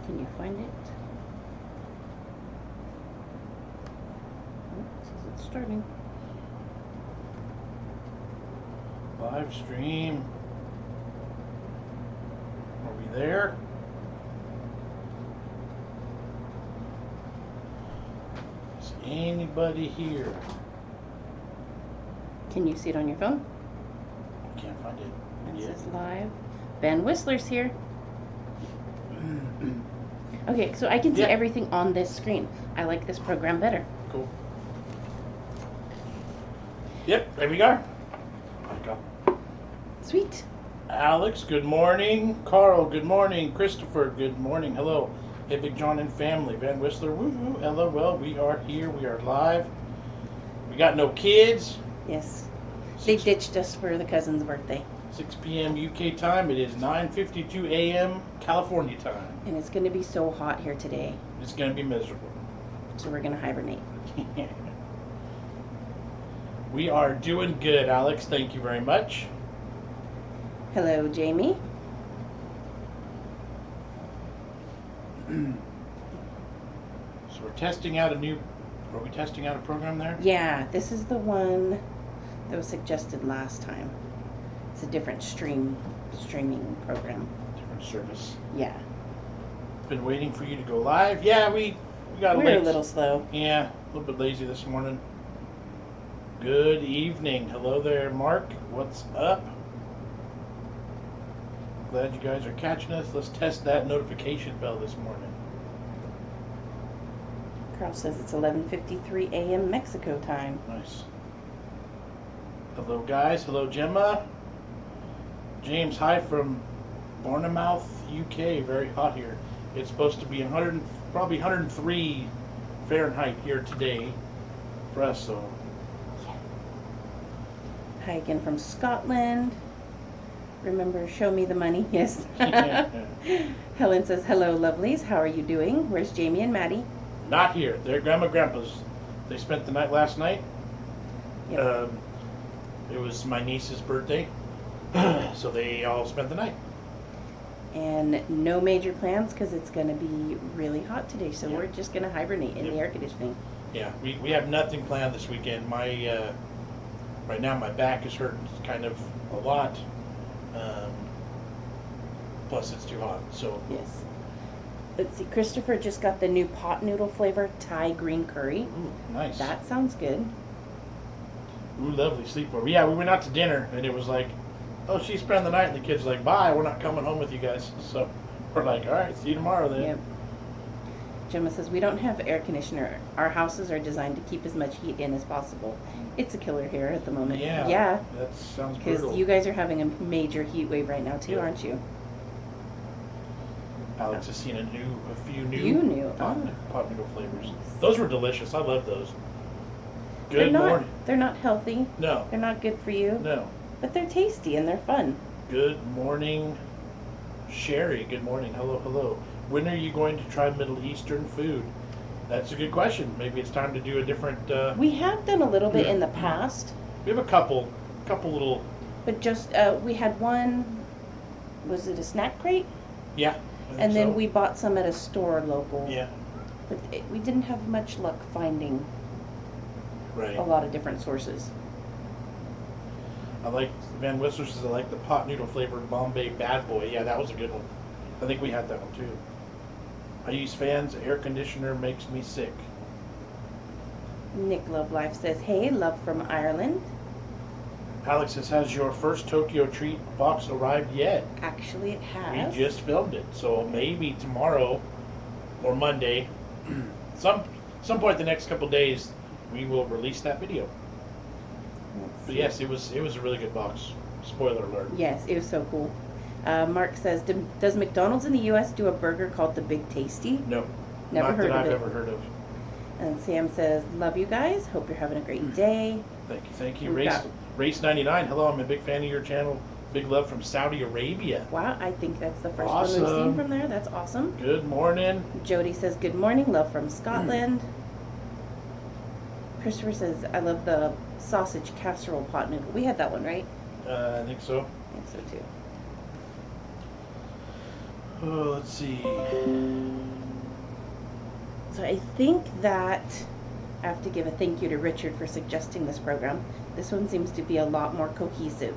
Can you find it? Oh, it says it's starting. Live stream. Are we there? Is anybody here? Can you see it on your phone? I can't find it. It yet. says live. Ben Whistler's here. Okay, so I can see Yeah. everything on this screen. I like this program better. Cool. Yep, there we go. Sweet. Alex, good morning. Carl, good morning. Christopher, good morning. Hello. Hey, Big John and family. Van Whistler, woo-hoo. LOL, we are here. We are live. We got no kids. Yes. They 6 ditched us for the cousin's birthday. 6 p.m. UK time. It is 9:52 a.m. California time. And it's going to be so hot here today. It's going to be miserable. So we're going to hibernate. We are doing good, Alex. Thank you very much. Hello, Jamie. So we're testing out a new. Are we testing out a program there? Yeah, this is the one that was suggested last time. It's a different streaming program. Different service. Yeah. Been waiting for you to go live. Yeah, we got We're late. a little slow. Yeah, a little bit lazy this morning. Good evening. Hello there, Mark. What's up? Glad you guys are catching us. Let's test that notification bell this morning. Carl says it's 11:53 a.m. Mexico time. Nice. Hello, guys. Hello, Gemma. James, hi from Bournemouth, UK. Very hot here. It's supposed to be probably 103 Fahrenheit here today for us. So. Hi again from Scotland. Remember, show me the money. Yes. Helen says, hello, lovelies. How are you doing? Where's Jamie and Maddie? Not here. They're Grandma Grandpa's. They spent the night last night. Yep. It was my niece's birthday, so they all spent the night. And no major plans because it's going to be really hot today. So Yeah. we're just going to hibernate in the air conditioning. Yeah, we have nothing planned this weekend. My right now my back is hurting kind of a lot. Plus it's too hot. So Yes. Let's see. Christopher just got the new pot noodle flavor Thai green curry. ooh, nice. That sounds good. Ooh, lovely sleepover. Yeah, we went out to dinner and it was like, oh, she spent the night, and the kids like, bye, we're not coming home with you guys. So we're like, all right, see you tomorrow then. Yep. Gemma says, we don't have air conditioner. Our houses are designed to keep as much heat in as possible. It's a killer here at the moment. Yeah. Yeah. That sounds Because brutal. you guys are having a major heat wave right now too, Yeah. aren't you? Alex has seen a few new You knew. pot, Oh. pot noodle flavors. Those were delicious. I love those. They're Good not, morning. They're not healthy. No, They're not good for you. no. But they're tasty and they're fun. Good morning, Sherry. Good morning. Hello, hello. When are you going to try Middle Eastern food? That's a good question. Maybe it's time to do a different. We have done a little bit in the past, We have a couple little. but just we had one. Was it a snack crate? Yeah. I think And then so. we bought some at a store local. Yeah. But we didn't have much luck finding Right. a lot of different sources. I like Van Whistler says I like the pot noodle flavored Bombay Bad Boy. Yeah, that was a good one. I think we had that one too. I use fans. Air conditioner makes me sick. Nick Love Life says, hey, love from Ireland. Alex says, has your first Tokyo Treat box arrived yet? Actually, it We has. just filmed it, so maybe tomorrow or Monday, some point the next couple days, we will release that video. Let's But see. yes, it was a really good box. Spoiler alert. Yes, it was so cool. Mark says, does McDonald's in the U.S. do a burger called the Big Tasty? No, Never not heard that of I've it. ever heard of. And Sam says, love you guys. Hope you're having a great day. Thank you. We've Race 99. Hello, I'm a big fan of your channel. Big love from Saudi Arabia. Wow, I think that's the first one we've Awesome. seen from there. That's awesome. Good morning. Jody says, good morning. Love from Scotland. Christopher says, I love the sausage casserole pot noodle. We had that one, right? I think so. I think so too. Oh, let's see. So I think that I have to give a thank you to Richard for suggesting this program. This one seems to be a lot more cohesive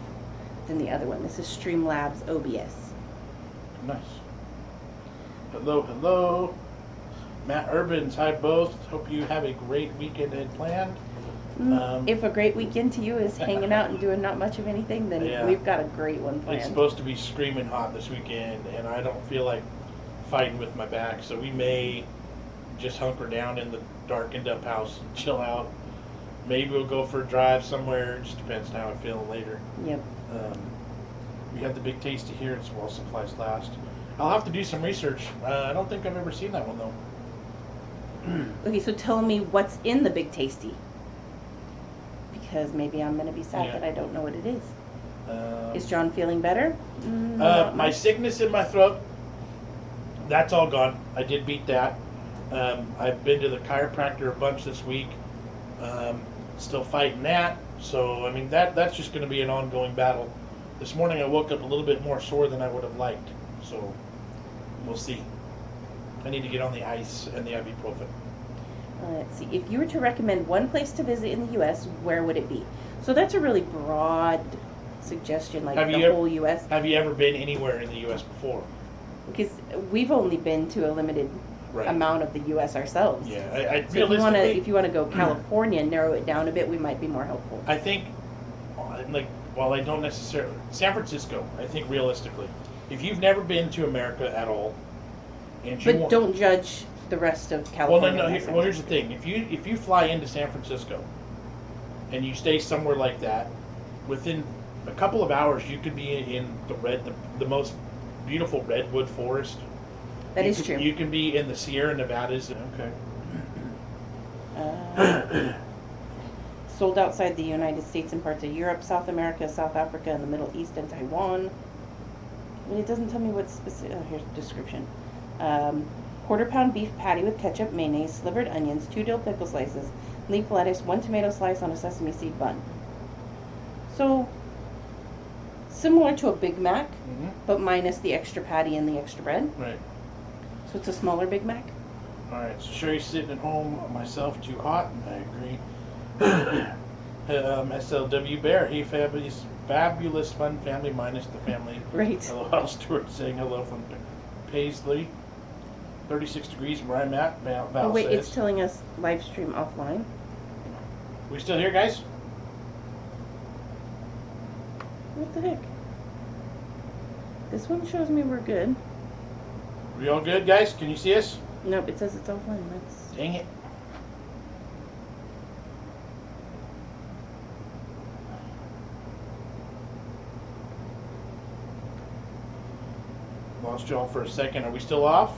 than the other one. This is Streamlabs OBS. Nice. Hello, hello. Matt Urbans, hi both. Hope you have a great weekend ahead planned. If a great weekend to you is hanging out and doing not much of anything, then Yeah. we've got a great one planned. It's supposed to be screaming hot this weekend, and I don't feel like fighting with my back, so we may just hunker down in the darkened up house and chill out. Maybe we'll go for a drive somewhere. It just depends on how I feel later. Yep. We had the Big Tasty here. It's while supplies last. I'll have to do some research. I don't think I've ever seen that one though. Okay, so tell me what's in the Big Tasty. Because maybe I'm going to be sad Yeah. that I don't know what it is. Um, Is John feeling better? Not my much. sickness in my throat, that's all gone. I did beat that. I've been to the chiropractor a bunch this week. Still fighting that. So, I mean, that's just going to be an ongoing battle. This morning I woke up a little bit more sore than I would have liked. So, we'll see. I need to get on the ice and the ibuprofen. Let's see. If you were to recommend one place to visit in the U.S., where would it be? So that's a really broad suggestion, like Have the you ever- whole U.S. Have you ever been anywhere in the U.S. before? Because we've only been to a limited Right. amount of the U.S. ourselves. Yeah, I So if realistically, you wanna go California and narrow it down a bit, we might be more helpful. I think, like, while I don't necessarily, San Francisco, I think realistically, if you've never been to America at all, and you But want, don't judge the rest of well, California. no, by no. San Well, here's the Francisco. thing: if you fly into San Francisco, and you stay somewhere like that, within a couple of hours, you could be in the most beautiful redwood forest. That You is could- true. You can be in the Sierra Nevadas. Okay. Sold outside the United States and parts of Europe, South America, South Africa, and the Middle East and Taiwan. But it doesn't tell me what specific. Oh, here's the description. Quarter-pound beef patty with ketchup, mayonnaise, slivered onions, 2 dill pickle slices, leaf lettuce, 1 tomato slice on a sesame seed bun. So, similar to a Big Mac, Mm-hmm. but minus the extra patty and the extra bread. Right. So it's a smaller Big Mac. All right, so Sherry's sitting at home, myself too hot. I agree. SLW Bear, hey, fabulous fun family minus the family. Right. Hello, Al Stewart saying hello from Paisley. 36 degrees where I'm at, Val Oh wait, says. it's telling us live stream offline. We still here, guys? What the heck? This one shows me we're good. We all good, guys? Can you see us? Nope, it says it's offline. That's Dang it. Lost y'all for a second. Are we still off?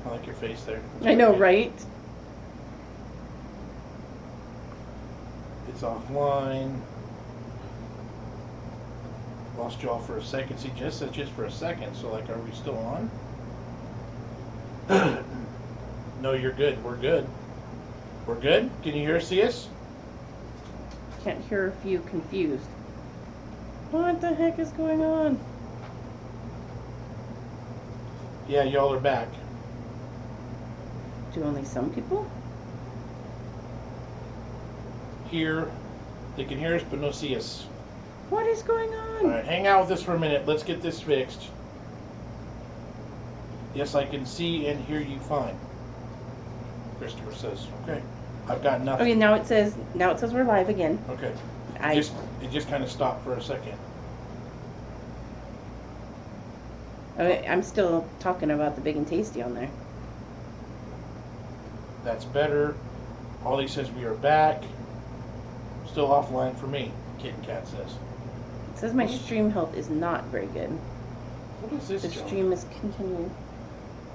I like your face there. I know, right? It's offline. Lost y'all for a second. See, just that's just for a second. So, like, are we still on? No, you're good. We're good. We're good. Can you hear us? See us? Can't hear if you confused. What the heck is going on? Yeah, y'all are back. Do only some people? Here, they can hear us, but no see us. What is going on? All right, hang out with us for a minute. Let's get this fixed. Yes, I can see and hear you fine. Christopher says, "Okay, I've got nothing." Okay, now it says we're live again. Okay. I It just kind of stopped for a second. okay, I'm still talking about the big and tasty on there. That's better. Ollie says we are back. Still offline for me. Kitten Cat says. It says my stream health is not very good. What is this? The Joe? stream is continuing.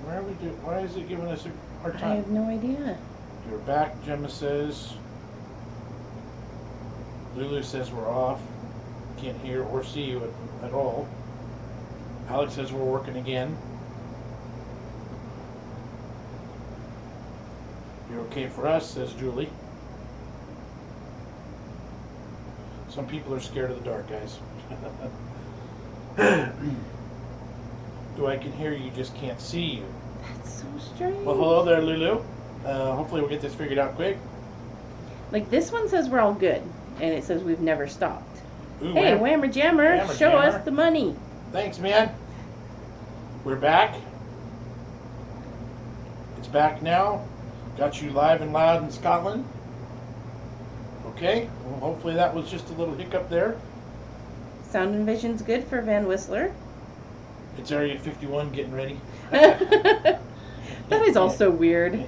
Where are we doing? Why is it giving us a hard I time? have no idea. You're back, Gemma says. Lulu says we're off. Can't hear or see you at all. Alex says we're working again. You're okay for us, says Julie. Some people are scared of the dark, guys. Do I can hear you, just can't see you. That's so strange. Well, hello there, Lulu. Hopefully we'll get this figured out quick. Like this one says we're all good, and it says we've never stopped. Ooh, Hey, Whammer Jammer, Whammer show Jammer. us the money. Thanks, man. We're back. It's back now. Got you live and loud in Scotland. Okay. Well, hopefully that was just a little hiccup there. Sound and vision's good for Van Whistler. It's Area 51 getting ready. That is also weird.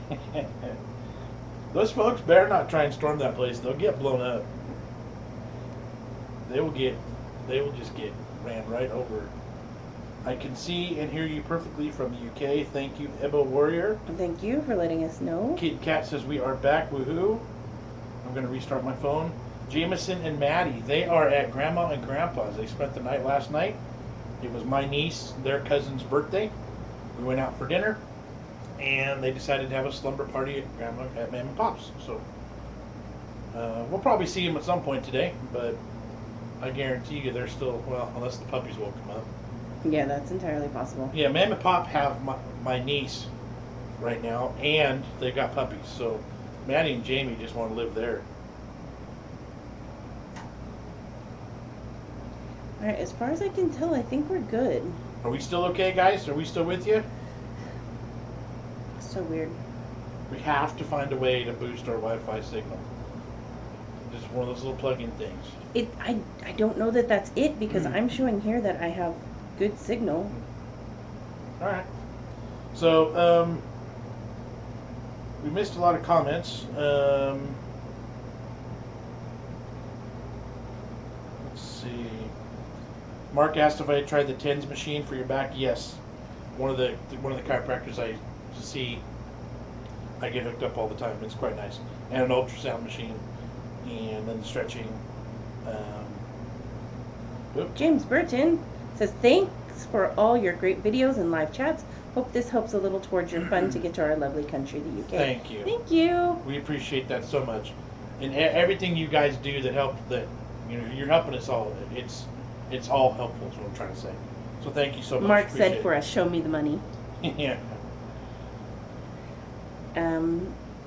Those folks better not try and storm that place. They'll get blown up. They will just get ran right over. I can see and hear you perfectly from the UK. Thank you, Ebo Warrior. Thank you for letting us know. Kid Cat says we are back. Woohoo! I'm going to restart my phone. Jameson and Maddie, they are at Grandma and Grandpa's. They spent the night last night. It was my niece, their cousin's birthday. We went out for dinner, and they decided to have a slumber party at Mom and Pop's. So we'll probably see them at some point today, but I guarantee you they're still, well, unless the puppies woke them up. Yeah, that's entirely possible. Yeah, Mom and Pop have my niece right now, and they got puppies. So Maddie and Jamie just want to live there. All right, as far as I can tell, I think we're good. Are we still okay, guys? Are we still with you? So weird. We have to find a way to boost our Wi-Fi signal. Just one of those little plug-in things. I don't know that that's it because I'm showing here that I have good signal. All right. So we missed a lot of comments. Let's see. Mark asked if I had tried the TENS machine for your back. Yes. One of the chiropractors I see, I get hooked up all the time. It's quite nice. And an ultrasound machine, and then stretching. James Burton says, thanks for all your great videos and live chats. Hope this helps a little towards your fun to get to our lovely country, the UK. Thank you. Thank you. We appreciate that so much, and everything you guys do that help. That you're helping us all. It's all helpful. Is what I'm trying to say. So thank you so much. Mark Appreciate said for us, show me the money. Yeah.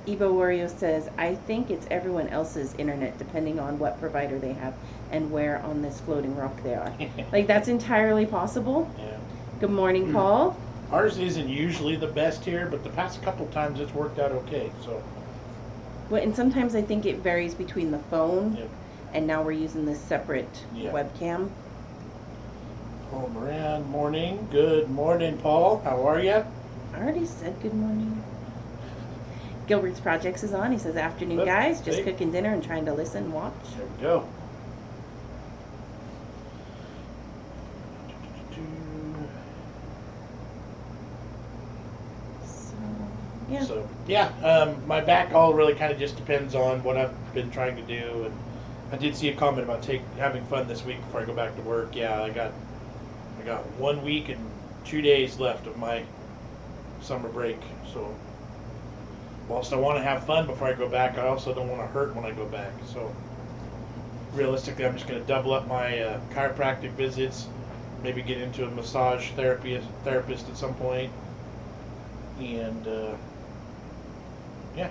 Ebo Wario says, I think it's everyone else's internet depending on what provider they have and where on this floating rock they are. Like, that's entirely possible. Yeah. Good morning, Paul. Ours isn't usually the best here, but the past couple times it's worked out okay. So. Well, and sometimes I think it varies between the phone, Yep. and now we're using this separate Yeah. webcam. Paul Moran, morning. Good morning, Paul. How are you? I already said good morning. Gilbert's Projects is on. He says, afternoon, Good. guys. Just Hey. cooking dinner and trying to listen and watch. There we go. So, yeah. So yeah, my back all really kind of just depends on what I've been trying to do, and I did see a comment about having fun this week before I go back to work. Yeah, I got 1 week and 2 days left of my summer break. So whilst I want to have fun before I go back, I also don't want to hurt when I go back. So realistically, I'm just going to double up my chiropractic visits, maybe get into a massage therapist at some point, and yeah.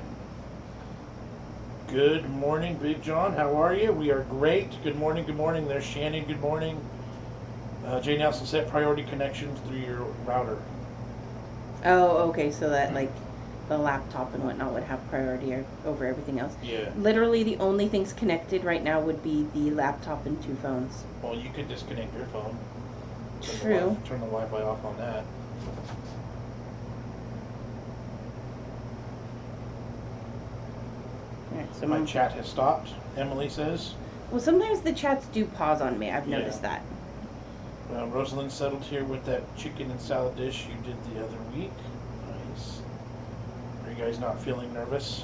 Good morning, Big John. How are you? We are great. Good morning. Good morning. There's Shannon. Good morning. Jay Nelson, set priority connections through your router. Oh, okay. So that, like, the laptop and whatnot would have priority over everything else. Yeah. Literally, the only things connected right now would be the laptop and 2 phones. Well, you could disconnect your phone. True. Turn the Wi-Fi off on that. Alright, so My chat has stopped, Emily says. well, sometimes the chats do pause on me. I've Yeah. noticed that. Rosalind settled here with that chicken and salad dish you did the other week. Nice. Are you guys not feeling nervous?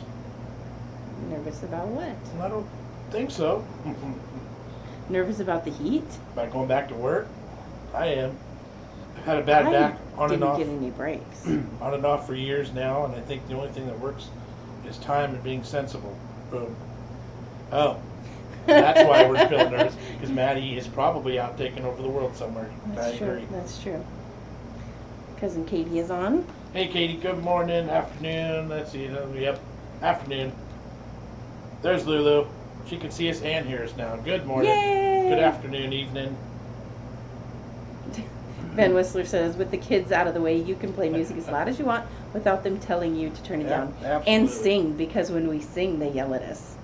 Nervous about what? I don't think so. Nervous about the heat? About going back to work? I am. I've had a bad back on and didn't off. get any breaks. On and off for years now, and I think the only thing that works is time and being sensible. Boom. Oh. That's why we're feeling nervous, because Maddie is probably out taking over the world somewhere. That's I true. agree. That's true. Cousin Katie is on. Hey, Katie. Good morning, afternoon. Let's see. Yep, afternoon. There's Lulu. She can see us and hear us now. Good morning. Yay! Good afternoon, evening. Ben Whistler says, with the kids out of the way, you can play music as loud as you want without them telling you to turn it down. Absolutely. And sing, because when we sing, they yell at us.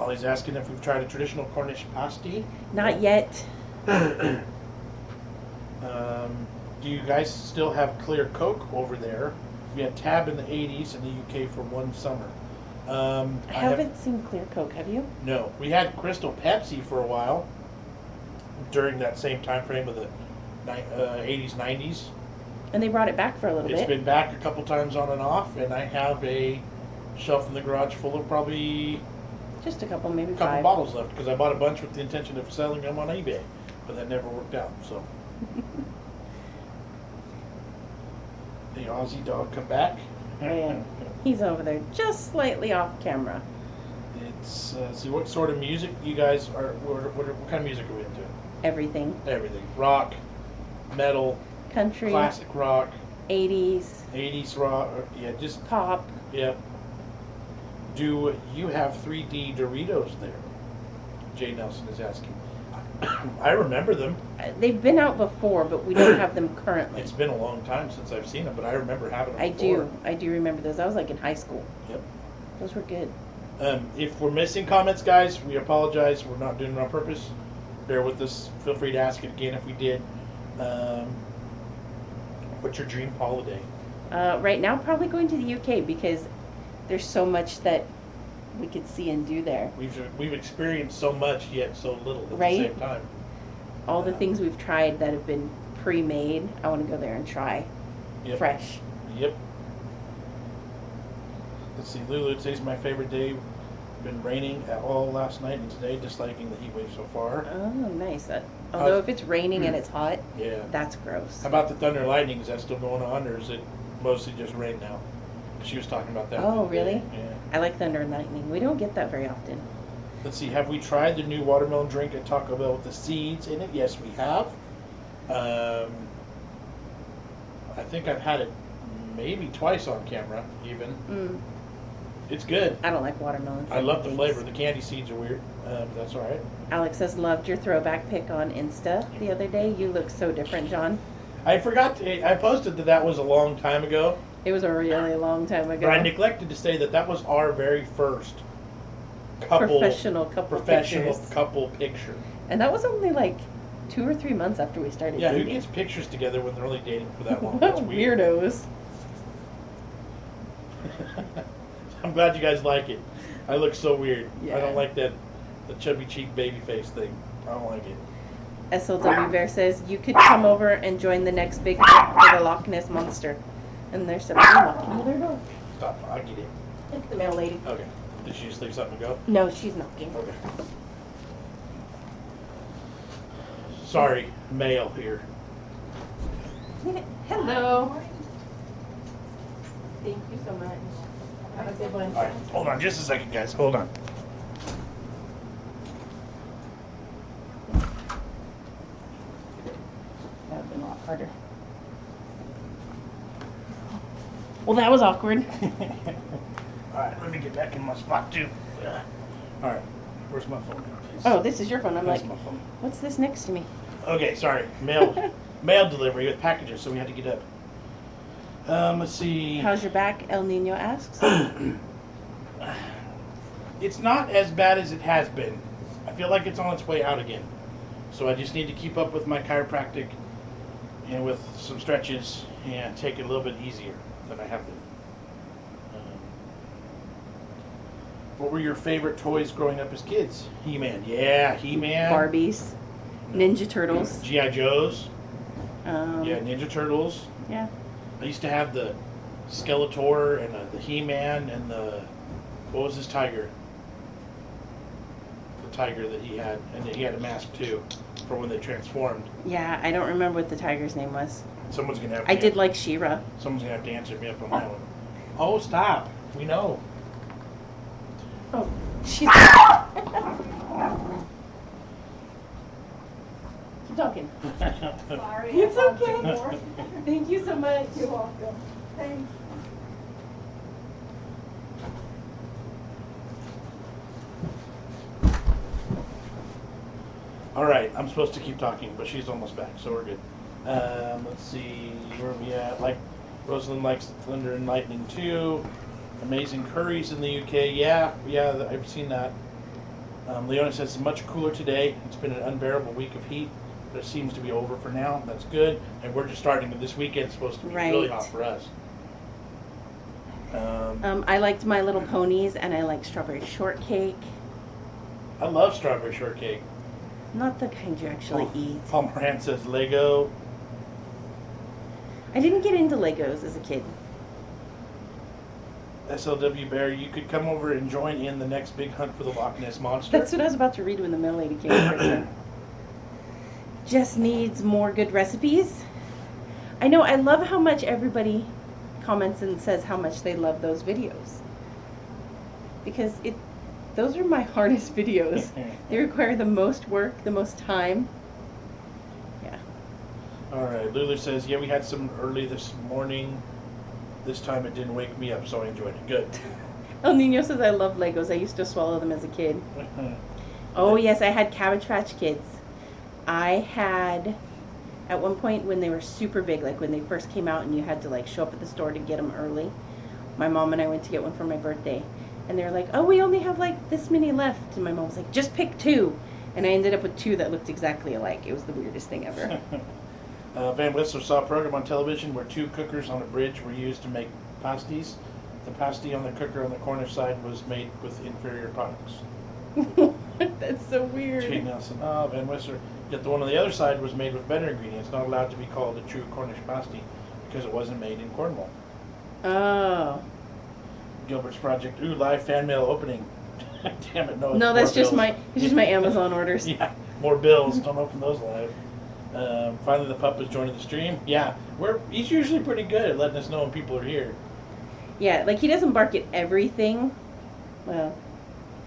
Ollie's asking if we've tried a traditional Cornish pasty. Not yet. Do you guys still have clear Coke over there? We had Tab in the 80s in the UK for one summer. I haven't seen Clear Coke, have you? No. We had Crystal Pepsi for a while during that same time frame of the 80s, 90s. And they brought it back for a little It's bit. been back a couple times on and off, and I have a shelf in the garage full of probably Just a couple, maybe a couple 5. bottles left, because I bought a bunch with the intention of selling them on eBay, but that never worked out. So the Aussie dog come back. Oh, yeah. He's over there, just slightly off camera. It's see, what sort of music you guys are? What kind of music are we into? Everything. Everything: rock, metal, Country, classic rock, 80s, 80s rock. Yeah, just pop. yeah. Do you have 3D Doritos there? Jay Nelson is asking. I remember them. They've been out before, but we don't have them currently. It's been a long time since I've seen them, but I remember having them I before. do remember those. I was like in high school. Yep. Those were good. If we're missing comments, guys, we apologize. We're not doing it on purpose. Bear with us. Feel free to ask it again if we did. What's your dream holiday? Right now, probably going to the UK because there's so much that we could see and do there. We've experienced so much yet so little at Right? the same time. All the things we've tried that have been pre-made, I want to go there and try Yep. fresh. Yep. Let's see. Lulu, today's my favorite day. Been raining at all last night and today, disliking the heat wave so far. Oh, nice. Although if it's raining and it's hot, Yeah. that's gross. How about the thunder and lightning? Is that still going on, or is it mostly just rain now? She was talking about that. Oh, the other day. really? Yeah. I like thunder and lightning. We don't get that very often. Let's see. Have we tried the new watermelon drink at Taco Bell with the seeds in it? Yes, we have. I think I've had it maybe twice on camera, even. It's good. I don't like watermelon. I love the things. flavor. The candy seeds are weird. That's all right. Alex says, loved your throwback pic on Insta the other day. You look so different, John. I forgot. I posted that was a long time ago, It was a really long time ago. but I neglected to say that was our very first professional pictures. couple picture. And that was only like 2 or 3 months after we started Yeah, who dating. gets pictures together when they're only dating for that long? What That's weird. weirdos. I'm glad you guys like it. I look so weird. Yeah. I don't like the chubby cheek baby face thing. I don't like it. SLW Bear says, you could come over and join the next big trip for the Loch Ness Monster. And there's somebody knocking on their door. Stop. I'll get it. It's the mail lady. Okay. Did she just leave something to go? No, she's knocking. Okay. Sorry, mail here. Hello. Thank you so much. Have a good one. All right, hold on just a second, guys. Hold on. That would have been a lot harder. Well, that was awkward. All right, let me get back in my spot too. All right, where's my phone? Please? Oh, this is your phone. I'm Where's like, my phone? what's this next to me? Okay, sorry. Mail delivery with packages, so we had to get up. Let's see. How's your back? El Nino asks. It's not as bad as it has been. I feel like it's on its way out again. So I just need to keep up with my chiropractic and with some stretches and take it a little bit easier than I have been. What were your favorite toys growing up as kids? He-Man. Yeah, He-Man. Barbies. Ninja Turtles. G.I. Joes. Um, Yeah, Ninja Turtles. Yeah. I used to have the Skeletor and the He-Man and what was his tiger? The tiger that he had, and he had a mask too for when they transformed. Yeah, I don't remember what the tiger's name was. Someone's gonna have. I did like She-Ra. Someone's gonna have to answer me up on that one. Oh, stop! We know. Oh, she's. talking. Sorry. It's I talked okay. more. Thank you so much. You're welcome. Thanks. All right, I'm supposed to keep talking, but she's almost back, so we're good. Let's see, where are we at? Like, Rosalind likes Thunder and Lightning too. Amazing curries in the UK. Yeah, I've seen that. Leona says it's much cooler today. It's been an unbearable week of heat, but it seems to be over for now. That's good. And we're just starting. This weekend's supposed to be really Right. hot for us. I liked My Little Ponies, and I like strawberry shortcake. I love strawberry shortcake. Not the kind you actually eat. Paul Moran says Lego. I didn't get into Legos as a kid. SLW Bear, you could come over and join in the next big hunt for the Loch Ness Monster. That's what I was about to read when the mail lady came over. Jess needs more good recipes. I know, I love how much everybody comments and says how much they love those videos. Because those are my hardest videos. They require the most work, the most time. Yeah. All right, Lulu says, yeah, we had some early this morning. This time it didn't wake me up, so I enjoyed it. Good. El Nino says, I love Legos. I used to swallow them as a kid. Oh, yes, I had Cabbage Patch Kids. I had, at one point when they were super big, like when they first came out and you had to like show up at the store to get them early, my mom and I went to get one for my birthday. And they were like, oh, we only have like this many left. And my mom was like, just pick 2. And I ended up with 2 that looked exactly alike. It was the weirdest thing ever. Van Whistler saw a program on television where 2 cookers on a bridge were used to make pasties. The pasty on the cooker on the Cornish side was made with inferior products. That's so weird. Jane Nelson, Van Whistler. Yet the one on the other side was made with better ingredients, not allowed to be called a true Cornish pasty because it wasn't made in Cornwall. Oh. Gilbert's Project. Ooh, live fan mail opening. Damn it, no. No, it's that's more just bills. it's just my Amazon orders. Yeah, more bills. Don't open those live. Finally, the pup is joining the stream. Yeah, he's usually pretty good at letting us know when people are here. Yeah, like he doesn't bark at everything. Well,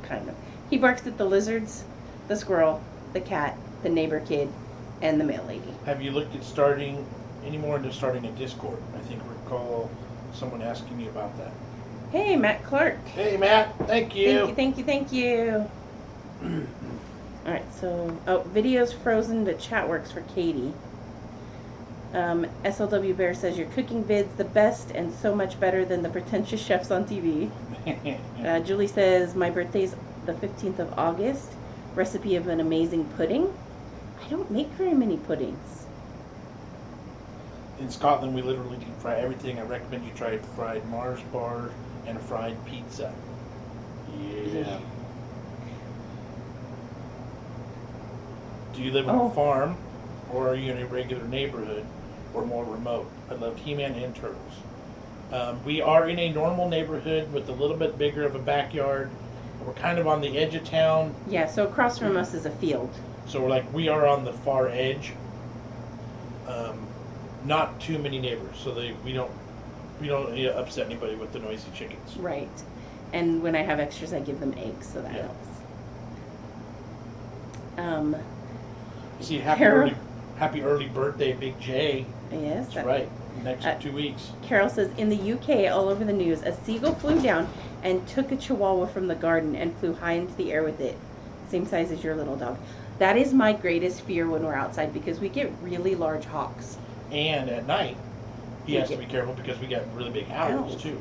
kind of. He barks at the lizards, the squirrel, the cat, the neighbor kid, and the mail lady. Have you looked at starting any more into starting a Discord? I think recall someone asking me about that. Hey, Matt Clark. Hey, Matt. Thank you. Thank you. Alright, so, videos frozen, but chat works for Katie. SLW Bear says, your cooking vid's the best and so much better than the pretentious chefs on TV. Julie says, my birthday's the 15th of August. Recipe of an amazing pudding. I don't make very many puddings. In Scotland, we literally deep fry everything. I recommend you try a fried Mars bar and a fried pizza. Yeah. Do you live on a farm, or are you in a regular neighborhood, or more remote? I love He-Man and Turtles. We are in a normal neighborhood with a little bit bigger of a backyard. We're kind of on the edge of town. Yeah, so across from us is a field. So we are on the far edge. Not too many neighbors, so we don't upset anybody with the noisy chickens. Right. And when I have extras, I give them eggs, so that helps. You see, happy early birthday, Big J. Yes. That's right. Next 2 weeks. Carol says, in the UK, all over the news, a seagull flew down and took a chihuahua from the garden and flew high into the air with it. Same size as your little dog. That is my greatest fear when we're outside because we get really large hawks. And at night, he has to be careful because we get really big owls too.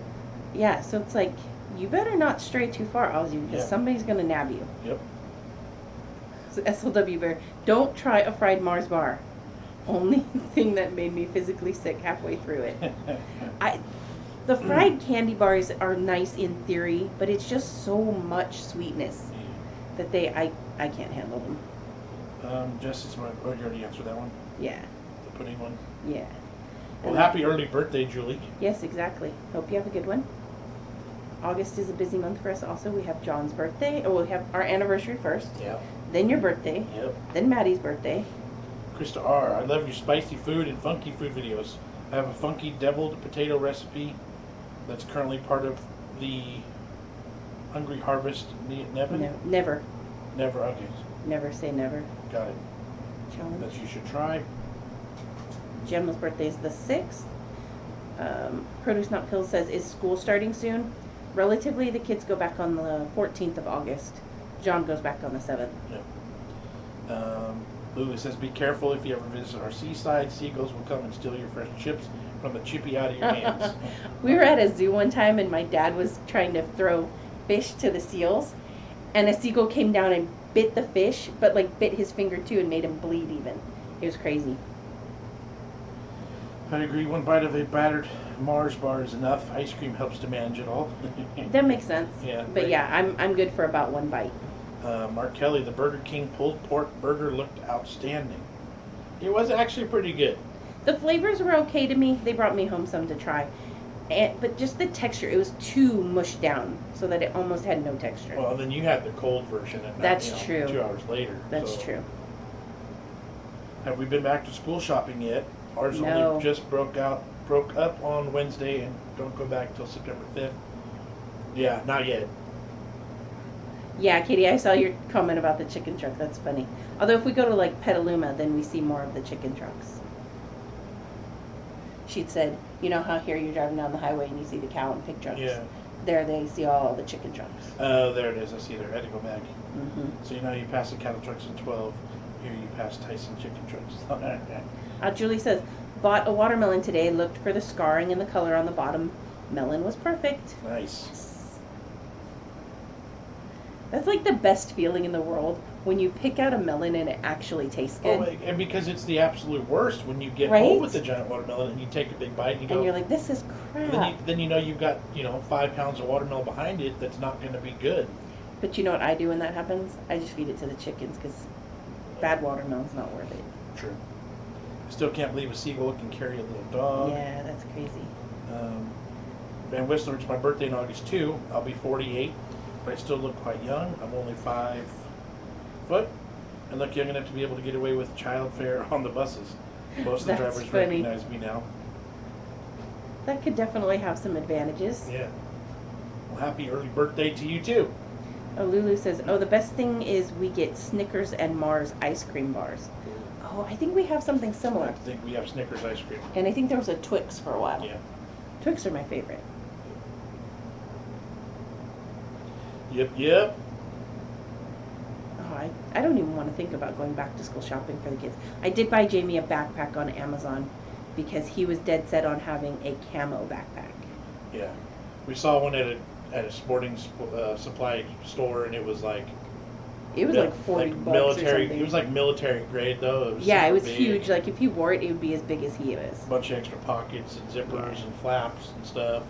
Yeah, so it's like, you better not stray too far, Ozzy, because somebody's going to nab you. Yep. So SLW Bear, don't try a fried Mars bar. Only thing that made me physically sick halfway through it. The fried candy bars are nice in theory, but it's just so much sweetness that I can't handle them. Jess, you already answered that one? Yeah. The pudding one? Yeah. Well, happy early birthday, Julie. Yes, exactly. Hope you have a good one. August is a busy month for us also. We have John's birthday. Oh, we'll have our anniversary first. Yep. Then your birthday. Yep. Then Maddie's birthday. Krista R., I love your spicy food and funky food videos. I have a funky deviled potato recipe that's currently part of the Hungry Harvest. Never? No, never. Never, okay. Never say never. Got it. challenge. that you should try. Gemma's birthday is the 6th. Produce Not Pills says, is school starting soon? Relatively, the kids go back on the 14th of August. John goes back on the 7th. Lulu says, be careful if you ever visit our seaside. Seagulls will come and steal your fresh chips from the chippy out of your hands. We were at a zoo one time and my dad was trying to throw fish to the seals, and a seagull came down and bit the fish, but like bit his finger too and made him bleed even. It was crazy. I agree. One bite of a battered Mars bar is enough. Ice cream helps to manage it all. That makes sense. Yeah, But right. yeah, I'm good for about one bite. Mark Kelly, the Burger King pulled pork burger looked outstanding. It was actually pretty good. The flavors were okay to me. They brought me home some to try. But just the texture, it was too mushed down so that it almost had no texture. Well, then you had the cold version at That's true. 2 hours later. That's so. true. Have we been back to school shopping yet? Ours No. only just broke up on Wednesday and don't go back till September 5th. Yeah, not yet. Yeah, Katie, I saw your comment about the chicken truck. That's funny. Although if we go to like Petaluma, then we see more of the chicken trucks. She'd said, you know how here you're driving down the highway and you see the cow and pig trucks? Yeah. There they see all the chicken trucks. There it is. I see there. I had to go back. Mm-hmm. So you pass the cattle trucks in 12. Here you pass Tyson chicken trucks. Julie says, bought a watermelon today, looked for the scarring and the color on the bottom. Melon was perfect. Nice. That's like the best feeling in the world when you pick out a melon and it actually tastes good. Oh, and because it's the absolute worst when you get Right? home with the giant watermelon and you take a big bite and you go, and you're like, this is crap. then you know you've got 5 pounds of watermelon behind it that's not going to be good. But you know what I do when that happens? I just feed it to the chickens because bad watermelon's not worth it. True. Still can't believe a seagull can carry a little dog. Yeah, that's crazy. Van Whistler, it's my birthday in August too. I'll be 48, but I still look quite young. I'm only 5 foot and look young enough to be able to get away with child fare on the buses. Most of the That's drivers funny. recognize me now. That could definitely have some advantages. Yeah. Well, happy early birthday to you too. Oh, Lulu says, the best thing is we get Snickers and Mars ice cream bars. Oh, I think we have something I similar. think we have Snickers ice cream. And I think there was a Twix for a while. Yeah. Twix are my favorite. Yep. Oh, I don't even want to think about going back to school shopping for the kids. I did buy Jamie a backpack on Amazon because he was dead set on having a camo backpack. Yeah. We saw one at a sporting supply store, and it was like It was like 40 bucks military. or something. It was like military grade though. It was Yeah, it super was big. huge. Like if he wore it, it would be as big as he is. A bunch of extra pockets and zippers Yeah. and flaps and stuff.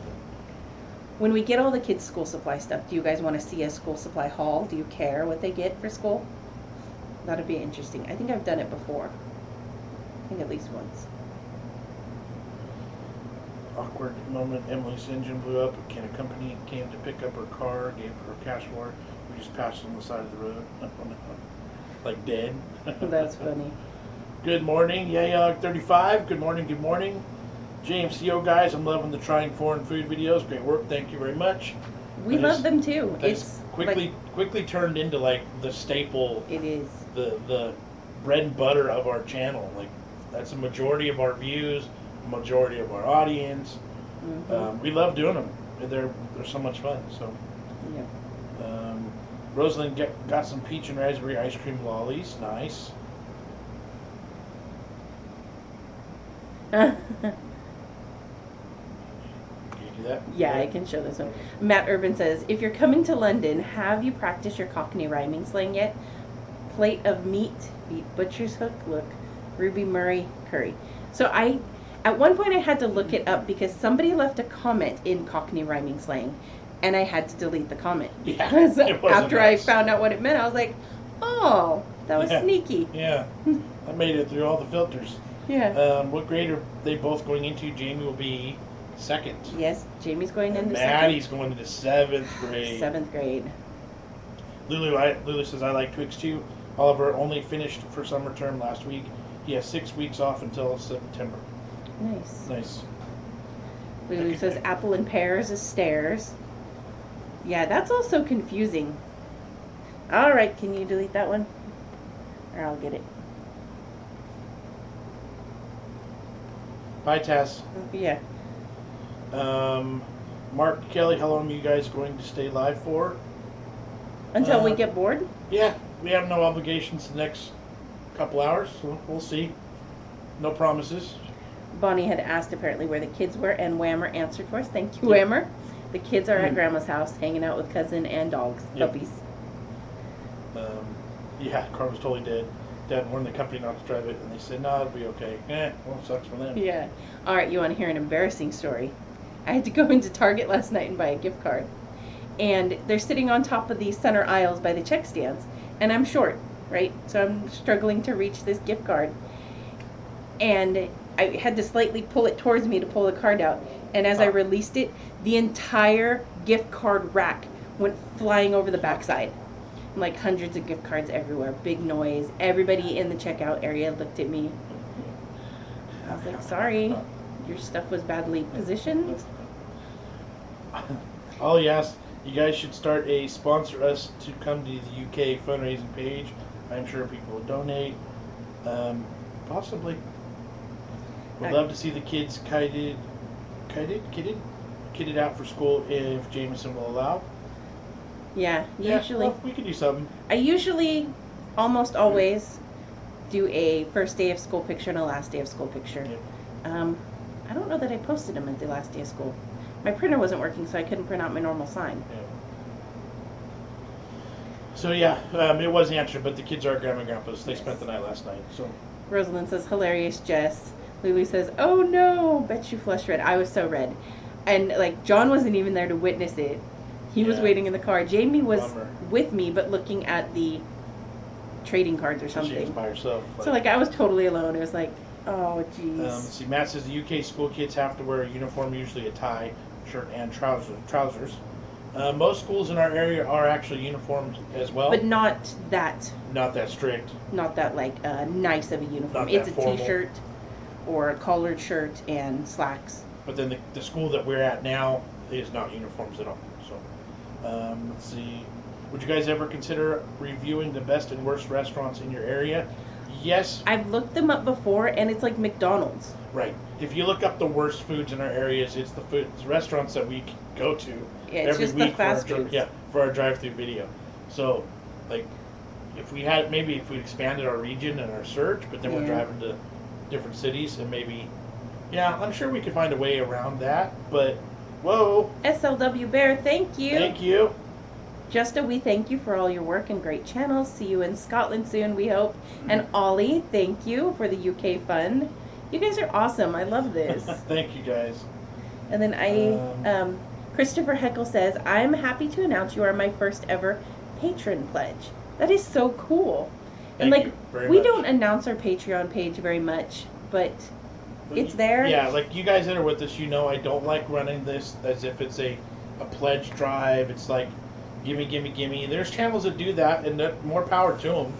When we get all the kids' school supply stuff, do you guys want to see a school supply haul? Do you care what they get for school? That'd be interesting. I think I've done it before. I think at least once. Awkward moment. Emily's engine blew up. A company came to pick up her car, gave her cash for it. We just passed on the side of the road. Like dead. That's funny. Good morning. Yeah, 35. Good morning. JMCO guys, I'm loving the trying foreign food videos. Great work. Thank you very much. We That is- love them too. That's It's quickly turned into like the staple, it is. the bread and butter of our channel. Like that's a majority of our views, majority of our audience. Mhm. We love doing them. They're so much fun. So Yeah. Rosalind got some peach and raspberry ice cream lollies. Nice. Can you do that? Yeah, I can show this one. Matt Urban says, if you're coming to London, have you practiced your Cockney rhyming slang yet? Plate of meat, beat butcher's hook, look, Ruby Murray curry. So at one point I had to look it up because somebody left a comment in Cockney rhyming slang and I had to delete the comment. Yeah, Because it wasn't after I nice. found out what it meant, I was like, oh, that was Yeah. sneaky. Yeah, I made it through all the filters. Yeah. What grade are they both going into? Jamie will be second. Yes, Jamie's going And into Maddie's going into 7th grade. 7th grade. Lulu says, I like Twix too. Oliver only finished for summer term last week. He has 6 weeks off until September. Nice. Nice. Lulu says apple and pears is stairs. Yeah, that's also confusing. All right, can you delete that one? Or I'll get it. Bye, Tess. Yeah. Mark, Kelly, how long are you guys going to stay live for? Until we get bored. Yeah, we have no obligations the next couple hours, so we'll see. No promises. Bonnie had asked apparently where the kids were, and Whammer answered for us. Thank you, Yep. Whammer. The kids are at Grandma's house, hanging out with cousin and dogs, Yep. puppies. Yeah, car was totally dead. Dad warned the company not to drive it, and they said, no, it'll be okay. Well, it sucks for them. Yeah. All right, you want to hear an embarrassing story? I had to go into Target last night and buy a gift card. And they're sitting on top of the center aisles by the check stands. And I'm short, right? So I'm struggling to reach this gift card. And I had to slightly pull it towards me to pull the card out. And as I released it, the entire gift card rack went flying over the backside. Like hundreds of gift cards everywhere. Big noise. Everybody in the checkout area looked at me. I was like, sorry, your stuff was badly positioned. Ollie asked, you guys should start a sponsor us to come to the UK fundraising page. I'm sure people will donate. Possibly. Would love to see the kids kitted out for school if Jameson will allow. Yeah, usually. Well, we could do something. I usually, almost always, do a first day of school picture and a last day of school picture. Yeah. I don't know that I posted them at the last day of school. My printer wasn't working, so I couldn't print out my normal sign. Yeah. So yeah, it was answered, but the kids are at Grandma and Grandpa's. They spent the night last night. So Rosalind says, hilarious, Jess. Lulu says, oh no, bet you flushed red. I was so red. And like, John wasn't even there to witness it. He was waiting in the car. Jamie was with me, but looking at the trading cards or she was something. by herself. So like, I was totally alone. It was like, oh jeez. Let's see, Matt says the UK school kids have to wear a uniform, usually a tie, shirt, and trousers. Most schools in our area are actually uniformed as well. But not that strict. Not that like nice of a uniform. Not It's a that formal. t-shirt or a collared shirt and slacks. But then the school that we're at now is not uniforms at all. So let's see. Would you guys ever consider reviewing the best and worst restaurants in your area? Yes. I've looked them up before, and it's like McDonald's. Right. If you look up the worst foods in our areas, it's the restaurants that we go to Yeah, it's every just the week fast foods. for our drive-through video. So, like, if we expanded our region and our search, but then we're driving to different cities and maybe, I'm sure we could find a way around that. But whoa, SLW Bear, thank you. thank you. Justa, we thank you for all your work and great channels. See you in Scotland soon, we hope. And Ollie, thank you for the UK fund. You guys are awesome. I love this. Thank you guys. And then Christopher Heckle says, I'm happy to announce you are my first ever patron pledge. That is so cool. And Thank like, you very we much. don't announce our Patreon page very much, but it's there. Yeah, like you guys that are with us, I don't like running this as if it's a pledge drive. It's like, gimme, gimme, gimme. There's channels that do that, and more power to them.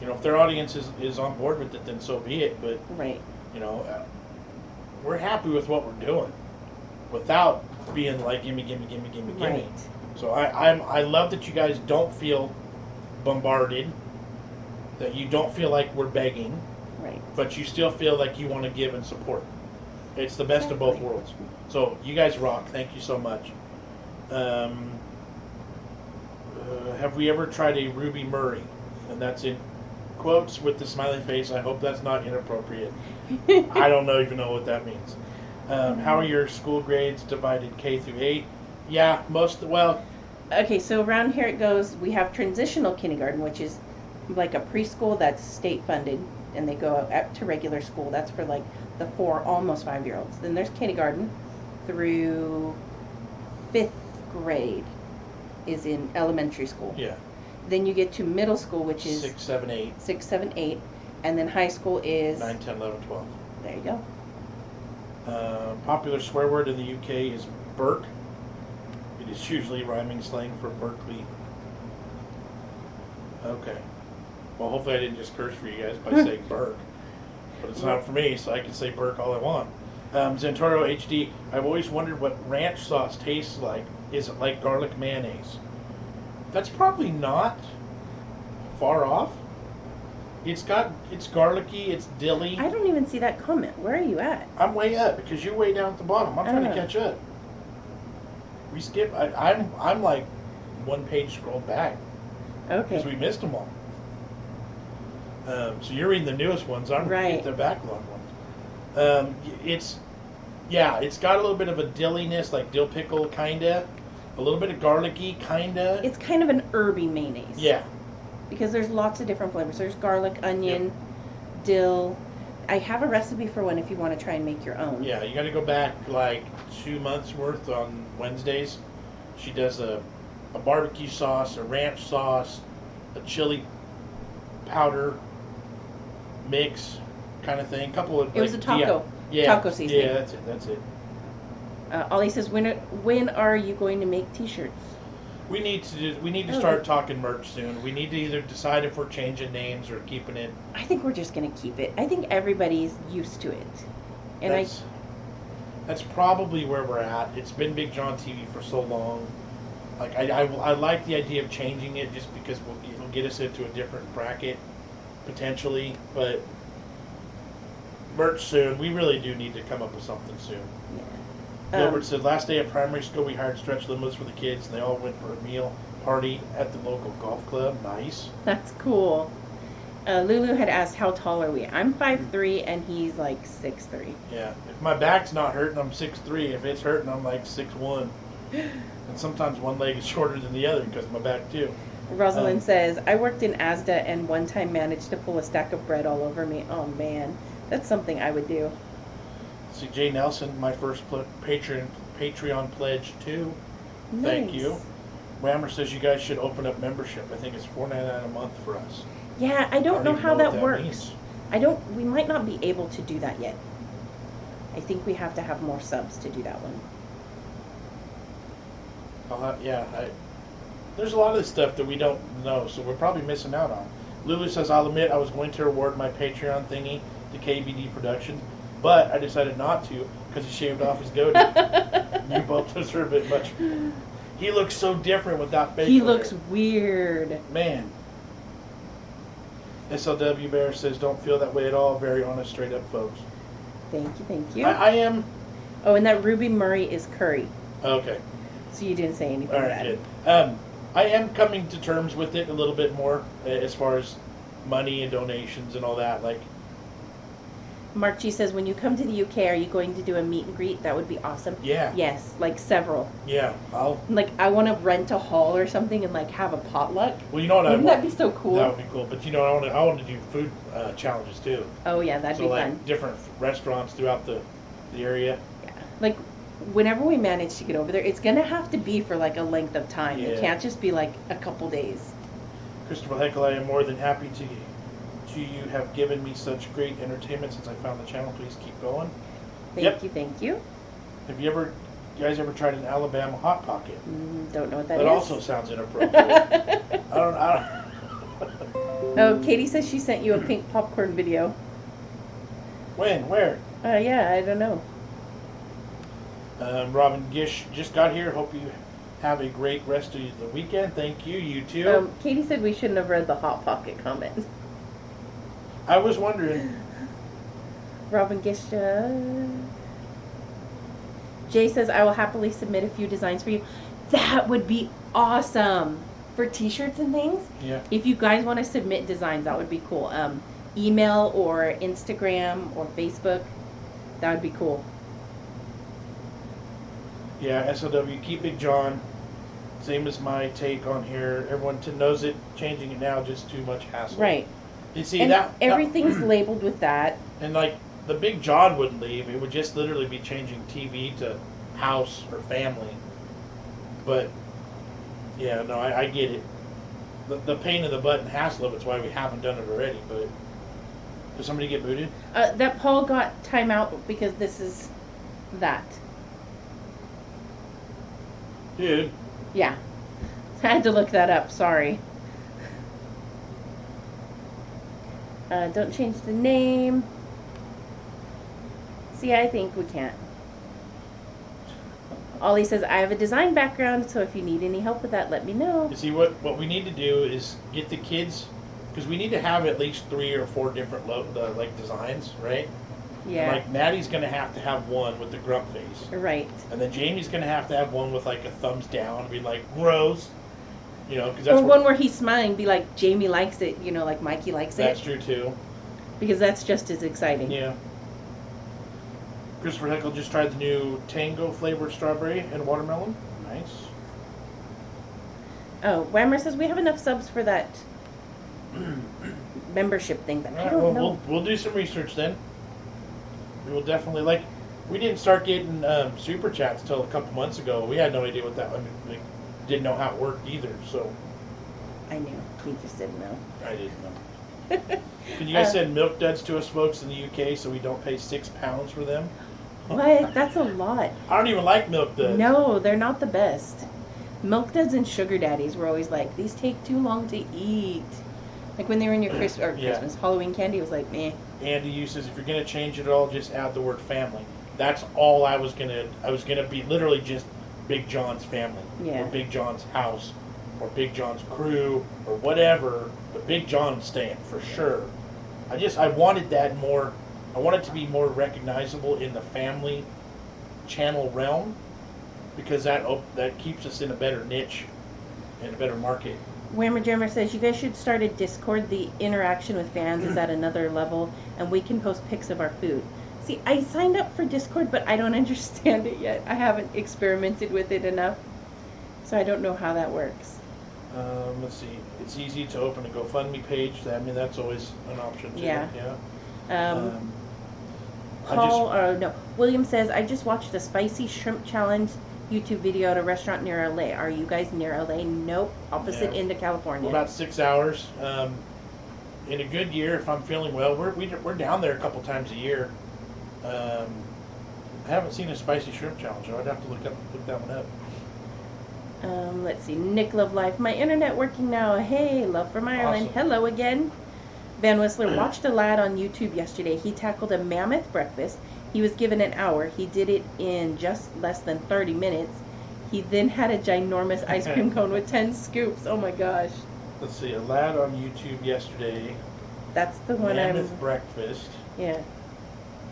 If their audience is on board with it, then so be it. But Right. We're happy with what we're doing, without being like gimme, gimme, gimme, gimme, gimme. Right. So I love that you guys don't feel bombarded, that you don't feel like we're begging, Right. but you still feel like you want to give and support. It's the best of both worlds. So you guys rock. Thank you so much. Have we ever tried a Ruby Murray? And that's in quotes with the smiley face. I hope that's not inappropriate. I don't even know what that means. How are your school grades divided K through 8? Yeah, Okay, so around here it goes, we have transitional kindergarten, which is like a preschool that's state funded, and they go up to regular school. That's for like the 4, almost 5-year-olds. Then there's kindergarten through 5th grade is in elementary school. Yeah. Then you get to middle school, which is 6, 7, 8. 6, 7, 8, and then high school is 9, 10, 11, 12. There you go. Popular swear word in the UK is Burke. It is usually rhyming slang for Berkeley. Okay. Well, hopefully I didn't just curse for you guys by saying Burke. But it's not for me, so I can say Burke all I want. Zentoro HD, I've always wondered what ranch sauce tastes like. Is it like garlic mayonnaise? That's probably not far off. It's garlicky, it's dilly. I don't even see that comment. Where are you at? I'm way up because you're way down at the bottom. I'm trying to Oh. catch up. We skip. I'm like one page scrolled back because Okay. we missed them all. So you're reading the newest ones. I'm reading Right. the backlog ones. It's got a little bit of a dilliness, like dill pickle kinda, a little bit of garlicky kinda. It's kind of an herby mayonnaise. Yeah, Because there's lots of different flavors. There's garlic, onion, dill. I have a recipe for one if you want to try and make your own. yeah. You got to go back like 2 months worth on Wednesdays. She does a barbecue sauce, a ranch sauce, a chili powder mix kind of thing. Couple of It was a taco. Taco seasoning. Yeah, that's it. Ollie says, when are you going to make T-shirts? We need to Oh. start talking merch soon. We need to either decide if we're changing names or keeping it. I think we're just gonna keep it. I think everybody's used to it, and That's probably where we're at. It's been Big John TV for so long. Like I like the idea of changing it just because it'll get us into a different bracket potentially, but merch soon. We really do need to come up with something soon. yeah. Gilbert said last day of primary school we hired stretch limos for the kids and they all went for a meal party at the local golf club. Nice. That's cool. Lulu had asked, how tall are we? I'm 5'3", and he's like 6'3". Yeah. If my back's not hurting, I'm 6'3". If it's hurting, I'm like 6'1". And sometimes one leg is shorter than the other because of my back too. Rosalind says, I worked in Asda and one time managed to pull a stack of bread all over me. Oh man, that's something I would do. See, Jay Nelson, my first Patreon pledge too. Thank Nice. you. Whammer says you guys should open up membership. I think it's $4.99 a month for us. Yeah, I don't know even how what that works. means. We might not be able to do that yet. I think we have to have more subs to do that one. There's a lot of this stuff that we don't know, so we're probably missing out on. Lulu says, I'll admit I was going to award my Patreon thingy to KBD Productions, but I decided not to because he shaved off his goatee. You both deserve it much. He looks so different without facial He hair. looks weird. Man. SLW Bear says, don't feel that way at all. Very honest, straight up, folks. Thank you, thank you. I am. Oh, and that Ruby Murray is curry. Okay. So you didn't say anything All right, bad. good. I am coming to terms with it a little bit more as far as money and donations and all that. Like, Mark G says, when you come to the UK, are you going to do a meet and greet? That would be awesome. yeah, Yes, like several. yeah. Like, I want to rent a hall or something and, like, have a potluck. Well, you know what Wouldn't I that be so cool? That would be cool. But you know, I want to do food challenges too. Oh, yeah, that'd So be like fun. different restaurants throughout the area. Yeah. Like, whenever we manage to get over there, it's going to have to be for, like, a length of time. It Yeah. can't just be, like, a couple days. Christopher Heckle, I am more than happy to you have given me such great entertainment since I found the channel. Please keep going. Thank Yep. you, thank you. Have you guys ever tried an Alabama Hot Pocket? Don't know what that That is. also sounds inappropriate. I don't. Oh, Katie says she sent you a pink popcorn video. When? Where? Yeah, I don't know. Robin Gish just got here. Hope you have a great rest of the weekend. Thank you. You too. Katie said we shouldn't have read the Hot Pocket comment. I was wondering. Robin Gisha. Jay says, I will happily submit a few designs for you. That would be awesome. For t-shirts and things. Yeah. If you guys want to submit designs, that would be cool. Email or Instagram or Facebook. That would be cool. Yeah. SLW. Keep Big John. Same as my take on here. Everyone knows it. Changing it now just too much hassle. Right. You see And that everything's labeled with that. And like the Big John wouldn't leave. It would just literally be changing TV to house or family. But yeah, no, I get it. The pain in the butt and hassle of it's why we haven't done it already. But did somebody get booted? That Paul got timeout because this is that. Dude. Yeah. I had to look that up. Sorry. Don't change the name. See, I think we can't. Ollie says, I have a design background, so if you need any help with that, let me know. You see, what we need to do is get the kids because we need to have at least 3 or 4 different like designs, right? Yeah. Like Maddie's gonna have to have one with the grump face, Right. and then Jamie's gonna have to have one with like a thumbs down, be like gross, you know, because that's Or one where he's smiling, be like, Jamie likes it, you know, like Mikey likes that's it. true too. Because that's just as exciting. Yeah. Christopher Heckle just tried the new Tango flavored strawberry and watermelon. Nice. Oh, Whammer says we have enough subs for that membership thing, but I Alright, don't well, know. we'll do some research then. We will definitely we didn't start getting super chats till a couple months ago. We had no idea what that. I mean, we didn't know how it worked either. So I knew. He just didn't know. I didn't know. Can you guys send milk duds to us folks in the UK so we don't pay £6 for them? What? That's a lot. I don't even like milk duds. No, they're not the best. Milk duds and sugar daddies were always like, these take too long to eat. Like when they were in your Christmas, Halloween candy, it was like, meh. Andy you says if you're gonna change it at all, just add the word family. That's all I was gonna be literally just Big John's family. Yeah. Or Big John's house. Or Big John's crew or whatever. But Big John's staying for sure. I wanted that more. I want it to be more recognizable in the family channel realm because that keeps us in a better niche and a better market. Whammer Jammer says, you guys should start a Discord. The interaction with fans is at another level, and we can post pics of our food. See, I signed up for Discord, but I don't understand it yet. I haven't experimented with it enough, so I don't know how that works. Let's see. It's easy to open a GoFundMe page. I mean, that's always an option too. Yeah. Yeah. William says, I just watched the Spicy Shrimp Challenge YouTube video at a restaurant near LA. Are you guys near LA? Nope. Opposite end of California. We're about 6 hours. In a good year, if I'm feeling well, we're down there a couple times a year. I haven't seen a Spicy Shrimp Challenge. I'd have to look that one up. Let's see. Nick Love Life. My internet working now. Hey, love from Ireland. Awesome. Hello again. Van Whistler watched a lad on YouTube yesterday. He tackled a mammoth breakfast. He was given an hour. He did it in just less than 30 minutes. He then had a ginormous ice cream cone with 10 scoops. Oh my gosh. Let's see. A lad on YouTube yesterday. That's the one Mammoth breakfast. Yeah.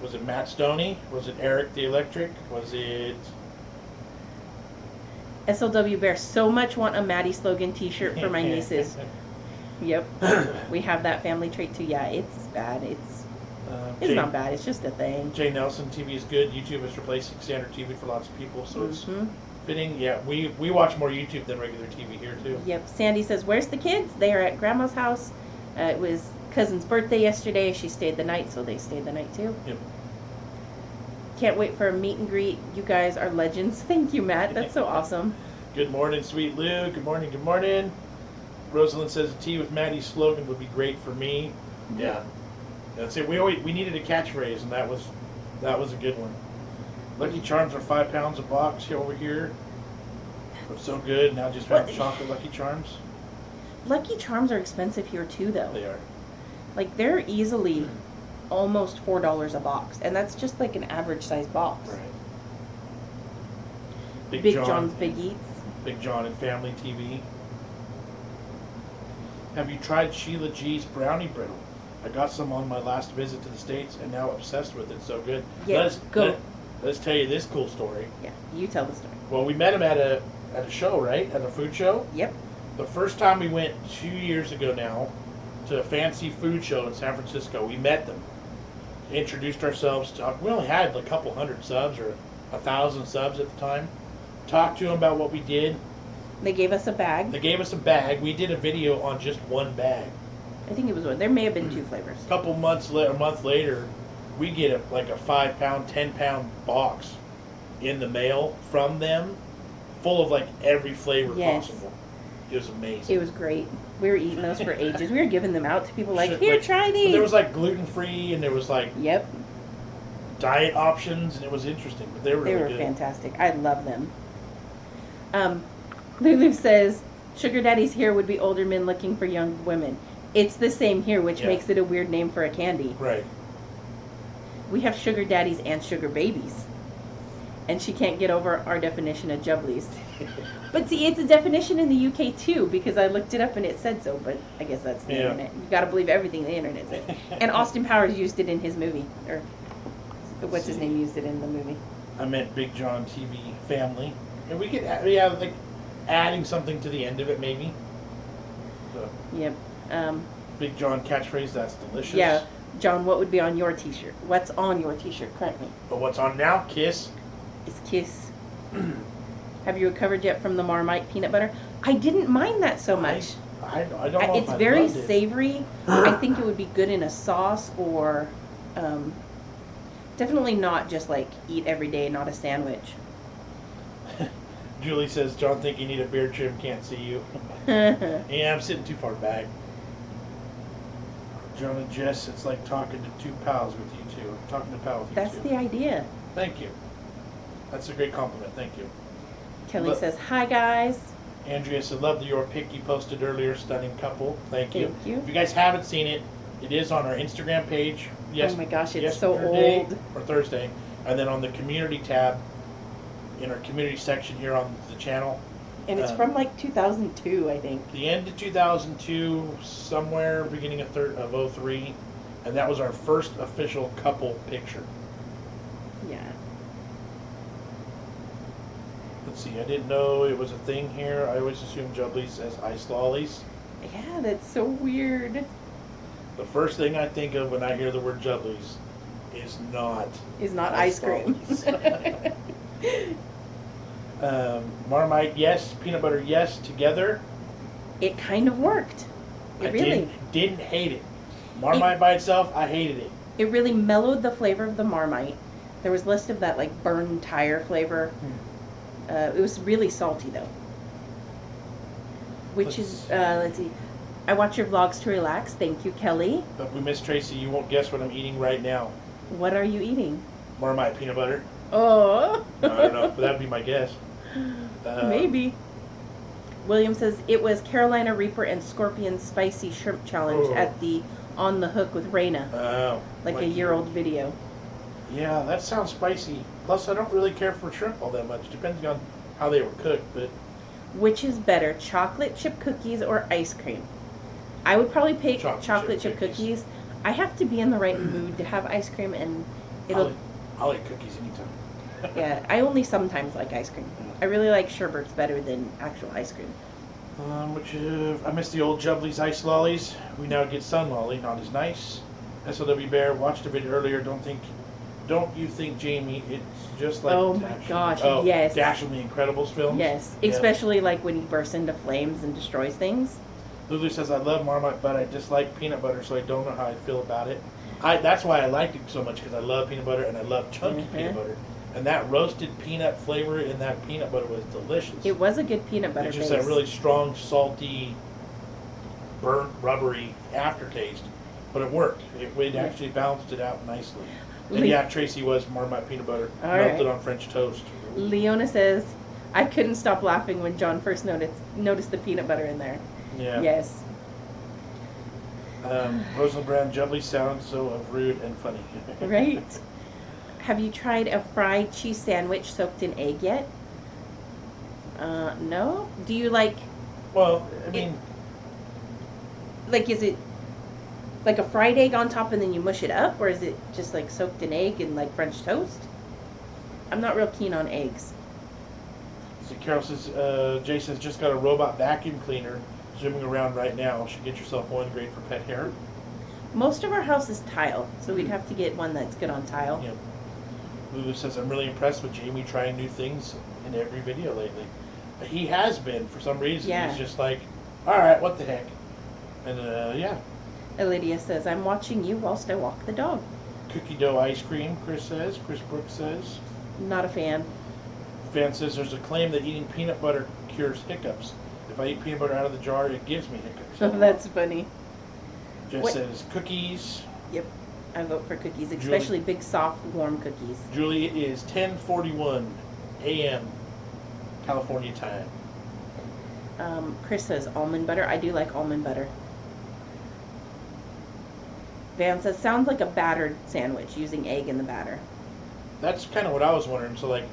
Was it Matt Stoney? Was it Eric the Electric? Was it... SLW Bear, so much want a Maddie slogan t-shirt for my nieces. Yep. We have that family trait too. Yeah, it's bad. It's not bad. It's just a thing. Jay Nelson, TV is good. YouTube is replacing standard TV for lots of people, so it's fitting. Yeah, we watch more YouTube than regular TV here too. Yep. Sandy says, where's the kids? They are at Grandma's house. It was cousin's birthday yesterday. She stayed the night, so they stayed the night too. Yep. Can't wait for a meet and greet. You guys are legends. Thank you, Matt. That's so awesome. Good morning, Sweet Lou. Good morning, good morning. Rosalind says a tea with Maddie's slogan would be great for me. Yeah. That's it. We needed a catchphrase, and that was a good one. Lucky Charms are £5 a box here over here. They're so good. Now just have chocolate Lucky Charms. Lucky Charms are expensive here too, though. They are. Like they're easily almost $4 a box, and that's just like an average size box. Right. Big John's Big Eats. Big John and Family TV. Have you tried Sheila G's brownie brittle? I got some on my last visit to the States and now obsessed with it. So good. Yeah, Let's tell you this cool story. Yeah, you tell the story. Well, we met him at a show, right? At a food show. Yep. The first time we went 2 years ago now to a fancy food show in San Francisco, we met them. Introduced ourselves. We only had a couple hundred subs or 1,000 subs at the time. Talked to them about what we did. They gave us a bag. They gave us a bag. We did a video on just one bag. I think it was one. There may have been 2 flavors. A month later, we get a 5-pound, 10-pound box in the mail from them, full of every flavor possible. It was amazing. It was great. We were eating those for ages. We were giving them out to people here, try But these. there was gluten-free and there was Yep. diet options, and it was interesting. But they were really good. Fantastic. I love them. Lulu says, sugar daddies here would be older men looking for young women. It's the same here, which makes it a weird name for a candy. Right. We have sugar daddies and sugar babies. And she can't get over our definition of jubblies. But see, it's a definition in the UK too, because I looked it up and it said so, but I guess that's the Yeah. internet. You gotta believe everything the internet says. And Austin Powers used it in his movie. Or, what's his name used it in the movie? I meant Big John TV family. And we could, yeah, like adding something to the end of it maybe. So, Yep. Big John catchphrase, that's delicious. Yeah. John, what would be on your t-shirt? What's on your t-shirt currently? But what's on now? Kiss. Is Kiss. Have you recovered yet from the Marmite peanut butter? I didn't mind that so much. I don't know It's if I very loved it. savory. I think it would be good in a sauce or definitely not just like eat every day, not a sandwich. Julie says, John, think you need a beard trim, can't see you. Yeah, I'm sitting too far back. John and Jess, it's like talking to two pals with you two. Talking to pals with That's you the two. idea. Thank you. That's a great compliment, thank you. Kelly Look. says, hi guys. Andrea said, love your pic you posted earlier, stunning couple. Thank you. Thank you. If you guys haven't seen it, it is on our Instagram page. Yes, Oh my gosh, it's so yesterday old. Or Thursday. And then on the community tab, in our community section here on the channel, And it's from like 2002, I think. the end of 2002, somewhere beginning of 03, and that was our first official couple picture. Yeah. Let's see, I didn't know it was a thing here. I always assumed Jubblies as ice lollies. Yeah, that's so weird. The first thing I think of when I hear the word Jubblies is not Is not ice cream. lollies. Marmite, yes. Peanut butter, yes. Together, It kind of worked. It I really, didn't hate it. Marmite by itself, I hated it. it really mellowed the flavor of the Marmite. There was less of that like burned tire flavor. It was really salty though. Which is, let's see. I watch your vlogs to relax. Thank you, Kelly. But we miss Tracy. You won't guess what I'm eating right now. What are you eating? Marmite peanut butter. Oh. I don't know, but that'd be my guess. Maybe. William says it was Carolina Reaper and Scorpion Spicy Shrimp Challenge Oh. at the On the Hook with Raina. Oh, Like a year-old video. Yeah, that sounds spicy. Plus, I don't really care for shrimp all that much, depending on how they were cooked. But Which is better, chocolate chip cookies or ice cream? I would probably pick chocolate chip cookies. I have to be in the right mood to have ice cream, and it'll. I'll eat cookies anytime. Yeah, I only sometimes like ice cream. I really like sherbets better than actual ice cream. I miss the old Jubblies ice lollies. We now get Sun Lolly, not as nice. SLW Bear watched the video earlier. Don't you think, Jamie? It's just like Oh my gosh, yes. Dash from the Incredibles films. Yes, Yeah. especially like when he bursts into flames and destroys things. Lulu says I love Marmite, but I dislike peanut butter, so I don't know how I feel about it. That's why I liked it so much, because I love peanut butter and I love chunky peanut butter. And that roasted peanut flavor in that peanut butter was delicious. It was a good peanut butter It's just base. that really strong, salty, burnt, rubbery aftertaste. But it worked. It actually balanced it out nicely. And yeah, Tracy was Marmite peanut butter All melted right. on French toast. Leona says, I couldn't stop laughing when John first noticed the peanut butter in there. Yeah. Yes. Rosalind Brown Jubbly sounds so rude and funny. Right? Have you tried a fried cheese sandwich soaked in egg yet? No? Do you like, Well, I mean, is it like a fried egg on top and then you mush it up? Or is it just like soaked in egg and like French toast? I'm not real keen on eggs. so Carol says, Jay says, just got a robot vacuum cleaner zooming around right now. Should get yourself one, great for pet hair. Most of our house is tile, so we'd have to get one that's good on tile. Yeah. Lulu says, I'm really impressed with Jamie trying new things in every video lately. He has been, for some reason. Yeah. He's just like, all right, what the heck? And, yeah. Lydia says, I'm watching you whilst I walk the dog. Cookie dough ice cream, Chris says. Chris Brooks says. Not a fan. Fan says, there's a claim that eating peanut butter cures hiccups. If I eat peanut butter out of the jar, it gives me hiccups. That's funny. Jess What- says, cookies. Yep, I vote for cookies, especially big, soft, warm cookies. Julie, it is 10:41 a.m. California time. Chris says almond butter. I do like almond butter. Van says, sounds like a battered sandwich using egg in the batter. That's kind of what I was wondering. So, like,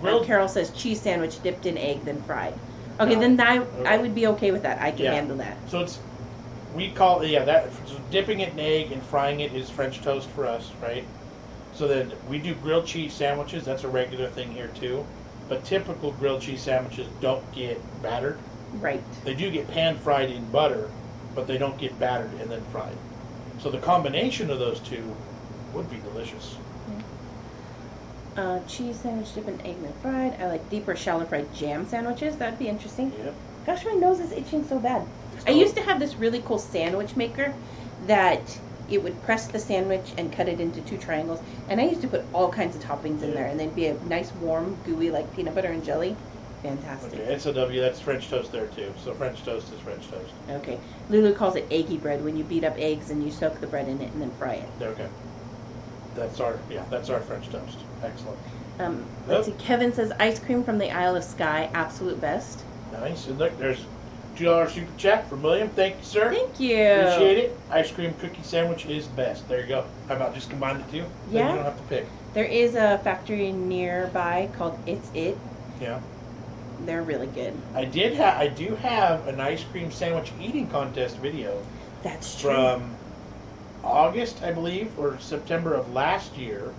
grilled. Carol says cheese sandwich dipped in egg, then fried. Okay, No. then I Okay. would be okay with that. I can Yeah. handle that. So we call that so dipping it in egg and frying it is French toast for us, right? So then we do grilled cheese sandwiches. That's a regular thing here too. But typical grilled cheese sandwiches don't get battered. Right. They do get pan fried in butter, but they don't get battered and then fried. So the combination of those two would be delicious. Cheese sandwich dipped in egg, then fried. I like deep or shallow fried jam sandwiches. That'd be interesting. Yep. Gosh, my nose is itching so bad. I So- used to have this really cool sandwich maker that it would press the sandwich and cut it into 2 triangles. And I used to put all kinds of toppings in Yeah. there, and then be a nice warm, gooey, like peanut butter and jelly. Fantastic. Okay, SOW, that's French toast there too. So French toast is French toast. Okay. Lulu calls it eggy bread when you beat up eggs and you soak the bread in it and then fry it. Okay. That's our French toast. Excellent. Let's see. Kevin says ice cream from the Isle of Skye, absolute best. Nice. And look, there's $2 super chat from William. Thank you, sir. Thank you. Appreciate it. Ice cream cookie sandwich is best. There you go. How about just combine the two? Then Yeah. you don't have to pick. There is a factory nearby called It's It. Yeah. They're really good. I do have an ice cream sandwich eating contest video That's true. from August, I believe, or September of last year.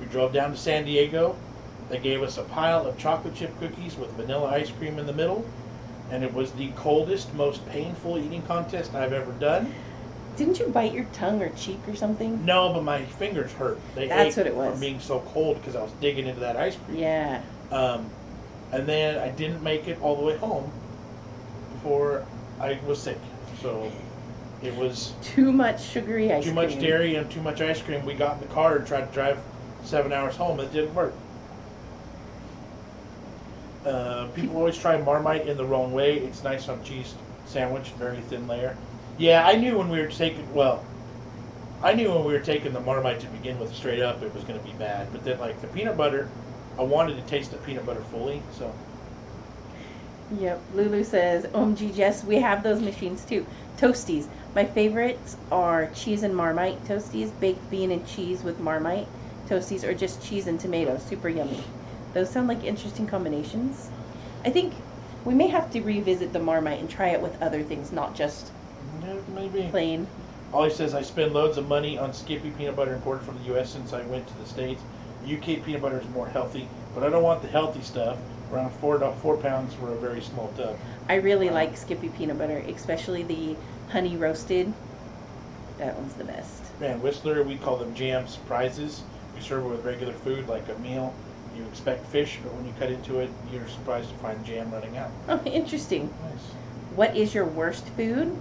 We drove down to San Diego. They gave us a pile of chocolate chip cookies with vanilla ice cream in the middle, and it was the coldest, most painful eating contest I've ever done. Didn't you bite your tongue or cheek or something? No, but my fingers hurt. They That's ached what it was. from being so cold because I was digging into that ice cream. Yeah. And then I didn't make it all the way home before I was sick. So it was Too much sugary ice too cream. much dairy and too much ice cream. We got in the car and tried to drive 7 hours home. It didn't work. People always try Marmite in the wrong way. It's nice on cheese sandwich, very thin layer. Yeah, I knew when we were taking the Marmite to begin with straight up, it was going to be bad. But then, like the peanut butter, I wanted to taste the peanut butter fully. So Yep. Lulu says, OMG Jess, we have those machines too. Toasties. My favorites are cheese and Marmite toasties, baked bean and cheese with Marmite toasties, or just cheese and tomato. Super yummy. Those sound like interesting combinations. I think we may have to revisit the Marmite and try it with other things, not just yeah, maybe. plain. Ollie says, I spend loads of money on Skippy peanut butter imported from the U.S. since I went to the States. UK peanut butter is more healthy, but I don't want the healthy stuff. Around 4 pounds for a very small tub. I really like Skippy peanut butter, especially the honey roasted. That one's the best. Man, Whistler, we call them jam surprises. We serve it with regular food, like a meal. You expect fish, but when you cut into it, you're surprised to find jam running out. Oh, interesting. Nice. What is your worst food?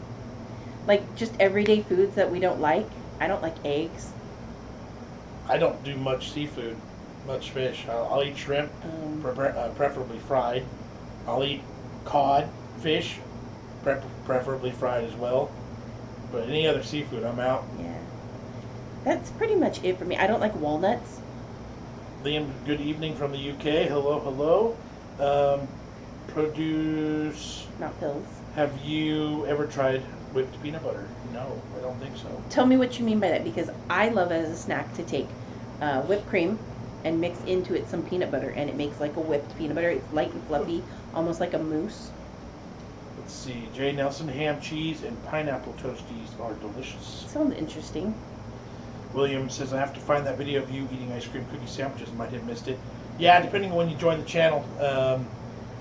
Like just everyday foods that we don't like. I don't like eggs. I don't do much seafood, much fish. I'll eat shrimp, preferably fried. I'll eat cod, fish, preferably fried as well. But any other seafood, I'm out. Yeah. That's pretty much it for me. I don't like walnuts. Liam, good evening from the UK. Hello, hello. Produce. Not pills. Have you ever tried whipped peanut butter? No, I don't think so. Tell me what you mean by that, because I love it as a snack to take whipped cream and mix into it some peanut butter, and it makes like a whipped peanut butter. It's light and fluffy, almost like a mousse. Let's see. Jay Nelson, ham, cheese, and pineapple toasties are delicious. Sounds interesting. William says, I have to find that video of you eating ice cream cookie sandwiches. Might have missed it. Yeah, depending on when you join the channel.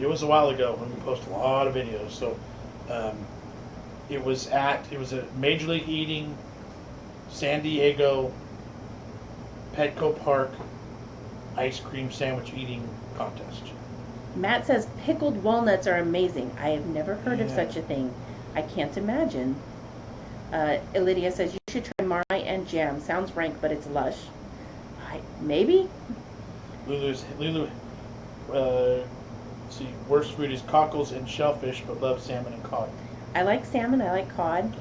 It was a while ago when we post a lot of videos. So it was a Major League Eating San Diego Petco Park ice cream sandwich eating contest. Matt says pickled walnuts are amazing. I have never heard of Yeah. such a thing. I can't imagine. Lydia says you should try Marmite and jam. Sounds rank, but it's lush. Maybe. Let's see, worst food is cockles and shellfish, but love salmon and cod. I like salmon. I like cod.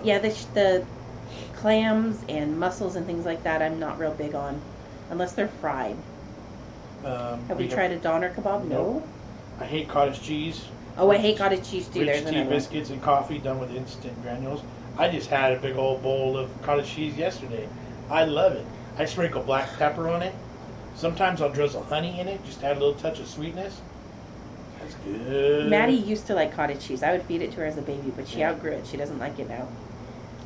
Yeah, the clams and mussels and things like that I'm not real big on, unless they're fried. Have we tried a doner kebab? No. I hate cottage cheese. Oh, I hate cottage cheese too. There's Rich tea, another one. biscuits, and coffee done with instant granules. I just had a big old bowl of cottage cheese yesterday. I love it. I sprinkle black pepper on it, Sometimes I'll drizzle honey in it, just add a little touch of sweetness. That's good. Maddie used to like cottage cheese. I would feed it to her as a baby, but she Yeah. outgrew it. She doesn't like it now.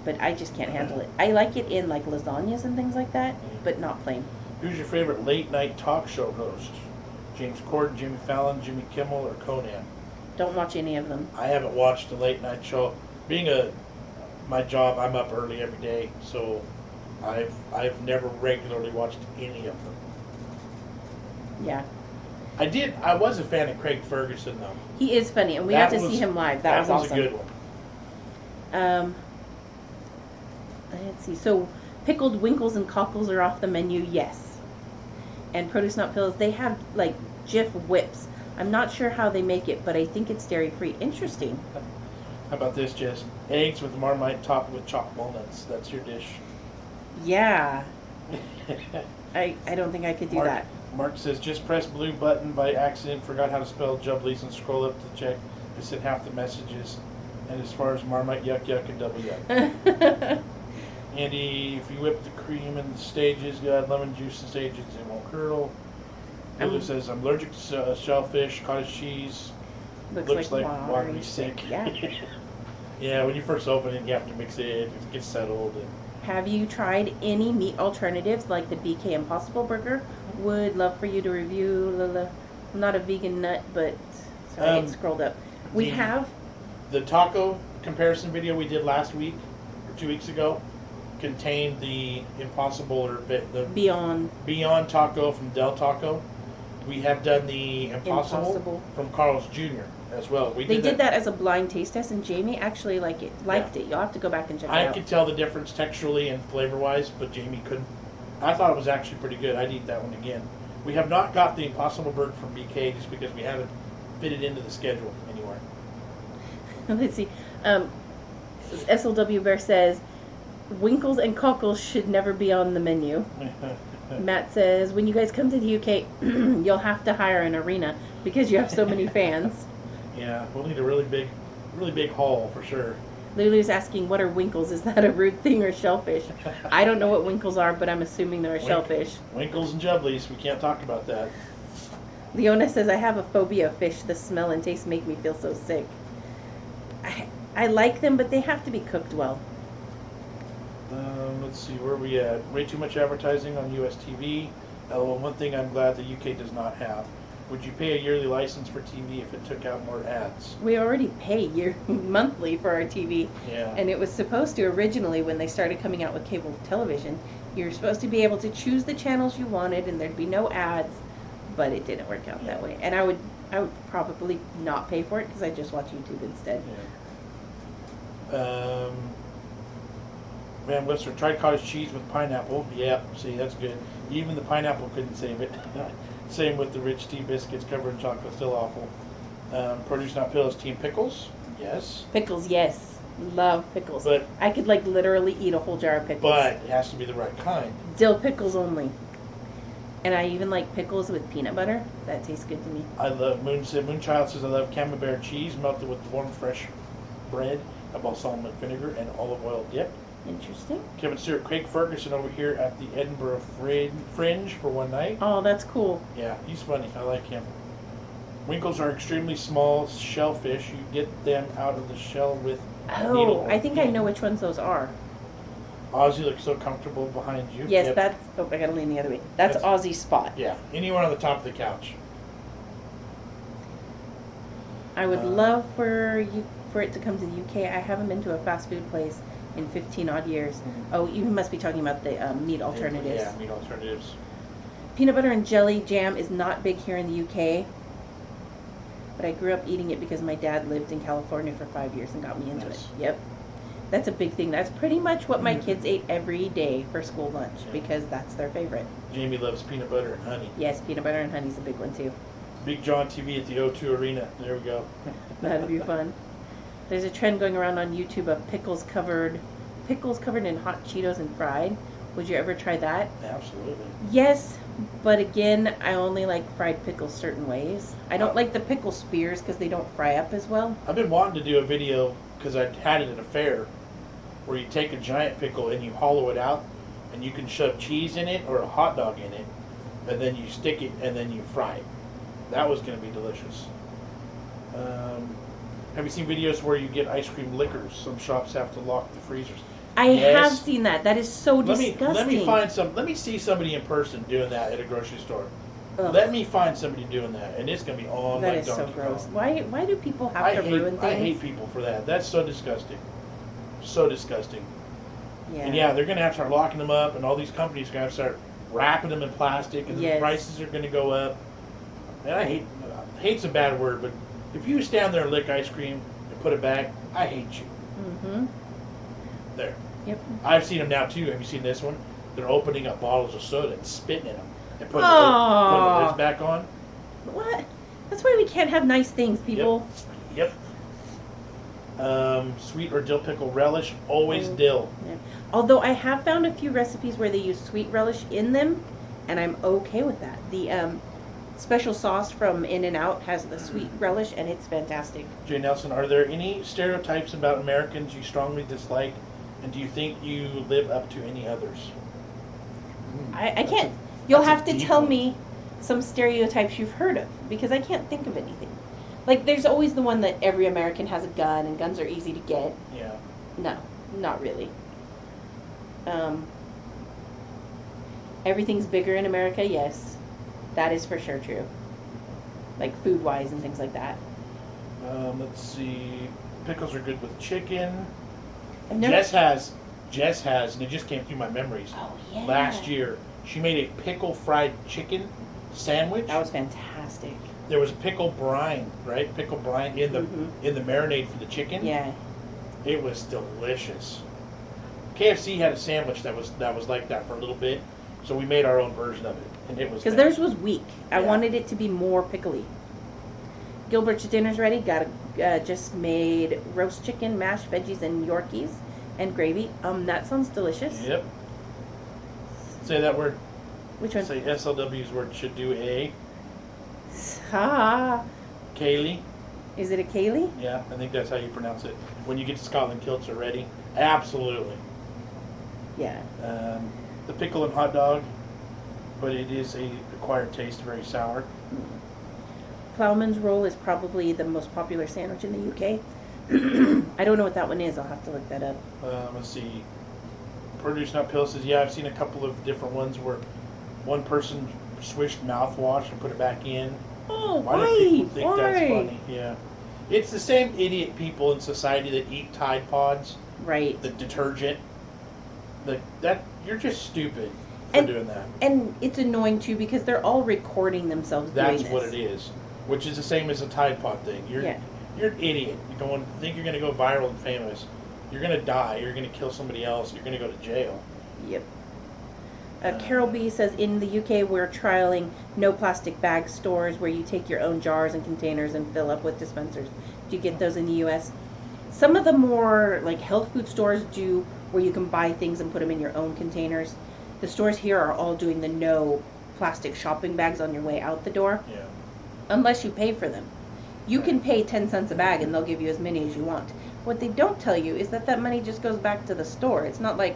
But I just can't handle it. I like it in like lasagnas and things like that, but not plain. Who's your favorite late night talk show host? James Corden, Jimmy Fallon, Jimmy Kimmel, or Conan? Don't watch any of them. I haven't watched a late night show. Being my job, I'm up early every day, so I've never regularly watched any of them. Yeah. I was a fan of Craig Ferguson though. He is funny, and we That got to was- see him live. That was awesome. a good one. Let's see. So, pickled winkles and cockles are off the menu. Yes. And produce not pills. They have like Jif whips. I'm not sure how they make it, but I think it's dairy free. Interesting. How about this, Jess? Eggs with Marmite topped with chopped walnuts. That's your dish. Yeah. I don't think I could do that. Mark says, just press blue button by accident, forgot how to spell Jubblies, and scroll up to check. I sent half the messages. And as far as Marmite, yuck, yuck, and double yuck. Andy, if you whip the cream in stages, you add lemon juice in stages, it won't curdle. Lulu says, I'm allergic to shellfish, cottage cheese. Looks like watery sick. Yeah. Yeah, when you first open it, you have to mix it gets settled. And Have you tried any meat alternatives like the BK Impossible Burger? Would love for you to review. I'm not a vegan nut, but sorry, it scrolled up. We have. The taco comparison video we did last week, or 2 weeks ago, contained the Impossible or the Beyond Taco from Del Taco. We have done the Impossible from Carl's Jr. as well. They did that as a blind taste test, and Jamie actually liked it. You'll have to go back and check it out. I could tell the difference texturally and flavor-wise, but Jamie couldn't. I thought it was actually pretty good. I'd eat that one again. We have not got the Impossible Burger from BK just because we haven't fit it into the schedule anywhere. Let's see. SLW Bear says, Winkles and cockles should never be on the menu. Matt says, when you guys come to the UK, you'll have to hire an arena because you have so many fans. Yeah, we'll need a really big hall for sure. Lulu's asking, what are winkles? Is that a rude thing or shellfish? I don't know what winkles are, but I'm assuming they're a shellfish. Winkles and Jubblies, we can't talk about that. Leona says, I have a phobia of fish. The smell and taste make me feel so sick. I like them, but they have to be cooked well. Let's see, where are we at? Way too much advertising on US TV. Well, one thing I'm glad the UK does not have. Would you pay a yearly license for TV if it took out more ads? We already pay monthly for our TV. Yeah. And it was supposed to originally, when they started coming out with cable television, you were supposed to be able to choose the channels you wanted and there'd be no ads, but it didn't work out that way. And I would probably not pay for it because I just watch YouTube instead. Yeah. Van Whistler, tried cottage cheese with pineapple. Yeah, see, that's good. Even the pineapple couldn't save it. Same with the rich tea biscuits covered in chocolate, still awful. Produce Not Pills, Team Pickles. Yes. Pickles, yes. Love pickles. But I could like literally eat a whole jar of pickles. But it has to be the right kind. Dill pickles only. And I even like pickles with peanut butter. That tastes good to me. I love, Moonchild says, I love camembert cheese melted with warm, fresh bread, a balsamic vinegar, and olive oil dip. Interesting. Kevin Stewart, Craig Ferguson over here at the Edinburgh Fringe for one night. Oh, that's cool. Yeah, he's funny. I like him. Winkles are extremely small shellfish. You get them out of the shell with a needle. Oh, I think I know which ones those are. Ozzy looks so comfortable behind you. Yes, Yep. that's... Oh, I gotta lean the other way. That's Ozzy's spot. Yeah, anyone on the top of the couch. I would love for it to come to the UK. I haven't been to a fast food place in 15 odd years. Mm-hmm. Oh, you must be talking about the meat alternatives. Yeah, meat alternatives. Peanut butter and jelly jam is not big here in the UK, but I grew up eating it because my dad lived in California for 5 years and got me into it. Yep. That's a big thing. That's pretty much what my kids ate every day for school lunch because that's their favorite. Jamie loves peanut butter and honey. Yes, peanut butter and honey's a big one too. Big John TV at the O2 Arena. There we go. That'd be fun. There's a trend going around on YouTube of pickles covered in hot Cheetos and fried. Would you ever try that? Absolutely. Yes, but again, I only like fried pickles certain ways. I don't like the pickle spears because they don't fry up as well. I've been wanting to do a video because I had it at a fair where you take a giant pickle and you hollow it out and you can shove cheese in it or a hot dog in it and then you stick it, and then you fry it. That was going to be delicious. Have you seen videos where you get ice cream liquors? Some shops have to lock the freezers. I Yes. have seen that. That is so disgusting. Let me see somebody in person doing that at a grocery store. Ugh. Let me find somebody doing that, and it's gonna be on That like is so Donkey gross. Kong. Why do people have to ruin things? I hate people for that. That's so disgusting. So disgusting. Yeah. And yeah, they're gonna have to start locking them up, and all these companies are gonna have to start wrapping them in plastic, and Yes. the prices are gonna go up. And hate's a bad word, but if you stand there and lick ice cream and put it back, I hate you. Mm-hmm. There. Yep. I've seen them now too. Have you seen this one? They're opening up bottles of soda and spitting in them and putting Aw. the lids back on. What? That's why we can't have nice things, people. Yep. Sweet or dill pickle relish, always dill. Yeah. Although I have found a few recipes where they use sweet relish in them, and I'm okay with that. The special sauce from In-N-Out has the sweet relish, and it's fantastic. Jay Nelson, are there any stereotypes about Americans you strongly dislike, and do you think you live up to any others? I can't. You'll that's a have to deep tell one. me some stereotypes you've heard of, because I can't think of anything. Like, there's always the one that every American has a gun, and guns are easy to get. Yeah. No, not really. Everything's bigger in America, yes. That is for sure true. Like food-wise and things like that. Let's see. Pickles are good with chicken. I've never... Jess has, and it just came through my memories. Oh, yeah. Last year, she made a pickle fried chicken sandwich. That was fantastic. There was pickle brine, right? Pickle brine in the Mhm. in the marinade for the chicken. Yeah. It was delicious. KFC had a sandwich that was like that for a little bit, so we made our own version of it, and it was. Because theirs was weak. I Yeah. wanted it to be more pickly. Gilbert's dinner's ready. Just made roast chicken, mashed veggies, and Yorkies, and gravy. That sounds delicious. Yep. Say that word. Which one? Say SLW's word should do a. Ah. Kaylee. Is it a Kaylee? Yeah, I think that's how you pronounce it. When you get to Scotland, kilts are ready. Absolutely. Yeah. The pickle and hot dog, but it is a acquired taste, very sour. Plowman's roll is probably the most popular sandwich in the UK. I don't know what that one is. I'll have to look that up. Let's see. Produce Nut Pill says, yeah, I've seen a couple of different ones where one person swished mouthwash and put it back in. Oh, Why do people think that's funny? Yeah. It's the same idiot people in society that eat Tide Pods, Right. the detergent. That you're just stupid for doing that. And it's annoying too because they're all recording themselves doing That's this. what it is. Which is the same as a Tide Pod thing. You're an idiot. You think you're gonna go viral and famous. You're gonna die. You're gonna kill somebody else. You're gonna go to jail. Yep. Carol B says in the UK we're trialing no plastic bag stores where you take your own jars and containers and fill up with dispensers. Do you get those in the US? Some of the more like health food stores do where you can buy things and put them in your own containers. The stores here are all doing the no plastic shopping bags on your way out the door. Yeah. Unless you pay for them. You can pay 10 cents a bag and they'll give you as many as you want. What they don't tell you is that money just goes back to the store. It's not like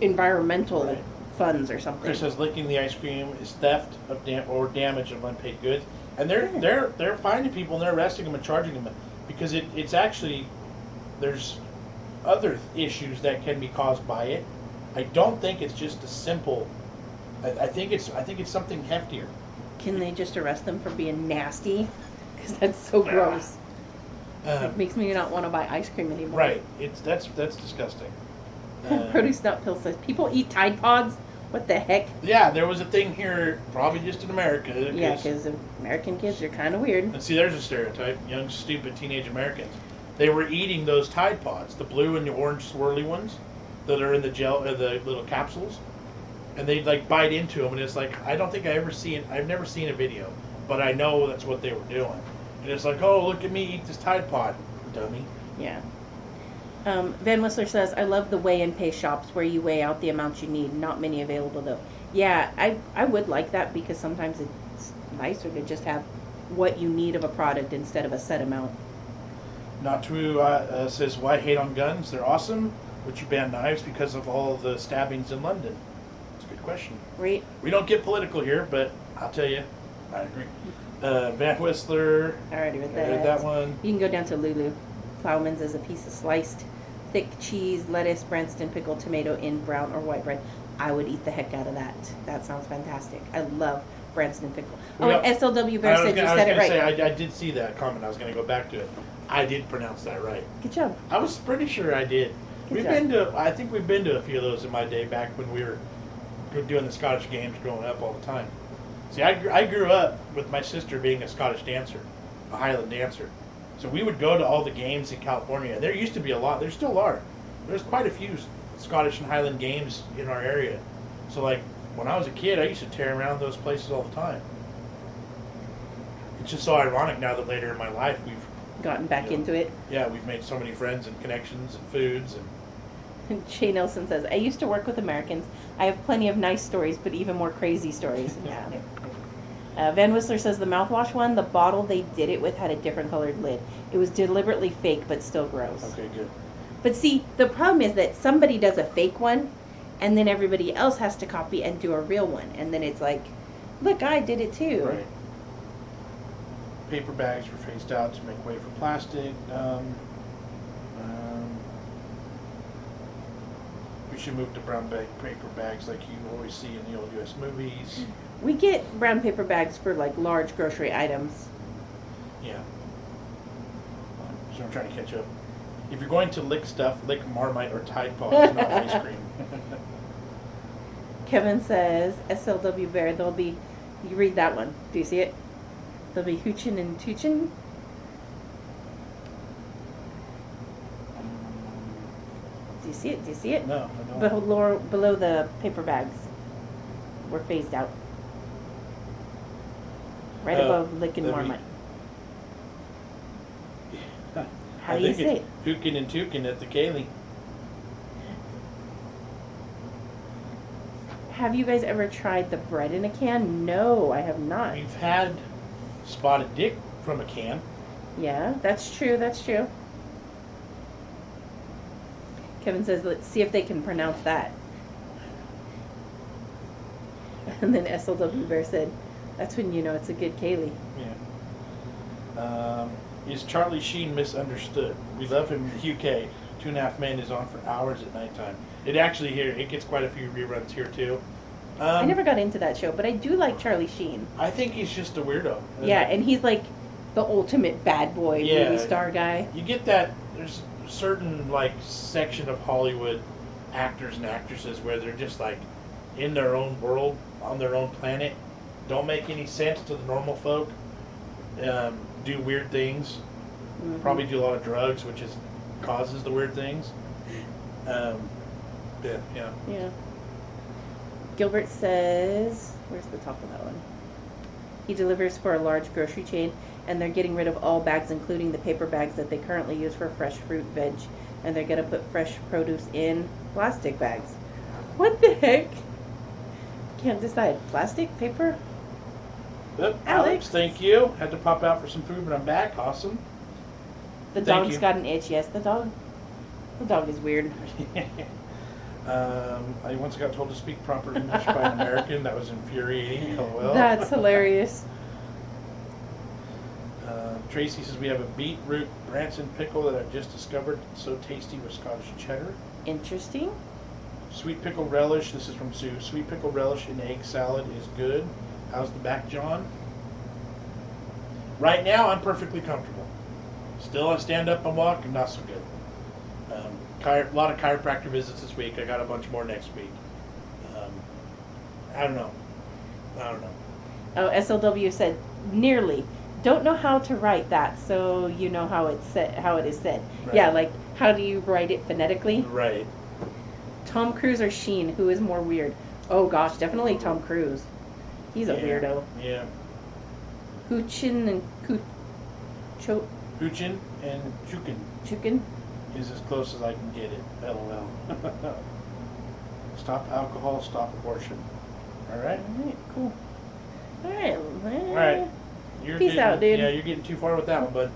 environmental Right. funds or something. Chris says licking the ice cream is theft of or damage of unpaid goods, and they're finding people and they're arresting them and charging them because it's actually there's other issues that can be caused by it. I don't think it's just a simple. I think it's something heftier. Can they just arrest them for being nasty? Because that's so gross. It makes me not want to buy ice cream anymore. Right. That's disgusting. Produce Nut Pill says, people eat Tide Pods? What the heck? Yeah, there was a thing here, probably just in America. Yeah, because American kids are kind of weird. And see, there's a stereotype. Young, stupid teenage Americans. They were eating those Tide Pods, the blue and the orange swirly ones that are in the gel, the little capsules. And they'd like bite into them, and it's like, I've never seen a video, but I know that's what they were doing. And it's like, oh, look at me eat this Tide Pod, dummy. Yeah. Van Whistler says, I love the weigh and pay shops where you weigh out the amounts you need. Not many available though. Yeah, I would like that because sometimes it's nicer to just have what you need of a product instead of a set amount. Not True says, why hate on guns? They're awesome. Would you ban knives because of all the stabbings in London? That's a good question. right? We don't get political here, but I'll tell you, I agree. Van Whistler. I already read I that. read that one. You can go down to Lulu. Plowman's is a piece of sliced thick cheese, lettuce, Branston pickle, tomato in brown or white bread. I would eat the heck out of that. That sounds fantastic. I love Branston pickle. Oh, Well, and SLW Bear said you said it right. I did see that comment. I was going to go back to it. I did pronounce that right. Good job. I was pretty sure I did. Good I think we've been to a few of those in my day back when we were doing the Scottish games growing up all the time. See, I grew up with my sister being a Scottish dancer, a Highland dancer. So we would go to all the games in California. There used to be a lot. There still are. There's quite a few Scottish and Highland games in our area. So like when I was a kid, I used to tear around those places all the time. It's just so ironic now that later in my life Gotten back into it. we've made so many friends and connections and foods and Shay Nelson says, I used to work with Americans. I have plenty of nice stories, but even more crazy stories. Yeah. Van Whistler says the mouthwash one, the bottle they did it with had a different colored lid. It was deliberately fake, but still gross. okay, good. But see, the problem is that somebody does a fake one, and then everybody else has to copy and do a real one. And then it's like, look, I did it too. Right. Paper bags were phased out to make way for plastic. We should move to brown bag paper bags like you always see in the old U.S. movies. We get brown paper bags for like large grocery items. Yeah. So I'm trying to catch up. If you're going to lick stuff, lick Marmite or Tide Pods, not ice cream. Kevin says, SLW Bear, there'll be, you read that one. Do you see it? There'll be Hoochin and Toochin. Do you see it? Do you see it? No, I don't. Below the paper bags were phased out. Right above Lick and Marmite. How do you say it? Hookin' and Tookin' at the Kaylee. Have you guys ever tried the bread in a can? No, I have not. We've had spotted dick from a can. Yeah, that's true. That's true. Kevin says, let's see if they can pronounce that. And then SLW Bear said, that's when you know it's a good Kaylee. Yeah. Is Charlie Sheen misunderstood? We love him in the UK. 2.5 Men is on for hours at nighttime. It actually here, it gets quite a few reruns here too. I never got into that show, but I do like Charlie Sheen. I think he's just a weirdo. Yeah, and he's like the ultimate bad boy movie star guy. You get that, there's a certain like section of Hollywood actors and actresses where they're just like in their own world, on their own planet, don't make any sense to the normal folk, do weird things, probably do a lot of drugs, which causes the weird things. Yeah. Gilbert says, where's the top of that one? He delivers for a large grocery chain, and they're getting rid of all bags, including the paper bags that they currently use for fresh fruit, veg, and they're going to put fresh produce in plastic bags. What the heck? Can't decide. Plastic? Paper? Yep, Alex, thank you. Had to pop out for some food, but I'm back. Awesome. The Thank dog's you. got an itch. Yes, the dog. The dog is weird. I once got told to speak proper English by an American. That was infuriating. LOL. That's hilarious. Tracy says we have a beetroot Branson pickle that I've just discovered. It's so tasty with Scottish cheddar. Interesting. Sweet pickle relish. This is from Sue. Sweet pickle relish in egg salad is good. How's the back, John? Right now, I'm perfectly comfortable. Still, I stand up and walk, and not so good. A lot of chiropractor visits this week. I got a bunch more next week. I don't know. Oh, SLW said nearly. Don't know how to write that, so you know how it's said. How it is said. Right. Yeah, like how do you write it phonetically? Right. Tom Cruise or Sheen? Who is more weird? Oh gosh, definitely Tom Cruise. He's a weirdo. Yeah. Hoochin and Hoochin and Chukin. is as close as I can get it. LOL. Stop alcohol, stop abortion. All right? Alright, cool. Alright. All right. Peace out, dude. Yeah, you're getting too far with that one, bud.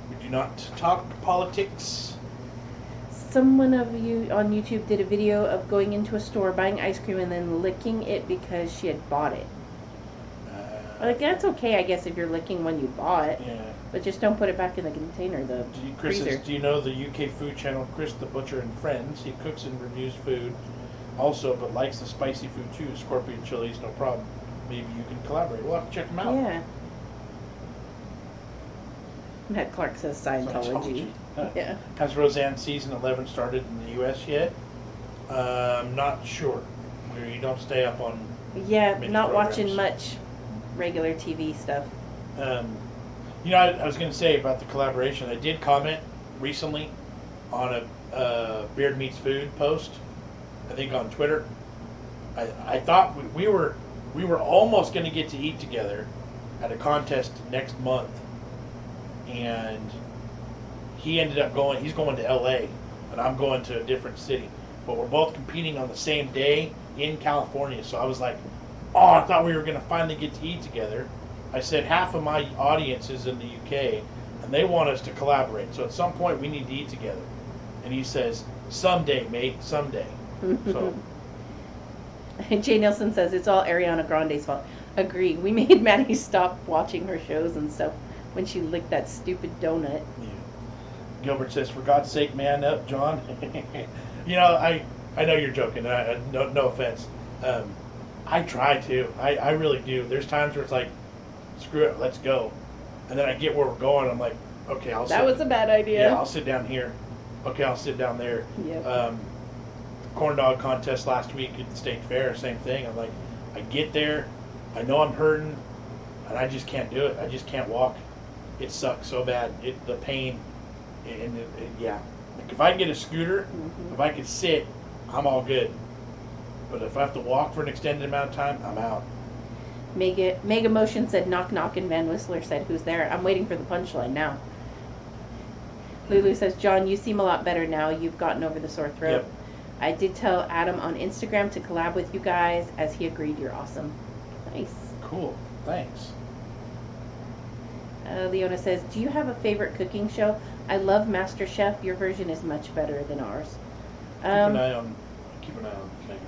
We do not talk politics. Someone of you on YouTube did a video of going into a store, buying ice cream, and then licking it because she had bought it. Like, that's okay, I guess, if you're licking when you bought, Yeah. but just don't put it back in the container, the freezer. Do you know the UK food channel Chris the Butcher and Friends? He cooks and reviews food also, but likes the spicy food too. Scorpion chilies, no problem. Maybe you can collaborate. We'll have to check them out. Yeah. Matt Clark says Scientology. Yeah. Has Roseanne season 11 started in the U.S. yet? Not sure. We don't stay up on. Yeah, many not programs. watching much regular TV stuff. You know, I was going to say about the collaboration. I did comment recently on a Beard Meets Food post. I think on Twitter. I thought we were almost going to get to eat together at a contest next month, and he ended up going. He's going to L.A. and I'm going to a different city, but we're both competing on the same day in California. So I was like, oh, I thought we were going to finally get to eat together. I said half of my audience is in the UK, and they want us to collaborate. So at some point we need to eat together. And he says, someday, mate, someday. So. Jay Nelson says it's all Ariana Grande's fault. Agree. We made Maddie stop watching her shows and stuff when she licked that stupid donut. Yeah. Gilbert says, for God's sake, man up, John. You know, I know you're joking. No offense. I try to. I really do. There's times where it's like, screw it, let's go. And then I get where we're going. I'm like, okay, I'll sit. That was a bad idea. Yeah, I'll sit down here. Okay, I'll sit down there. Yep. Corn dog contest last week at the state fair, same thing. I'm like, I get there, I know I'm hurting, and I just can't do it. I just can't walk. It sucks so bad. The pain, and yeah. Like if I can get a scooter, if I could sit, I'm all good. But if I have to walk for an extended amount of time, I'm out. Mega Motion said knock knock, and Van Whistler said who's there. I'm waiting for the punchline now. Lulu says, John, you seem a lot better now. You've gotten over the sore throat. Yep. I did tell Adam on Instagram to collab with you guys, as he agreed. You're awesome. Nice. Cool. Thanks. Leona says, do you have a favorite cooking show? I love MasterChef. Your version is much better than ours. Keep an eye on Megan.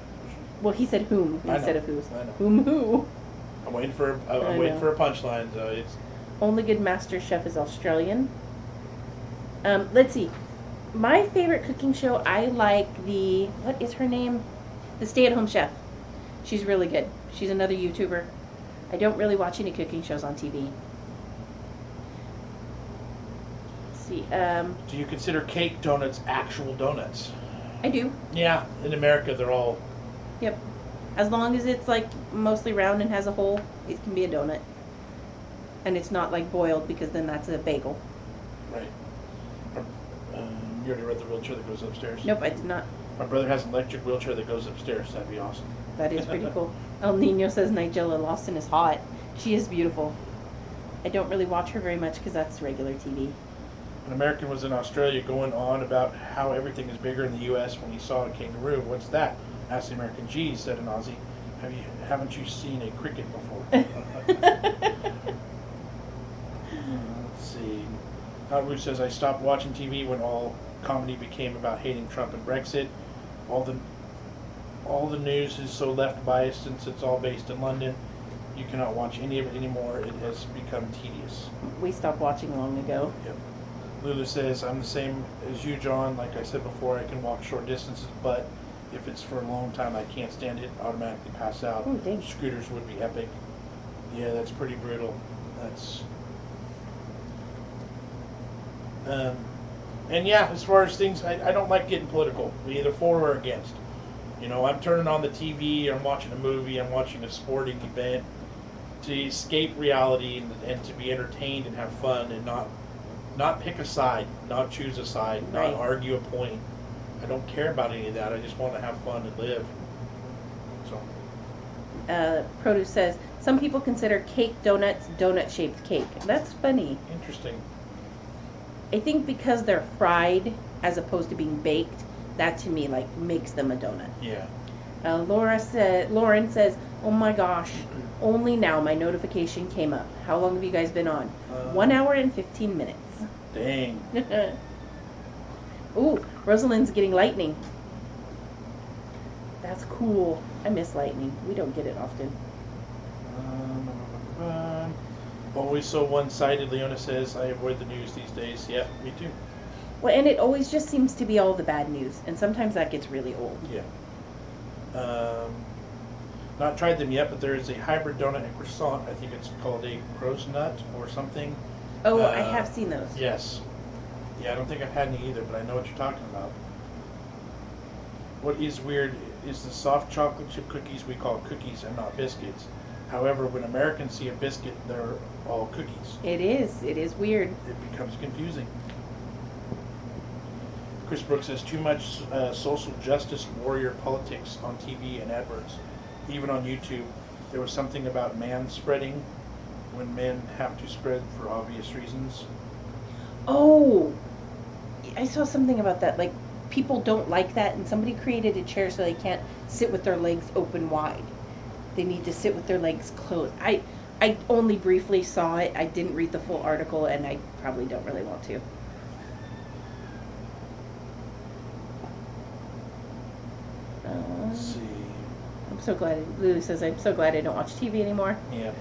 Well, he said whom I instead know. of who's. I know. Who? I'm waiting for I know. a punchline. So it's Only good MasterChef is Australian. Let's see. My favorite cooking show, I like what is her name? The Stay at Home Chef. She's really good. She's another YouTuber. I don't really watch any cooking shows on TV. Let's see. Do you consider cake donuts actual donuts? I do. Yeah, in America they're all. Yep. As long as it's like mostly round and has a hole, it can be a donut. And it's not like boiled, because then that's a bagel. Right. You already read the wheelchair that goes upstairs? Nope, I did not. My brother has an electric wheelchair that goes upstairs. That'd be awesome. That is pretty cool. El Nino says Nigella Lawson is hot. She is beautiful. I don't really watch her very much because that's regular TV. An American was in Australia going on about how everything is bigger in the U.S. when he saw a kangaroo. What's that? Asked the American. Geez, said an Aussie. Haven't you seen a cricket before? Let's see. Ruth says, I stopped watching TV when all comedy became about hating Trump and Brexit. All the news is so left biased since it's all based in London. You cannot watch any of it anymore. It has become tedious. We stopped watching long ago. Yep. Lulu says, I'm the same as you, John. Like I said before, I can walk short distances, but if it's for a long time, I can't stand it. Automatically pass out. Oh, dang. Scooters would be epic. Yeah, that's pretty brutal. That's... and yeah, as far as things, I don't like getting political, either for or against. You know, I'm turning on the TV, I'm watching a movie, I'm watching a sporting event to escape reality and to be entertained and have fun and not pick a side, not choose a side, Right. not argue a point. I don't care about any of that. I just want to have fun and live. So. Produce says, some people consider cake donuts donut-shaped cake. That's funny. Interesting. I think because they're fried as opposed to being baked, that to me like makes them a donut. Yeah. Lauren says, oh my gosh, only now my notification came up. How long have you guys been on? 1 hour and 15 minutes. Dang. Ooh, Rosalind's getting lightning. That's cool. I miss lightning. We don't get it often. Always so one-sided, Leona says. I avoid the news these days. Yeah, me too. Well, and it always just seems to be all the bad news, and sometimes that gets really old. Yeah. Not tried them yet, but there is a hybrid donut and croissant. I think it's called a crow's nut or something. Oh, I have seen those. Yes. Yeah, I don't think I've had any either, but I know what you're talking about. What is weird is the soft chocolate chip cookies we call cookies and not biscuits. However, when Americans see a biscuit, they're all cookies. It is. It is weird. It becomes confusing. Chris Brooks says too much social justice warrior politics on TV and adverts. Even on YouTube, there was something about man spreading when men have to spread for obvious reasons. Oh, I saw something about that. Like, people don't like that, and somebody created a chair so they can't sit with their legs open wide. They need to sit with their legs closed. I only briefly saw it. I didn't read the full article, and I probably don't really want to. Let's see. I'm so glad. Lulu says, I'm so glad I don't watch TV anymore. Yeah.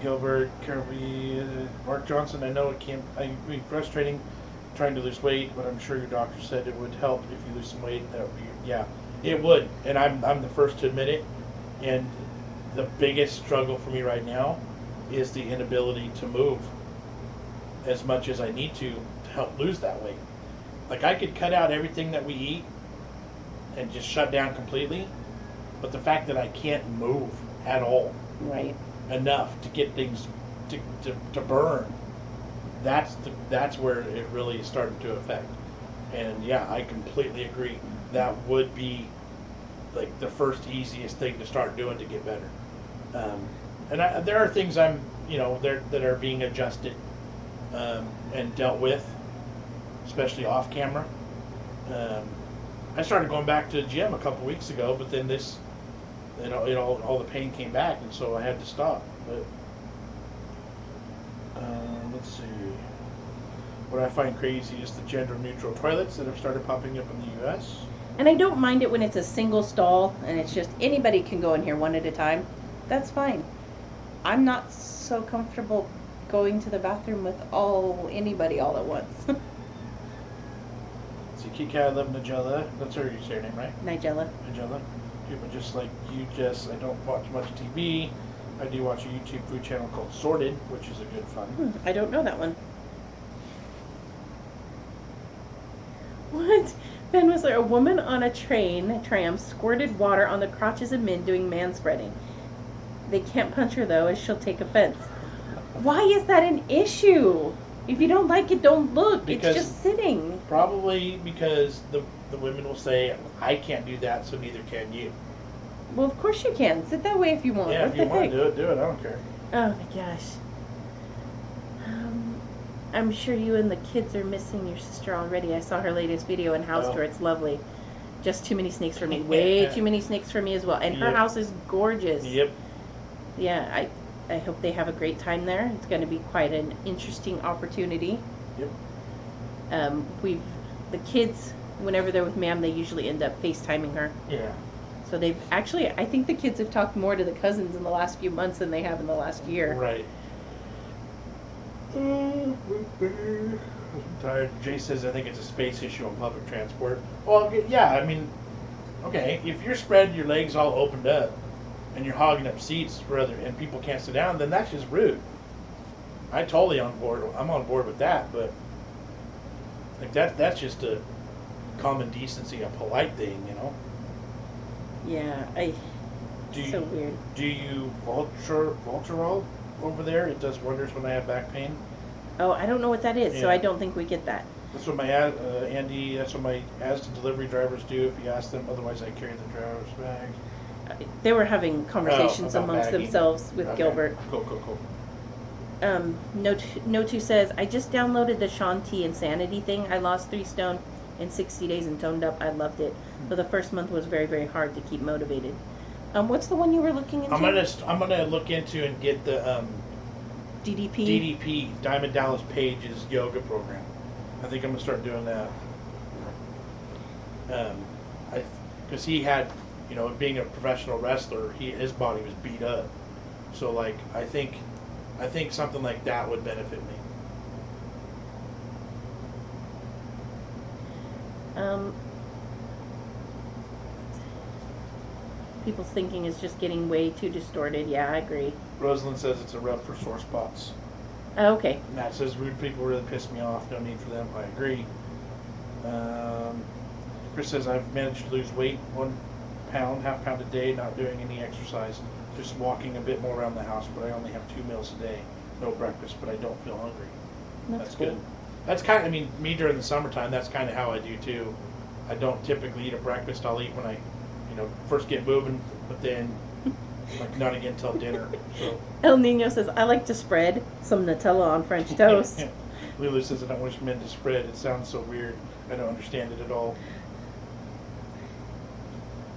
Gilbert, Kirby, Mark Johnson, I know it can be frustrating trying to lose weight, but I'm sure your doctor said it would help if you lose some weight. That would be, yeah, it would. And I'm the first to admit it. And the biggest struggle for me right now is the inability to move as much as I need to help lose that weight. Like, I could cut out everything that we eat and just shut down completely, but the fact that I can't move at all Right. enough to get things to burn, that's where it really is starting to affect. And yeah, I completely agree. That would be like the first easiest thing to start doing to get better. And there are things that are being adjusted and dealt with, especially off camera. I started going back to the gym a couple weeks ago, but then all the pain came back, and so I had to stop. But let's see. What I find crazy is the gender-neutral toilets that have started popping up in the U.S. And I don't mind it when it's a single stall and it's just anybody can go in here one at a time. That's fine. I'm not so comfortable going to the bathroom with anybody all at once. See, Kit Kat, I love Nigella. That's her username, right? Nigella. Nigella. People just like you, Jess. I don't watch much TV. I do watch a YouTube food channel called Sorted, which is a good fun. I don't know that one. What? Ben was there. A woman on a tram squirted water on the crotches of men doing manspreading. They can't punch her though, as she'll take offense. Why is that an issue? If you don't like it, don't look. Because it's just sitting. Probably because the women will say, I can't do that, so neither can you. Well, of course you can. Sit that way if you want. Yeah, What if you the want heck? to do it, do it. I don't care. Oh my gosh. I'm sure you and the kids are missing your sister already. I saw her latest video and house tour. It's lovely. Just too many snakes for me. Way too many snakes for me as well. And her Yep. house is gorgeous. Yep. Yeah, I hope they have a great time there. It's going to be quite an interesting opportunity. Yep. The kids, whenever they're with Ma'am, they usually end up FaceTiming her. Yeah. So they've actually, I think the kids have talked more to the cousins in the last few months than they have in the last year. Right. I'm tired. Jay says I think it's a space issue on public transport. Well, yeah, I mean, okay, if you're spreading your legs all opened up and you're hogging up seats and people can't sit down, then that's just rude. I'm on board with that, but like that's just a common decency, a polite thing, you know. Yeah, so weird. Do you Voltarol over there? It does wonders when I have back pain. Oh, I don't know what that is, so Yeah. I don't think we get that. That's what my Andy. That's what my Asda delivery drivers do. If you ask them, otherwise I carry the driver's bag. They were having conversations about amongst bagging. themselves with Okay. Gilbert. Cool. No2 says, I just downloaded the Shaun T Insanity thing. I lost 3 stone in 60 days and toned up. I loved it. So the first month was very, very hard to keep motivated. What's the one you were looking into? I'm gonna look into and get the DDP? DDP, Diamond Dallas Page's yoga program. I think I'm gonna start doing that. Because he had, being a professional wrestler, his body was beat up. So like, I think something like that would benefit me. People's thinking is just getting way too distorted. Yeah, I agree. Rosalind says it's a rub for sore spots. Oh, okay. Matt says rude people really piss me off. No need for them. I agree. Chris says I've managed to lose weight, 1 pound, half pound a day, not doing any exercise, just walking a bit more around the house. But I only have 2 meals a day, no breakfast, but I don't feel hungry. That's cool. good. That's kind of, me during the summertime. That's kind of how I do too. I don't typically eat a breakfast. I'll eat when I, first get moving, but then like not again until dinner. So. El Nino says I like to spread some Nutella on French toast. Lulu says I don't wish men to spread. It sounds so weird. I don't understand it at all.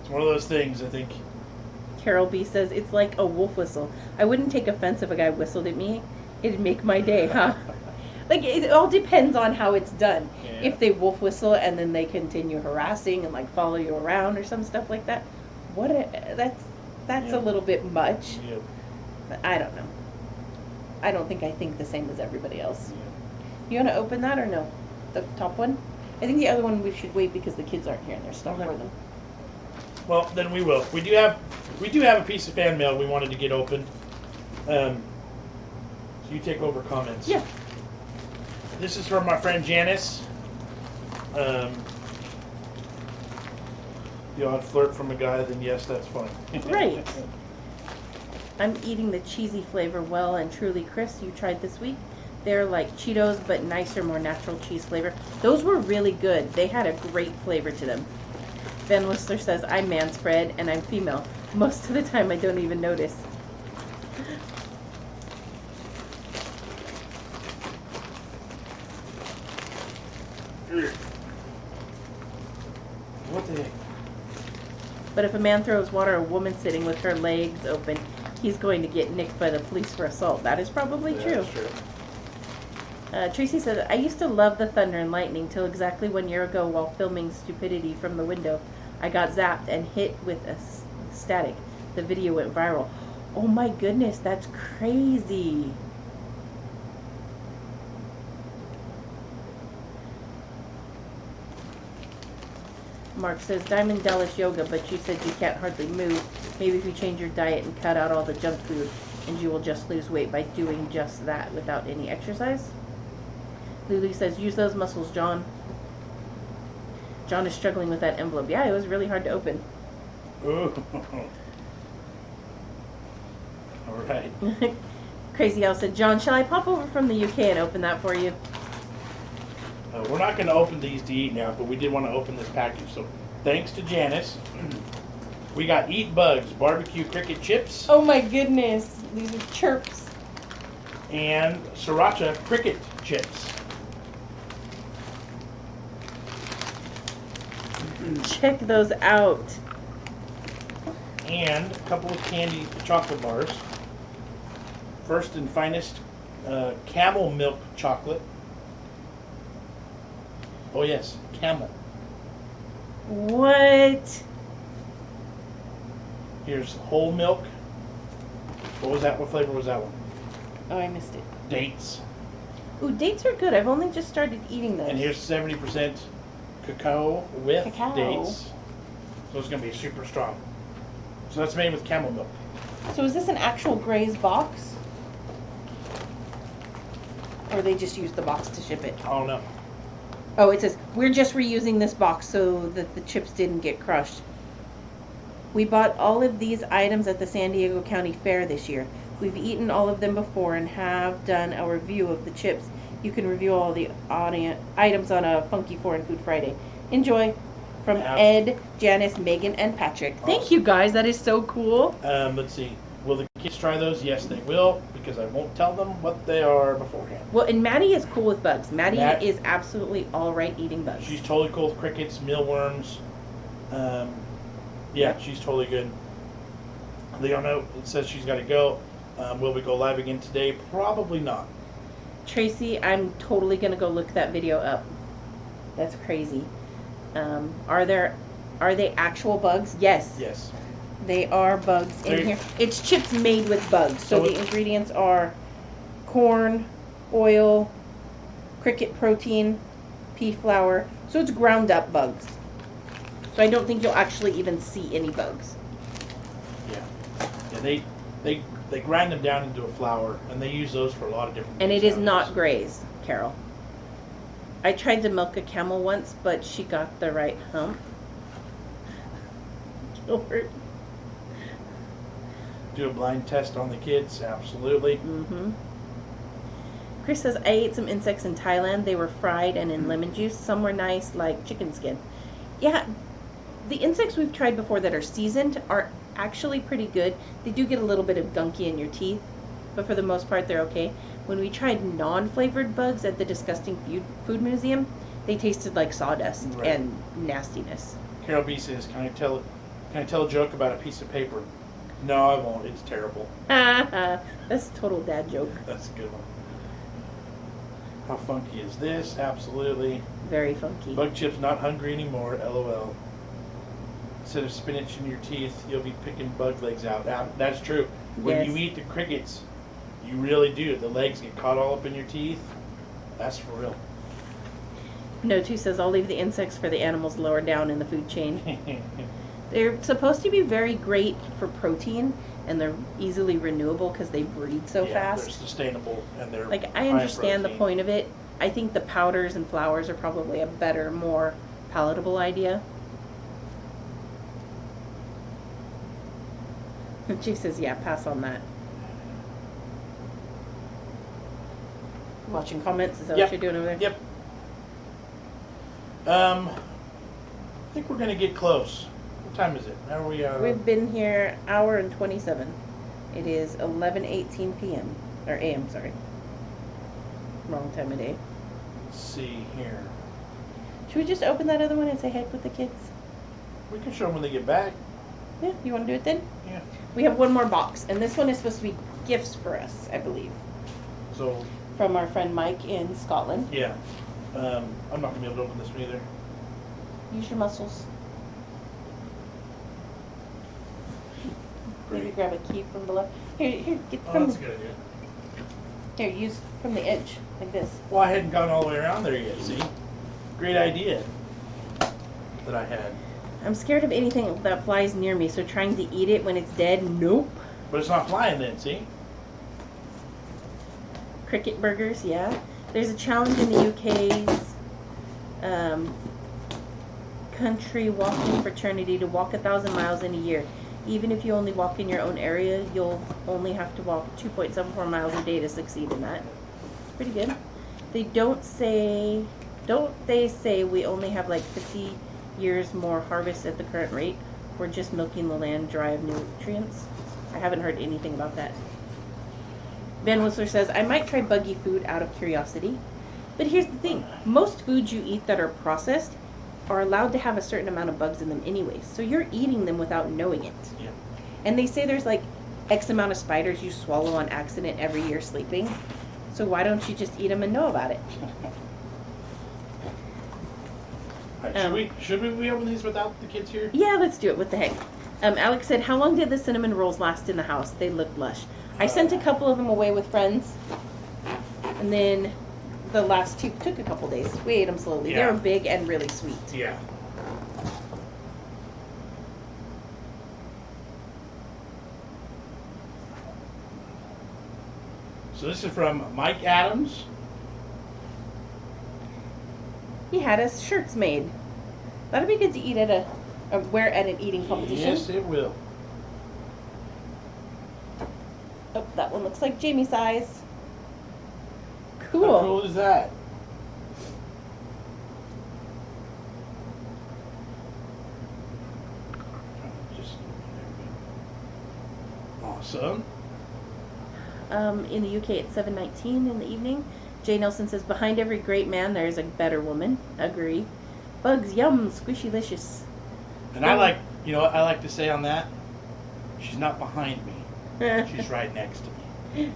It's one of those things, I think. Carol B says it's like a wolf whistle. I wouldn't take offense if a guy whistled at me. It'd make my day, huh? Like, it all depends on how it's done. Yeah. If they wolf whistle and then they continue harassing and like follow you around or some stuff like that, that's Yeah. a little bit much. Yeah. But I don't know. I don't think I think the same as everybody else. Yeah. You want to open that or no? The top one? I think the other one we should wait because the kids aren't here and there's stuff Okay. for them. Well, then we will. We do have a piece of fan mail we wanted to get open. So you take over comments. Yeah. This is from my friend Janice. The odd flirt from a guy, then yes, that's fine. Right. I'm eating the cheesy flavor well and truly. Chris, you tried this week. They're like Cheetos, but nicer, more natural cheese flavor. Those were really good. They had a great flavor to them. Van Whistler says, I'm man spread and I'm female. Most of the time I don't even notice. What the heck? But if a man throws water at a woman sitting with her legs open, he's going to get nicked by the police for assault. That is probably Yeah, true. that's true. Tracy says, I used to love the thunder and lightning till exactly 1 year ago while filming Stupidity from the window. I got zapped and hit with a static. The video went viral. Oh my goodness, that's crazy. Mark says, Diamond Dallas Yoga, but you said you can't hardly move. Maybe if you change your diet and cut out all the junk food, and you will just lose weight by doing just that without any exercise. Lulu says, use those muscles, John. John is struggling with that envelope. Yeah, it was really hard to open. Ooh. All right. Crazy House said, John, shall I pop over from the UK and open that for you? We're not going to open these to eat now, but we did want to open this package. So thanks to Janice. We got Eat Bugs barbecue cricket chips Oh my goodness. These are chirps. and sriracha cricket chips. Mm-hmm. Check those out. And a couple of candy chocolate bars. First and finest camel milk chocolate. Oh yes, camel. What? Here's whole milk. What was that? What flavor was that one? Oh, I missed it. Dates. Ooh, dates are good. I've only just started eating those. And here's 70% cacao with Cacao. dates. So it's going to be super strong. So that's made with camel milk. So is this an actual Gray's box? Or they just used the box to ship it? I don't know. Oh, it says, we're just reusing this box so that the chips didn't get crushed. We bought all of these items at the San Diego County Fair this year. We've eaten all of them before and have done a review of the chips. You can review all the items on a Funky Foreign Food Friday. Enjoy. From Ed, Janice, Megan, and Patrick. Thank you guys. That is so cool. Let's see. Will the kids try those? Yes, they will, because I won't tell them what they are beforehand. Well, and Maddie is cool with bugs. Maddie Matt- is absolutely all right eating bugs. She's totally cool with crickets, mealworms. Yeah, she's totally good. Leona, it says she's got to go. Will we go live again today? Probably not. Tracy, I'm totally going to go look that video up. That's crazy. Are they actual bugs? Yes. Yes. They are bugs in There- here. It's chips made with bugs. So So the ingredients are corn, oil, cricket protein, pea flour. So it's ground up bugs. So I don't think you'll actually even see any bugs. Yeah. Yeah. They grind them down into a flour, and they use those for a lot of different. And things it is nowadays. not Graze, Carol. I tried to milk a camel once, but she got the right hump. Gilbert. Do a blind test on the kids, absolutely. Mm-hmm. Chris says, I ate some insects in Thailand. They were fried and in lemon juice. Some were nice, like chicken skin. Yeah, the insects we've tried before that are seasoned are actually pretty good. They do get a little bit of gunky in your teeth, but for the most part, they're okay. When we tried non-flavored bugs at the Disgusting Food Museum, they tasted like sawdust Right. and nastiness. Carol B says, "Can I tell a joke about a piece of paper?" No, I won't. It's terrible. That's a total dad joke. That's a good one. How funky is this? Absolutely. Very funky. Bug chips not hungry anymore. LOL. Instead of spinach in your teeth, you'll be picking bug legs out. That's true. When Yes. you eat the crickets, you really do. The legs get caught all up in your teeth. That's for real. No 2 says, I'll leave the insects for the animals lower down in the food chain. They're supposed to be very great for protein, and they're easily renewable because they breed so Yeah, fast. they're sustainable and they're Like, high I in understand the protein. point of it. I think the powders and flours are probably a better, more palatable idea. And Chief says, yeah, pass on that. Watching comments, is that Yep. what you're doing over there? Yep. I think we're gonna get close. What time is it? Are we? We've been here hour and 27. It is 11:18 p.m. or a.m. Sorry, wrong time of day. Let's see here. Should we just open that other one and say heck with the kids? We can show them when they get back. Yeah, you want to do it then? Yeah. We have one more box, and this one is supposed to be gifts for us, I believe, So from our friend Mike in Scotland. yeah, I'm not gonna be able to open this one either. Use your muscles. Maybe Great. grab a key from below. Here, get Oh, from that's a good idea. here. Use from the edge like this. Well, I hadn't gone all the way around there yet. See, great idea that I had, I'm scared of anything that flies near me, so trying to eat it when it's dead, nope. but it's not flying then. See, Cricket burgers, yeah. There's a challenge in the UK's country walking fraternity to walk 1,000 miles in a year. Even if you only walk in your own area, you'll only have to walk 2.74 miles a day to succeed in that. Pretty good. Don't they say we only have like 50 years more harvest at the current rate? We're just milking the land dry of nutrients. I haven't heard anything about that. Van Whistler says, I might try buggy food out of curiosity. But here's the thing. Most foods you eat that are processed are allowed to have a certain amount of bugs in them anyways. So you're eating them without knowing it. yeah. And they say there's like X amount of spiders you swallow on accident every year sleeping. So why don't you just eat them and know about it? All right, should we be opening these without the kids here? Yeah, let's do it. What the heck? Alex said, how long did the cinnamon rolls last in the house? They looked lush. I sent a couple of them away with friends. And then the last 2 took a couple days. We ate them slowly. They Yeah. were big and really sweet. Yeah. So this is from Mike Adams. He had us shirts made. That'd be good to eat at wear at an eating competition. Yes, it will. Oh, that one looks like Jamie size. Cool. How cool is that? Just awesome. In the UK, it's 7:19 in the evening. Jay Nelson says, behind every great man, there is a better woman. Agree. Bugs, yum, squishy-licious. And I like, I like to say on that, she's not behind me. She's right next to me.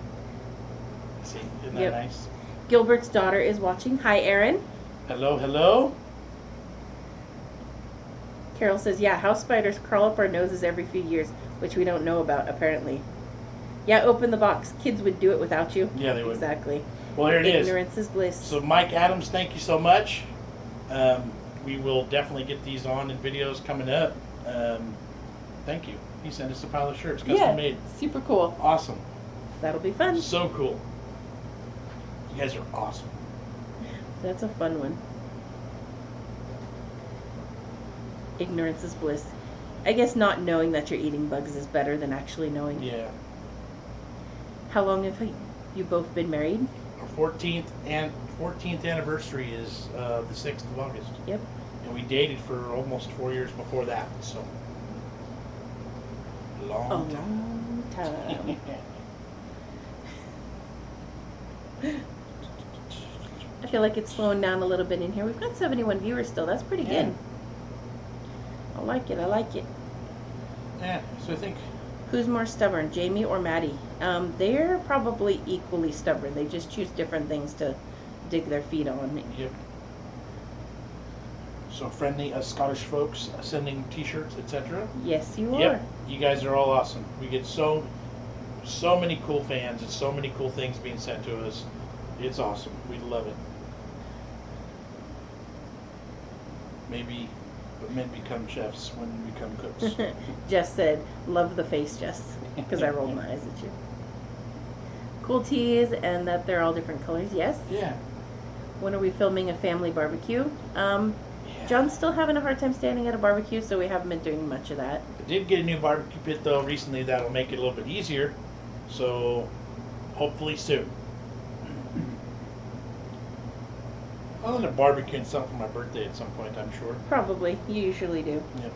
See, isn't that Yep. nice? Gilbert's daughter is watching. Hi, Erin. Hello, hello. Carol says, yeah, house spiders crawl up our noses every few years, which we don't know about, apparently. Yeah, open the box. Kids would do it without you. Yeah, they would. Exactly. Well, here it is. Ignorance is bliss. So, Mike Adams, thank you so much. We will definitely get these on in videos coming up. Thank you. He sent us a pile of shirts, custom made. Super cool. Awesome. That'll be fun. So cool. You guys are awesome. That's a fun one. Ignorance is bliss. I guess not knowing that you're eating bugs is better than actually knowing. Yeah. How long have you both been married? Our 14th anniversary is the 6th of August. Yep. And we dated for almost 4 years before that, so A long long time. I feel like it's slowing down a little bit in here. We've got 71 viewers still. That's pretty Yeah. good. I like it. I like it. Yeah, so I think Who's more stubborn, Jamie or Maddie? They're probably equally stubborn. They just choose different things to dig their feet on. yep. So friendly Scottish folks sending T-shirts, etc. Yes, you are. Yep, you guys are all awesome. We get so many cool fans and so many cool things being sent to us. It's awesome. We love it. Maybe, but men become chefs when we become cooks. Jess said, love the face, Jess, because I rolled my eyes at you. Cool teas and that they're all different colors, yes. Yeah. When are we filming a family barbecue? John's still having a hard time standing at a barbecue, so we haven't been doing much of that. I did get a new barbecue pit though recently that'll make it a little bit easier. So hopefully soon. I'll end up barbecuing something for my birthday at some point, I'm sure. Probably. You usually do. Yep.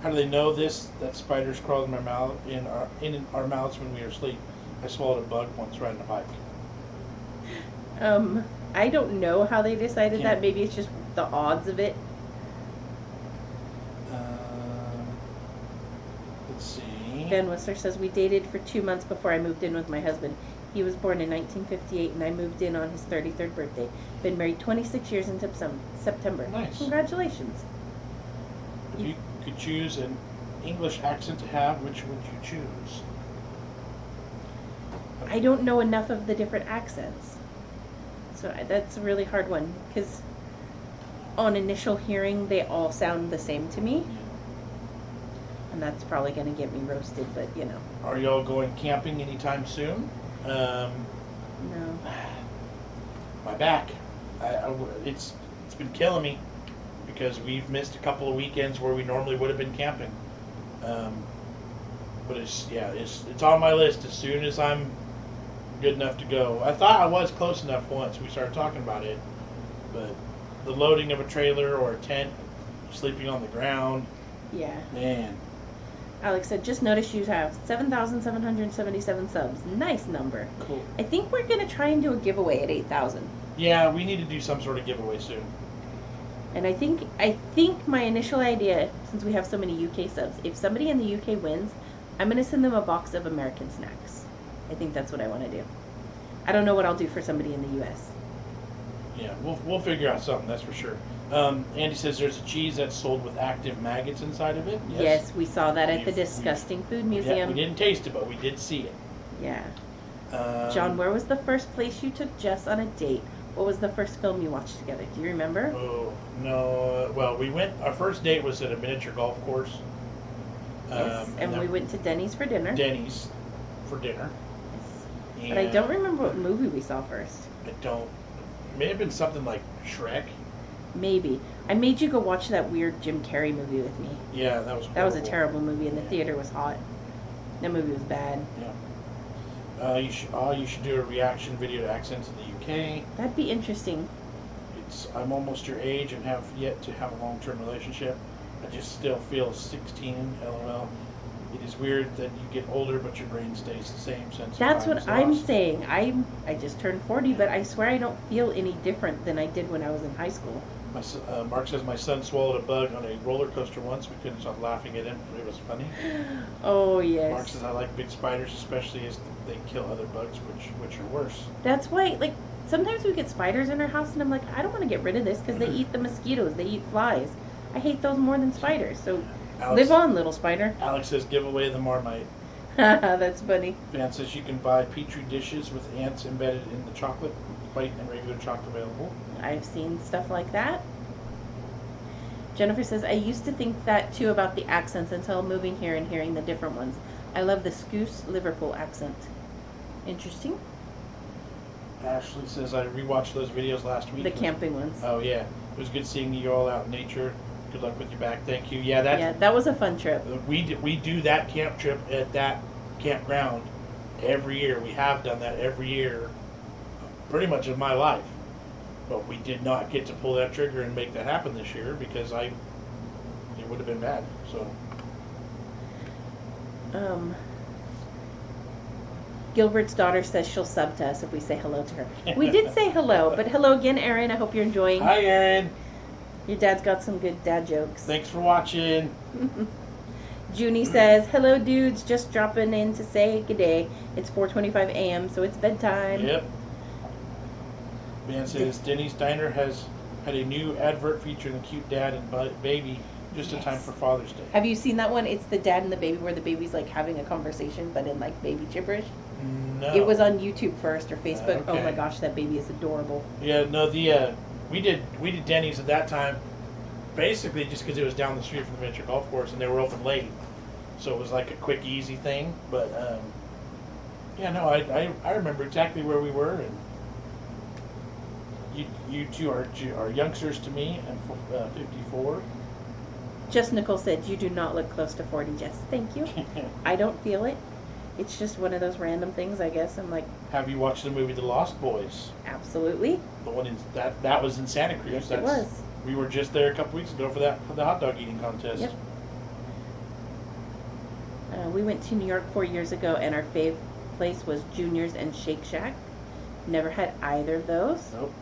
How do they know this? That spiders crawled in my mouth in our mouths when we were asleep. I swallowed a bug once riding a bike. I don't know how they decided Yeah. that. Maybe it's just the odds of it. Let's see. Ben Whistler says, we dated for 2 months before I moved in with my husband. He was born in 1958 and I moved in on his 33rd birthday. Been married 26 years in September. Nice. Congratulations. If you could choose an English accent to have, which would you choose? I don't know enough of the different accents. So that's a really hard one because on initial hearing they all sound the same to me. And that's probably going to get me roasted, but you know. Are y'all going camping anytime soon? No. My back. It's been killing me because we've missed a couple of weekends where we normally would have been camping. But it's on my list as soon as I'm good enough to go. I thought I was close enough once we started talking about it, but the loading of a trailer or a tent, sleeping on the ground, Yeah. man. Alex said, just noticed you have 7,777 subs. Nice number. Cool. I think we're going to try and do a giveaway at 8,000. Yeah, we need to do some sort of giveaway soon. And I think my initial idea, since we have so many UK subs, if somebody in the UK wins, I'm going to send them a box of American snacks. I think that's what I want to do. I don't know what I'll do for somebody in the US. Yeah, we'll figure out something, that's for sure. Andy says there's a cheese that's sold with active maggots inside of it. Yes, we saw that at the We've- Disgusting Food Yeah, Museum. we didn't taste it, but we did see it. Yeah. John, where was the first place you took Jess on a date? What was the first film you watched together? Do you remember? Oh, no. Well, our first date was at a miniature golf course. Yes, and then we went to Denny's for dinner. Denny's for dinner. Yes. But I don't remember what movie we saw first. It may have been something like Shrek. Maybe. I made you go watch that weird Jim Carrey movie with me. Yeah, that was horrible. That was a terrible movie, and the Yeah. theater was hot. That movie was bad. Yeah. You should do a reaction video to accents in the UK. That'd be interesting. I'm almost your age and have yet to have a long-term relationship. I just still feel 16, LOL. It is weird that you get older, but your brain stays the same sense. That's of time what is I'm lost. saying. I just turned 40, but I swear I don't feel any different than I did when I was in high school. Mark says my son swallowed a bug on a roller coaster once. We couldn't stop laughing at him. It was funny. Oh, yes. Mark says I like big spiders, especially as they kill other bugs, which are worse. That's why, like, sometimes we get spiders in our house, and I'm like, I don't want to get rid of this because they eat the mosquitoes, they eat flies. I hate those more than spiders. So Alex, live on, little spider. Alex says, give away the Marmite. That's funny. Van says you can buy Petri dishes with ants embedded in the chocolate, white and regular chocolate available. I've seen stuff like that. Jennifer says, I used to think that too about the accents until moving here and hearing the different ones. I love the Scouse Liverpool accent. Interesting. Ashley says I rewatched those videos last week. The camping ones. Oh yeah, it was good seeing you all out in nature. Good luck with your back. Thank you. Yeah, that's Yeah, that was a fun trip. we do that camp trip at that campground every year. We have done that every year, pretty much of my life. But we did not get to pull that trigger and make that happen this year because it would have been bad. So Gilbert's daughter says she'll sub to us if we say hello to her. We did say hello, but hello again, Erin. I hope you're enjoying. hi, Aaron. Your dad's got some good dad jokes. Thanks for watching. Junie says, hello dudes, just dropping in to say good day. It's 4:25 a.m., so it's bedtime. Yep. Van says Denny's Diner has had a new advert featuring the cute dad and baby just in time for Father's Day. Have you seen that one? It's the dad and the baby where the baby's like having a conversation but in like baby gibberish. No. It was on YouTube first or Facebook. Okay. Oh my gosh, that baby is adorable. Yeah, no, we did Denny's at that time, basically just because it was down the street from the miniature golf course and they were open late, so it was like a quick, easy thing. But yeah, no, I remember exactly where we were, and you two are youngsters to me. I'm 54. Jess Nicole said, you do not look close to 40, Jess. Thank you. I don't feel it. It's just one of those random things, I guess. I'm like, Have you watched the movie The Lost Boys? absolutely. The one in that was in Santa Cruz. Yes, it was. We were just there a couple weeks ago for the hot dog eating contest. Yep. We went to New York 4 years ago, and our fave place was Junior's and Shake Shack. Never had either of those. Nope.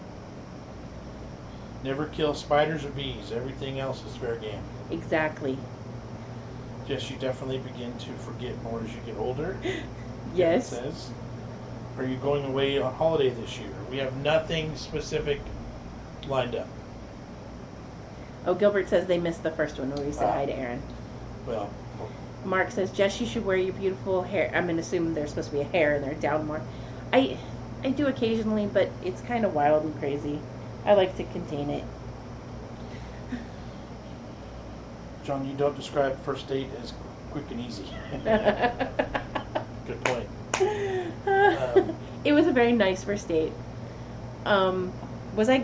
Never kill spiders or bees. Everything else is fair game. Exactly. Yes, you definitely begin to forget more as you get older. Yes. It says. Are you going away on holiday this year? We have nothing specific lined up. Oh, Gilbert says they missed the first one where we said hi to Aaron. Well, Mark says, Jess, you should wear your beautiful hair. I'm going to assume there's supposed to be a hair in there down more. I do occasionally, but it's kind of wild and crazy. I like to contain it. John, you don't describe first date as quick and easy. Good point. It was a very nice first date. Was I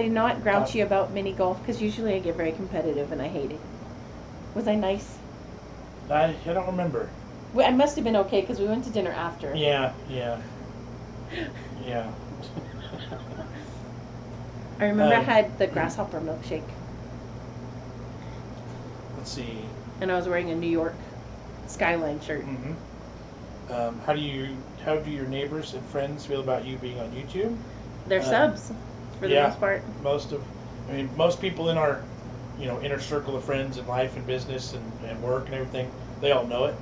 not grouchy about mini golf? Because usually I get very competitive and I hate it. Was I nice? I don't remember. Well, I must have been okay because we went to dinner after. Yeah. I remember I had the grasshopper milkshake. Let's see. And I was wearing a New York Skyline shirt. Mm-hmm. How do your neighbors and friends feel about you being on YouTube? They're subs for the most part. Most people in our, inner circle of friends in life and business and work and everything, they all know it.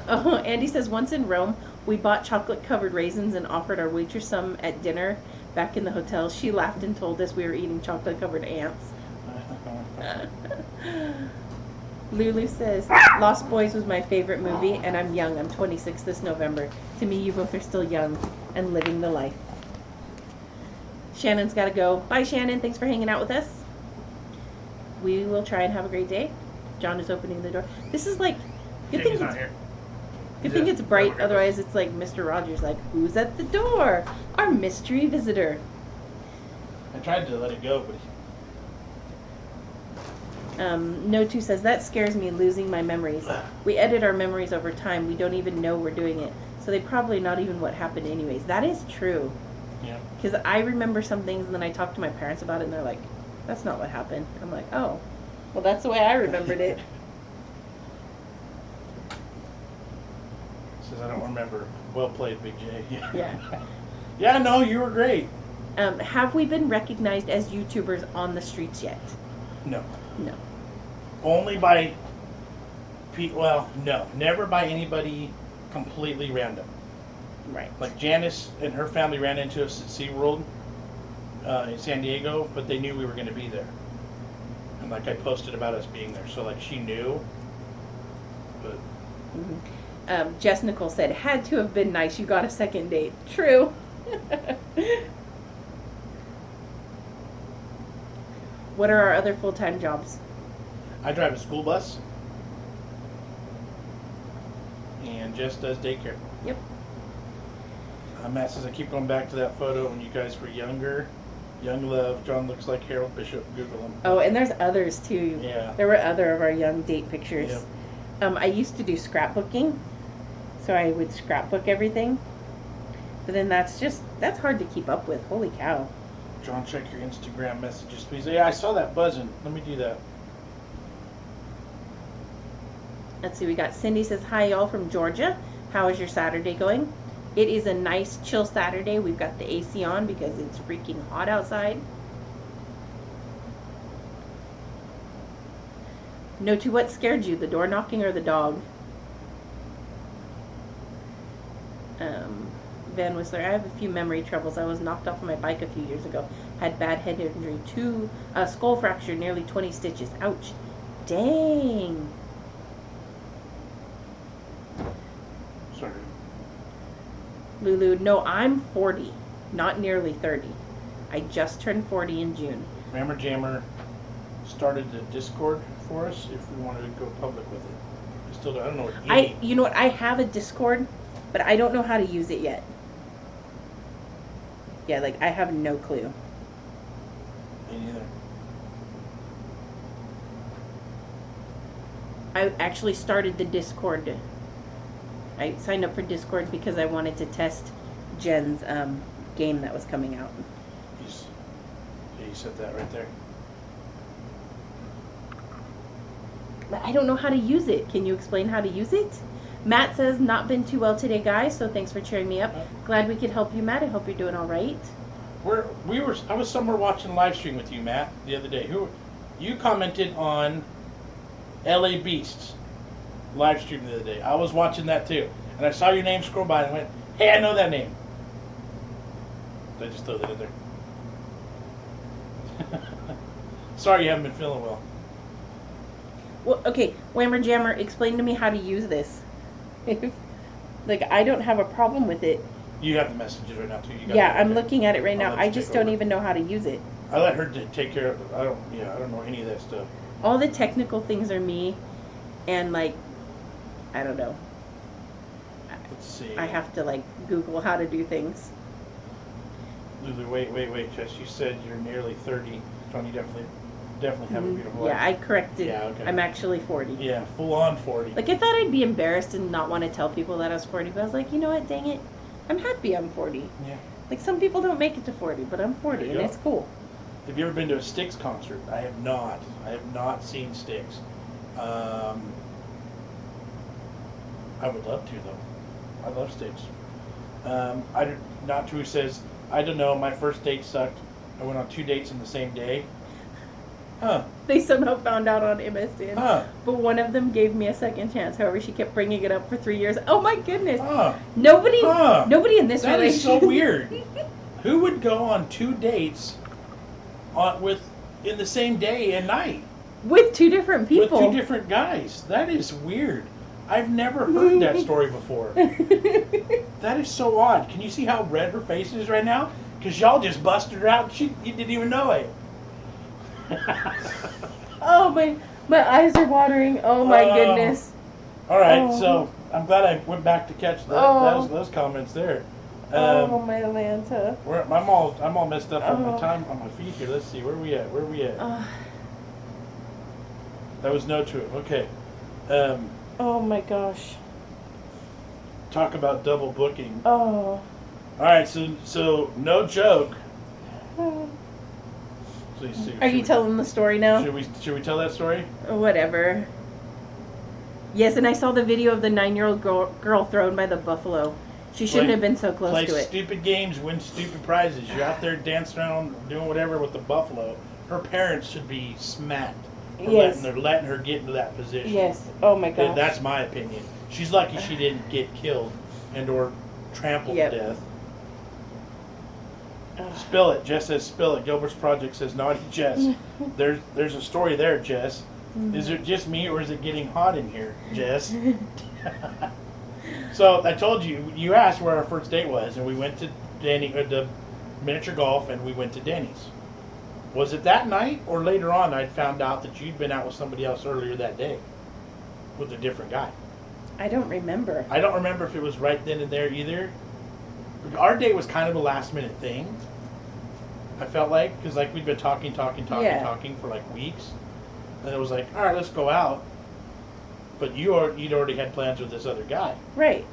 Oh, Andy says once in Rome, we bought chocolate-covered raisins and offered our waitress some at dinner back in the hotel. She laughed and told us we were eating chocolate-covered ants. Lulu says, Lost Boys was my favorite movie, and I'm young. I'm 26 this November. To me, you both are still young and living the life. Shannon's got to go. Bye, Shannon. Thanks for hanging out with us. We will try and have a great day. John is opening the door. This is like... Good thing not here. Good thing it's bright, otherwise it's like Mr. Rogers, like, who's at the door? Our mystery visitor. I tried to let it go, but No2 says, that scares me, losing my memories. We edit our memories over time. We don't even know we're doing it. So they probably not even what happened anyways. That is true. yeah. Because I remember some things and then I talk to my parents about it and they're like, that's not what happened. I'm like, oh, well, that's the way I remembered it. Says I don't remember. Well played, Big J. Yeah. Yeah, no, you were great. Have we been recognized as YouTubers on the streets yet? No. No. Only by well, no, never by anybody completely random. Right. Like Janice and her family ran into us at SeaWorld, in San Diego, but they knew we were going to be there. And like I posted about us being there, so like she knew. But Jess Nicole said, had to have been nice. You got a second date. True. What are our other full-time jobs? I drive a school bus, and Jess does daycare. Yep. Matt says I keep going back to that photo when you guys were younger. Young love. John looks like Harold Bishop. Google him. Oh, and there's others too. Yeah. There were other of our young date pictures. Yep. I used to do scrapbooking, so I would scrapbook everything. But then that's hard to keep up with. Holy cow. John, check your Instagram messages, please. Yeah, I saw that buzzing. Let me do that. Let's see, we got Cindy says, hi y'all from Georgia. How is your Saturday going? It is a nice chill Saturday. We've got the AC on because it's freaking hot outside. No to what scared you, the door knocking or the dog? Van Whistler, I have a few memory troubles. I was knocked off of my bike a few years ago. Had bad head injury, skull fracture, nearly 20 stitches. Ouch. Dang. Sorry. Lulu, no, I'm 40, not nearly 30. I just turned 40 in June. Rammer Jammer started the Discord for us if we wanted to go public with it. I don't know what You know what? I have a Discord, but I don't know how to use it yet. Yeah, like I have no clue. Me neither. I actually started the Discord. I signed up for Discord because I wanted to test Jen's game that was coming out. You said that right there. But I don't know how to use it. Can you explain how to use it? Matt says, not been too well today, guys, so thanks for cheering me up. Glad we could help you, Matt. I hope you're doing all right. I was somewhere watching a live stream with you, Matt, the other day. You commented on LA Beasts live stream the other day. I was watching that too. And I saw your name scroll by and went, hey, I know that name. I just throw that in there. Sorry you haven't been feeling well. Well, okay, Whammer Jammer, explain to me how to use this. Like, I don't have a problem with it. You have the messages right now too. Yeah, I'm looking at it right now. I'll I let you just take don't over. even know how to use it. I let her take care of it. I don't know any of that stuff. All the technical things are me, and like, I don't know. Let's see. I have to like Google how to do things. Lulu, wait, Jess. You said you're nearly 30. Tony, definitely have a beautiful Yeah, life. I corrected. Yeah, okay. I'm actually 40. Yeah, full on 40. Like, I thought I'd be embarrassed and not want to tell people that I was 40, but I was like, you know what, dang it. I'm happy I'm 40. Yeah. Like, some people don't make it to 40, but I'm 40, There you and go. it's cool. Have you ever been to a Styx concert? I have not. I have not seen Styx. I would love to, though. I love Styx. Not True says, I don't know, my first date sucked. I went on 2 dates in the same day. Huh. They somehow found out on MSN. Huh. But one of them gave me a second chance. However, she kept bringing it up for 3 years. Oh my goodness. Huh. Nobody in this That is so relationship. weird. Who would go on 2 dates in the same day and night With 2 different people. with 2 different guys? That is weird. I've never heard that story before. That is so odd. Can you see how red her face is right now? Because y'all just busted her out and you didn't even know it. Oh, my eyes are watering. Oh my goodness. All right, Oh. so I'm glad I went back to catch those comments there. Oh my Atlanta. I'm all messed up on Oh. my feet here. Let's see, where are we at? That was no true. Okay. Oh my gosh. Talk about double booking. Oh. All right, so no joke. Please see. Are you telling the story now? Should we tell that story? Whatever. Yes, and I saw the video of the 9-year-old girl thrown by the buffalo. She shouldn't have been so close Play to it. stupid games, win stupid prizes. You're out there dancing around, doing whatever with the buffalo. Her parents should be smacked for Yes. letting her get into that position. Yes. Oh my gosh. That's my opinion. She's lucky she didn't get killed and or trampled Yep. to death. Ugh. Spill it. Jess says spill it. Gilbert's Project says naughty Jess. There's a story there, Jess. Is it just me or is it getting hot in here, Jess? So I told you, you asked where our first date was, and we went to the miniature golf, and we went to Denny's. Was it that night or later on I'd found out that you'd been out with somebody else earlier that day with a different guy? I don't remember. I don't remember if it was right then and there either. Our date was kind of a last minute thing. I felt like, because like we'd been talking for like weeks, and it was like, all right, let's go out. But you'd already had plans with this other guy, Right.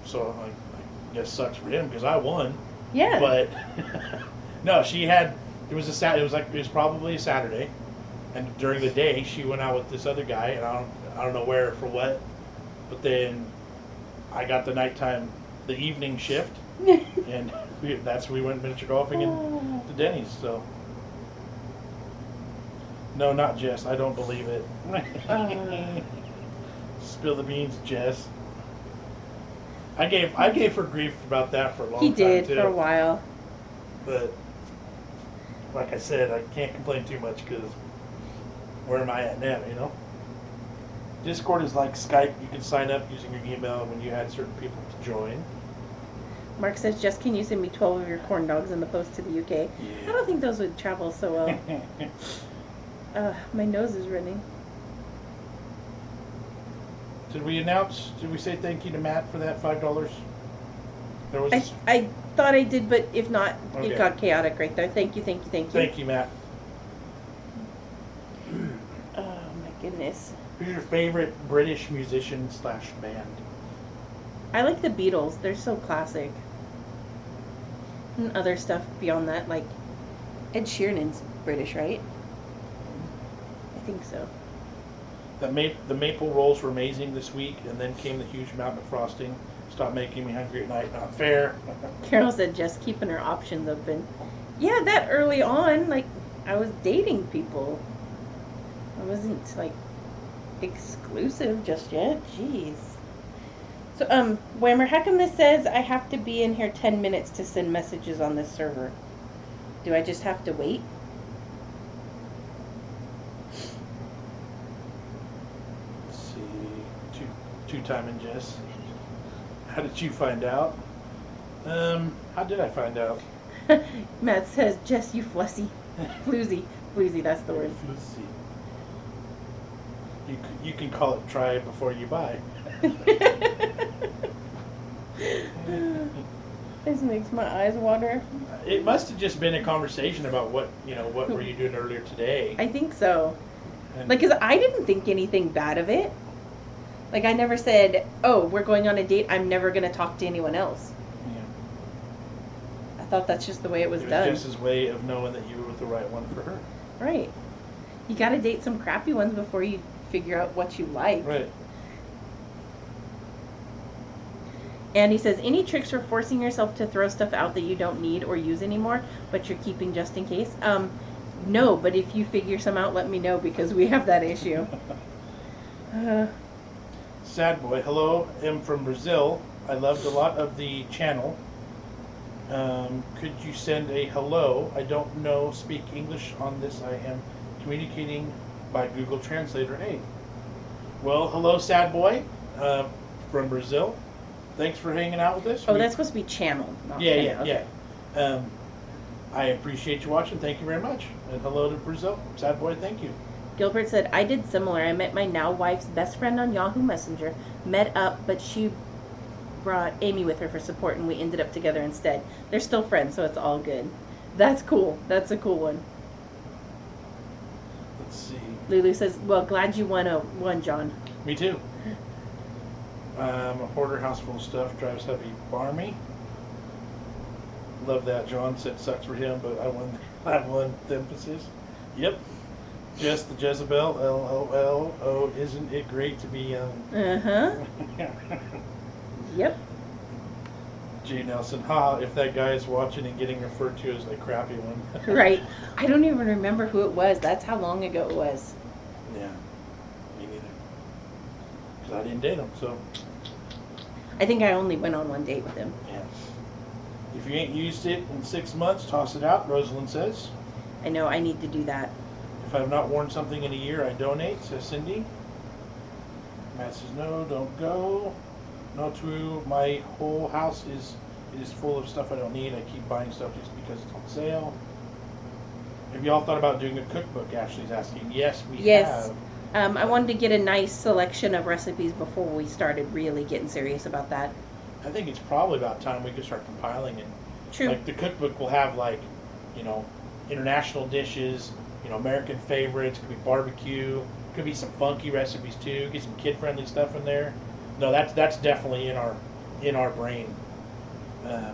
so I guess sucks for him because I won. Yeah. But no, she had. It was it was probably a Saturday, and during the day she went out with this other guy, and I don't know where or for what. But then I got the the evening shift, and we went miniature golfing and to Denny's. So no, not Jess. I don't believe it. Spill the beans, Jess. I gave her grief about that for a long time. He did too. for a while. But like I said, I can't complain too much because where am I at now? You know. Discord is like Skype. You can sign up using your email when you add certain people to join. Mark says, Jess, can you send me 12 of your corn dogs in the post to the UK? Yeah. I don't think those would travel so well. My nose is running. Did we say thank you to Matt for that $5? There was. I thought I did, but if not, Okay. it got chaotic right there. Thank you. Thank you, Matt. Oh, my goodness. Who's your favorite British musician / band? I like the Beatles. They're so classic. And other stuff beyond that, like Ed Sheeran's British, right? I think so. The maple rolls were amazing this week, and then came the huge mountain of frosting. Stop making me hungry at night. Not fair. Carol said just keeping her options open. Yeah, that early on, like, I was dating people. I wasn't, like, exclusive just yet. Jeez. So, Whammer, how come this says I have to be in here 10 minutes to send messages on this server? Do I just have to wait? Let's see. Two-timing Jess. How did you find out? How did I find out? Matt says, Jess, you flussy. Floozy. Floozy, that's the word. Let's see. You can call it try before you buy. This makes my eyes water. It must have just been a conversation about what were you doing earlier today. I think so. And Like, 'cause I didn't think anything bad of it. Like, I never said, oh, we're going on a date, I'm never going to talk to anyone else. yeah. I thought that's just the way it was It was done. just his way of knowing that you were the right one for her. Right. You got to date some crappy ones before you figure out what you like. Right. And he says, any tricks for forcing yourself to throw stuff out that you don't need or use anymore, but you're keeping just in case? No, but if you figure some out, let me know, because we have that issue. Sad boy, hello, I'm from Brazil. I loved a lot of the channel. Could you send a hello? I don't speak English on this. I am communicating by Google Translator. Hey. Well, hello, sad boy, from Brazil. Thanks for hanging out with us. Oh, that's supposed to be channel, not Yeah, channel. yeah, Okay. yeah. I appreciate you watching. Thank you very much. And hello to Brazil. Sad boy, thank you. Gilbert said, I did similar. I met my now wife's best friend on Yahoo Messenger, met up, but she brought Amy with her for support, and we ended up together instead. They're still friends, so it's all good. That's cool. That's a cool one. Let's see. Lulu says, well, glad you won, John. Me too. A hoarder, house full of stuff, drives heavy, barmy. Love that. John said sucks for him, but I won the emphasis. Yep. Just the Jezebel, LOL. Oh, isn't it great to be young? Uh-huh. Yep. Jay Nelson, if that guy is watching and getting referred to as a crappy one. Right. I don't even remember who it was. That's how long ago it was. Yeah. Me neither. Because I didn't date him, so. I think I only went on one date with him. Yeah. If you ain't used it in 6 months, toss it out, Rosalind says. I know I need to do that. If I have not worn something in a year, I donate, says Cindy. Matt says, no, don't go. Not true. My whole house is full of stuff I don't need. I keep buying stuff just because it's on sale. Have you all thought about doing a cookbook? Ashley's asking. Yes, we Yes. have. I wanted to get a nice selection of recipes before we started really getting serious about that. I think it's probably about time we could start compiling it. True. Like the cookbook will have international dishes, American favorites. Could be barbecue. Could be some funky recipes too. Get some kid-friendly stuff in there. No, that's definitely in our brain. Am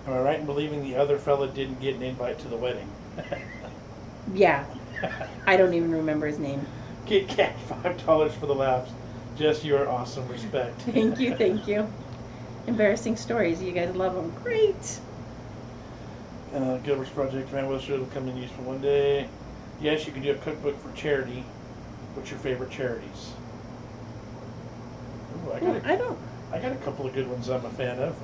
I right in believing the other fella didn't get an invite to the wedding? Yeah. I don't even remember his name. Kit Kat, $5 for the laughs. Jess, you are awesome. Respect. Thank you, thank you. Embarrassing stories. You guys love them. Great. Gilbert's Project Van Wilshire will come in useful one day. Yes, you can do a cookbook for charity. What's your favorite charities? Ooh, I got a couple of good ones I'm a fan of.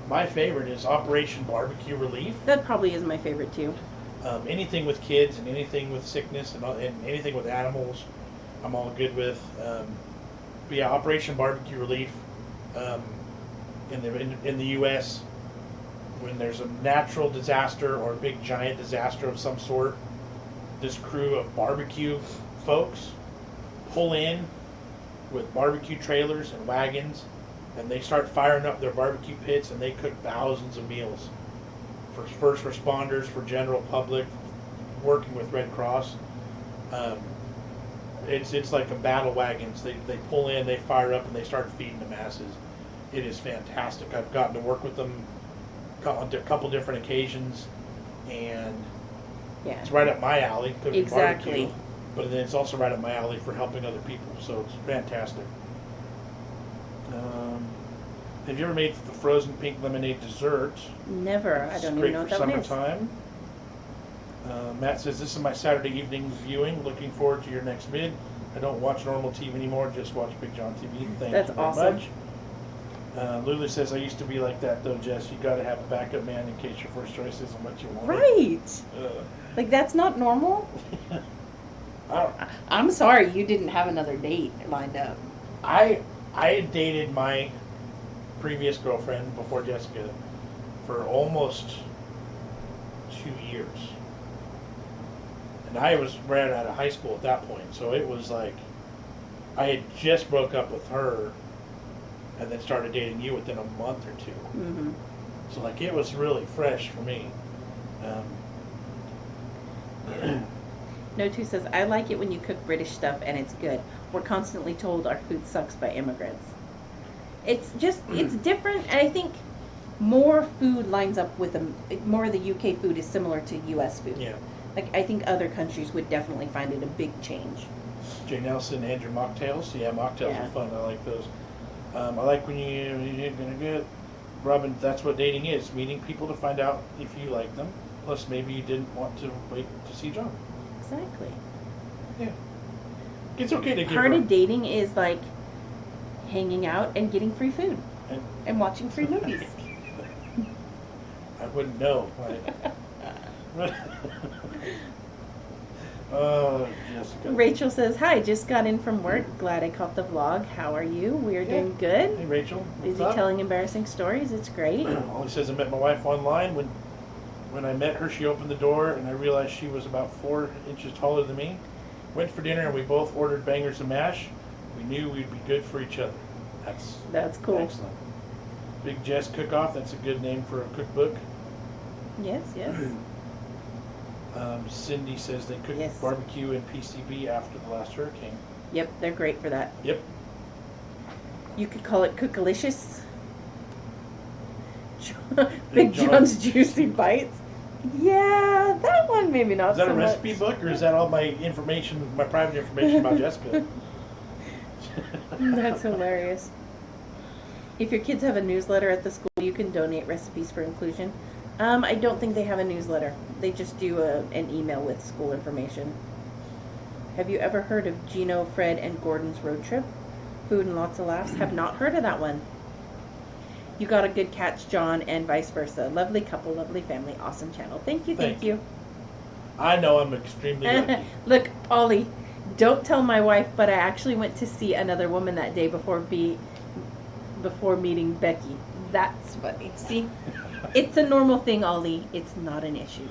My favorite is Operation Barbecue Relief. That probably is my favorite too. Anything with kids and anything with sickness and anything with animals, I'm all good with. But yeah, Operation Barbecue Relief in the U.S. when there's a natural disaster or a big giant disaster of some sort, this crew of barbecue folks pull in with barbecue trailers and wagons, and they start firing up their barbecue pits, and they cook thousands of meals for first responders, for general public, working with Red Cross. It's like a battle wagons. They pull in, they fire up, and they start feeding the masses. It is fantastic. I've gotten to work with them on a couple different occasions, and Yeah. it's right up my alley, cooking Exactly. barbecue. But then it's also right up my alley for helping other people, so it's fantastic. Have you ever made the frozen pink lemonade dessert? Never. I It's don't even great know what for that one is. summertime. Matt says, this is my Saturday evening viewing. Looking forward to your next vid. I don't watch normal TV anymore, just watch Big John TV. Thank That's you very awesome. much. Lulu says, I used to be like that though, Jess. You gotta have a backup man in case your first choice isn't what you want. Right. Like, that's not normal. I'm sorry you didn't have another date lined up. I had dated my previous girlfriend before Jessica for almost 2 years. And I was right out of high school at that point, so it was like I had just broke up with her and then started dating you within a month or two. Mm-hmm. So like it was really fresh for me. No Two says, I like it when you cook British stuff and it's good. We're constantly told our food sucks by immigrants. It's just, it's different, and I think more food lines up with more of the UK food is similar to US food. Yeah. Like, I think other countries would definitely find it a big change. Jay Nelson, Andrew mocktails. Yeah, mocktails Yeah. are fun. I like those. I like when you're gonna get Robin. That's what dating is: meeting people to find out if you like them. Plus, maybe you didn't want to wait to see John. Exactly. Yeah, it's okay to give Part her. of dating is like hanging out and getting free food And and watching free movies. I wouldn't know. Oh, Jessica. Rachel says, hi, just got in from work. Glad I caught the vlog. How are you? We are doing good. Hey, Rachel. Busy What's up? telling embarrassing stories. It's great. Well, he says I met my wife online. When I met her, she opened the door, and I realized she was about 4 inches taller than me. Went for dinner, and we both ordered bangers and mash. We knew we'd be good for each other. That's cool. Excellent. Big Jess Cook-Off. That's a good name for a cookbook. Yes, yes. Cindy says they cooked Yes. barbecue in PCB after the last hurricane. Yep, they're great for that. Yep. You could call it Cookalicious. Big Big John. John's Juicy Bites. Yeah, that one maybe not Is that so a recipe much. book, or is that all my information, my private information about Jessica? That's hilarious. If your kids have a newsletter at the school, you can donate recipes for inclusion. I don't think they have a newsletter. They just do an email with school information. Have you ever heard of Gino, Fred, and Gordon's Road Trip? Food and Lots of Laughs. Have not heard of that one. You got a good catch, John, and vice versa. Lovely couple, lovely family, awesome channel. Thank you, thank Thank you. I know I'm extremely lucky. Look, Ollie, don't tell my wife, but I actually went to see another woman that day before meeting Becky. That's funny. See, it's a normal thing, Ollie. It's not an issue.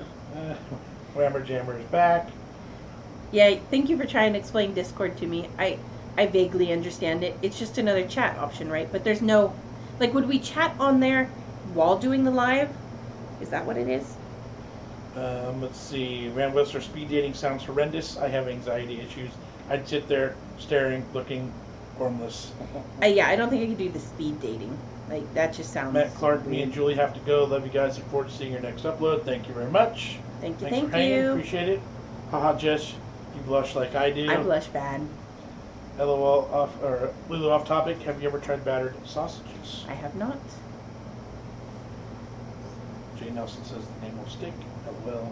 Rammer Jammer is back. Yeah, thank you for trying to explain Discord to me. I vaguely understand it. It's just another chat option, right? But there's no, like, would we chat on there while doing the live? Is that what it is? Let's see. Rand Whistler, speed dating sounds horrendous. I have anxiety issues. I'd sit there staring, looking formless. Yeah, I don't think I could do the speed dating. Like, that just sounds Matt Clark, me weird. and Julie have to go. Love you guys. Look forward to seeing your next upload. Thank you very much. Thank you, Thanks thank for hanging. you. Appreciate it. Haha, Jess, you blush like I do. I blush bad. LOL off or Lulu off topic. Have you ever tried battered sausages? I have not. Jay Nelson says the name will stick. LOL.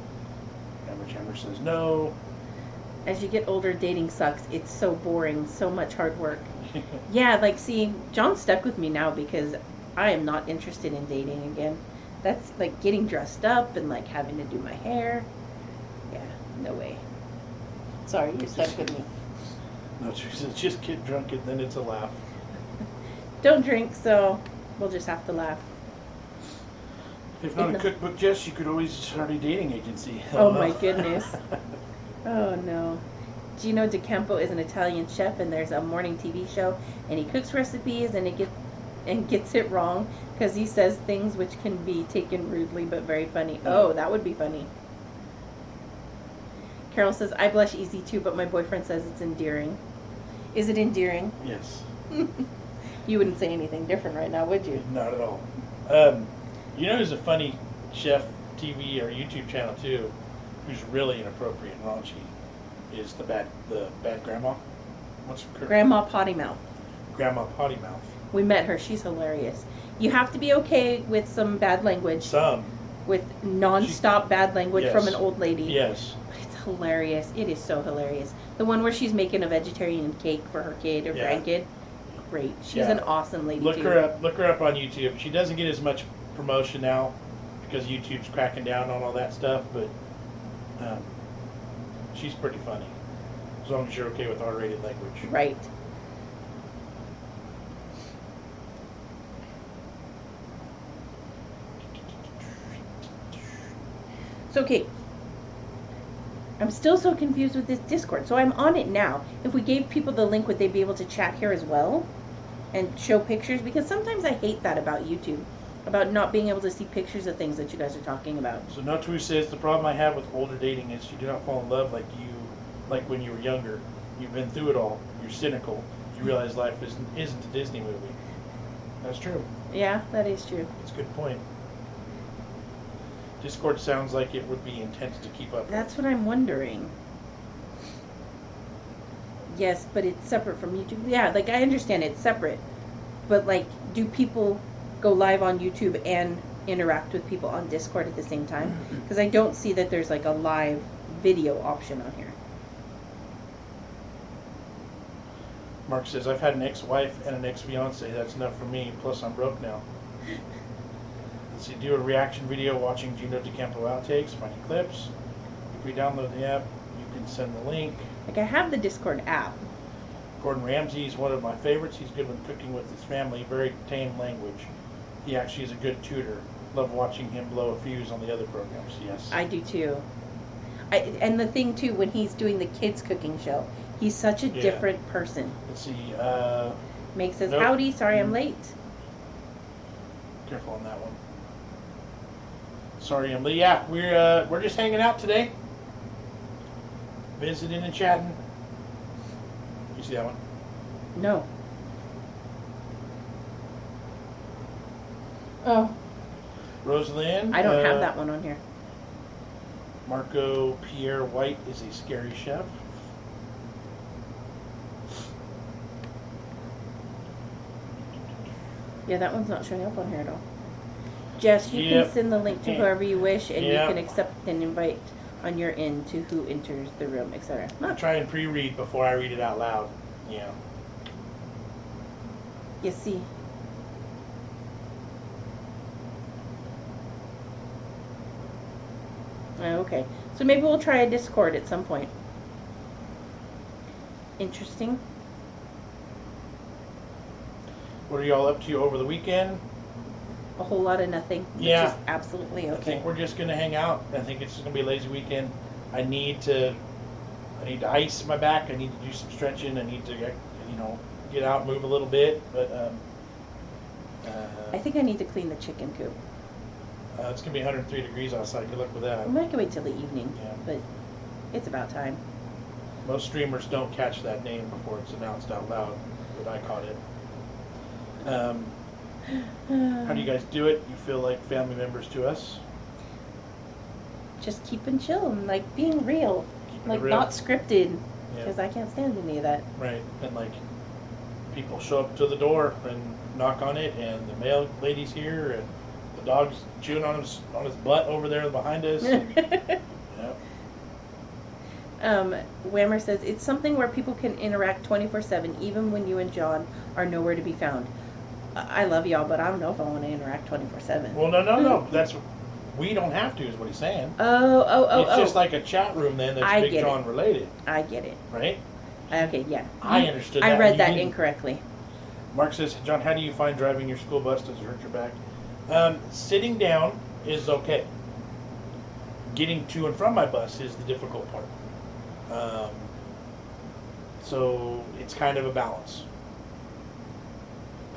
Hammer Chamber says no. As you get older, dating sucks. It's so boring, so much hard work. Yeah, like, see, John's stuck with me now because I am not interested in dating again. That's like getting dressed up and like having to do my hair. Yeah, no way. Sorry, you're stuck with me. No, she says just get drunk and then it's a laugh. Don't drink, so we'll just have to laugh. If not a No. cookbook, Jess, you could always start a dating agency. Oh my goodness. Oh no. Gino DeCampo is an Italian chef, and there's a morning TV show, and he cooks recipes and gets it wrong because he says things which can be taken rudely but very funny. Oh, that would be funny. Carol says, I blush easy too, but my boyfriend says it's endearing. Is it endearing? Yes. You wouldn't say anything different right now, would you? Not at all. You know who's a funny chef TV or YouTube channel too, who's really inappropriate and raunchy, is the bad grandma. What's her Grandma Potty Mouth. Grandma Potty Mouth. We met her. She's hilarious. You have to be okay with some bad language. Some. With non-stop bad language Yes. from an old lady. Yes. It's hilarious. It is so hilarious. The one where she's making a vegetarian cake for her kid or Yeah. grandkid. Great. She's Yeah. an awesome lady Look too. her up. Look her up on YouTube. She doesn't get as much promotion now because YouTube's cracking down on all that stuff, but she's pretty funny as long as you're okay with R-rated language. Right. So, okay. I'm still so confused with this Discord. So I'm on it now. If we gave people the link, would they be able to chat here as well? And show pictures? Because sometimes I hate that about YouTube. About not being able to see pictures of things that you guys are talking about. So Notu says the problem I have with older dating is you do not fall in love like when you were younger. You've been through it all. You're cynical. You realize life isn't a Disney movie. That's true. Yeah, that is true. That's a good point. Discord sounds like it would be intense to keep up with. That's what I'm wondering. Yes, but it's separate from YouTube. Yeah, like I understand it's separate. But like, do people go live on YouTube and interact with people on Discord at the same time? Because I don't see that there's like a live video option on here. Mark says, I've had an ex-wife and an ex-fiance. That's enough for me. Plus, I'm broke now. Let's see, do a reaction video watching Gino DeCampo outtakes, funny clips. If we download the app, you can send the link. Like I have the Discord app. Gordon Ramsay is one of my favorites. He's good when cooking with his family. Very tame language. He actually is a good tutor. Love watching him blow a fuse on the other programs. Yes. I do too. And the thing too, when he's doing the kids cooking show, he's such a Yeah. different person. Let's see. Meg says, Nope. howdy, sorry I'm Mm. late. Careful on that one. Sorry, Emily. Yeah, we're just hanging out today, visiting and chatting. You see that one? No. Oh, Rosalind. I don't have that one on here. Marco Pierre White is a scary chef. Yeah, that one's not showing up on here at all. Jess, you Yep. can send the link to Yeah. whoever you wish, and Yep. you can accept an invite on your end to who enters the room, etc. I try and pre-read before I read it out loud. Yeah. You see. Okay. So maybe we'll try a Discord at some point. Interesting. What are y'all up to over the weekend? A whole lot of nothing. Yeah. Which is absolutely I okay. think we're just gonna hang out. I think it's just gonna be a lazy weekend. I need to ice my back. I need to do some stretching. I need to get out, move a little bit. But I think I need to clean the chicken coop. it's gonna be 103 degrees outside. Good luck with that. I might wait till the evening, Yeah. but it's about time. Most streamers don't catch that name before it's announced out loud, but I caught it. How do you guys do it? You feel like family members to us? Just keeping chill and like being real, Keeping like it real. not scripted, Yeah. because I can't stand any of that. Right, and like people show up to the door and knock on it, and the mail lady's here, and the dog's chewing on his butt over there behind us. Yeah. Whammer says it's something where people can interact 24/7, even when you and John are nowhere to be found. I love y'all, but I don't know if I want to interact 24/7. Well, no. That's we don't have to, is what he's saying. Oh. It's just like a chat room then that's I Big get John it. related, I get it. right? Okay, yeah. I understood I that. read You that didn't. incorrectly. Mark says, John, how do you find driving your school bus? Does it hurt your back? Sitting down is okay. Getting to and from my bus is the difficult part. So it's kind of a balance.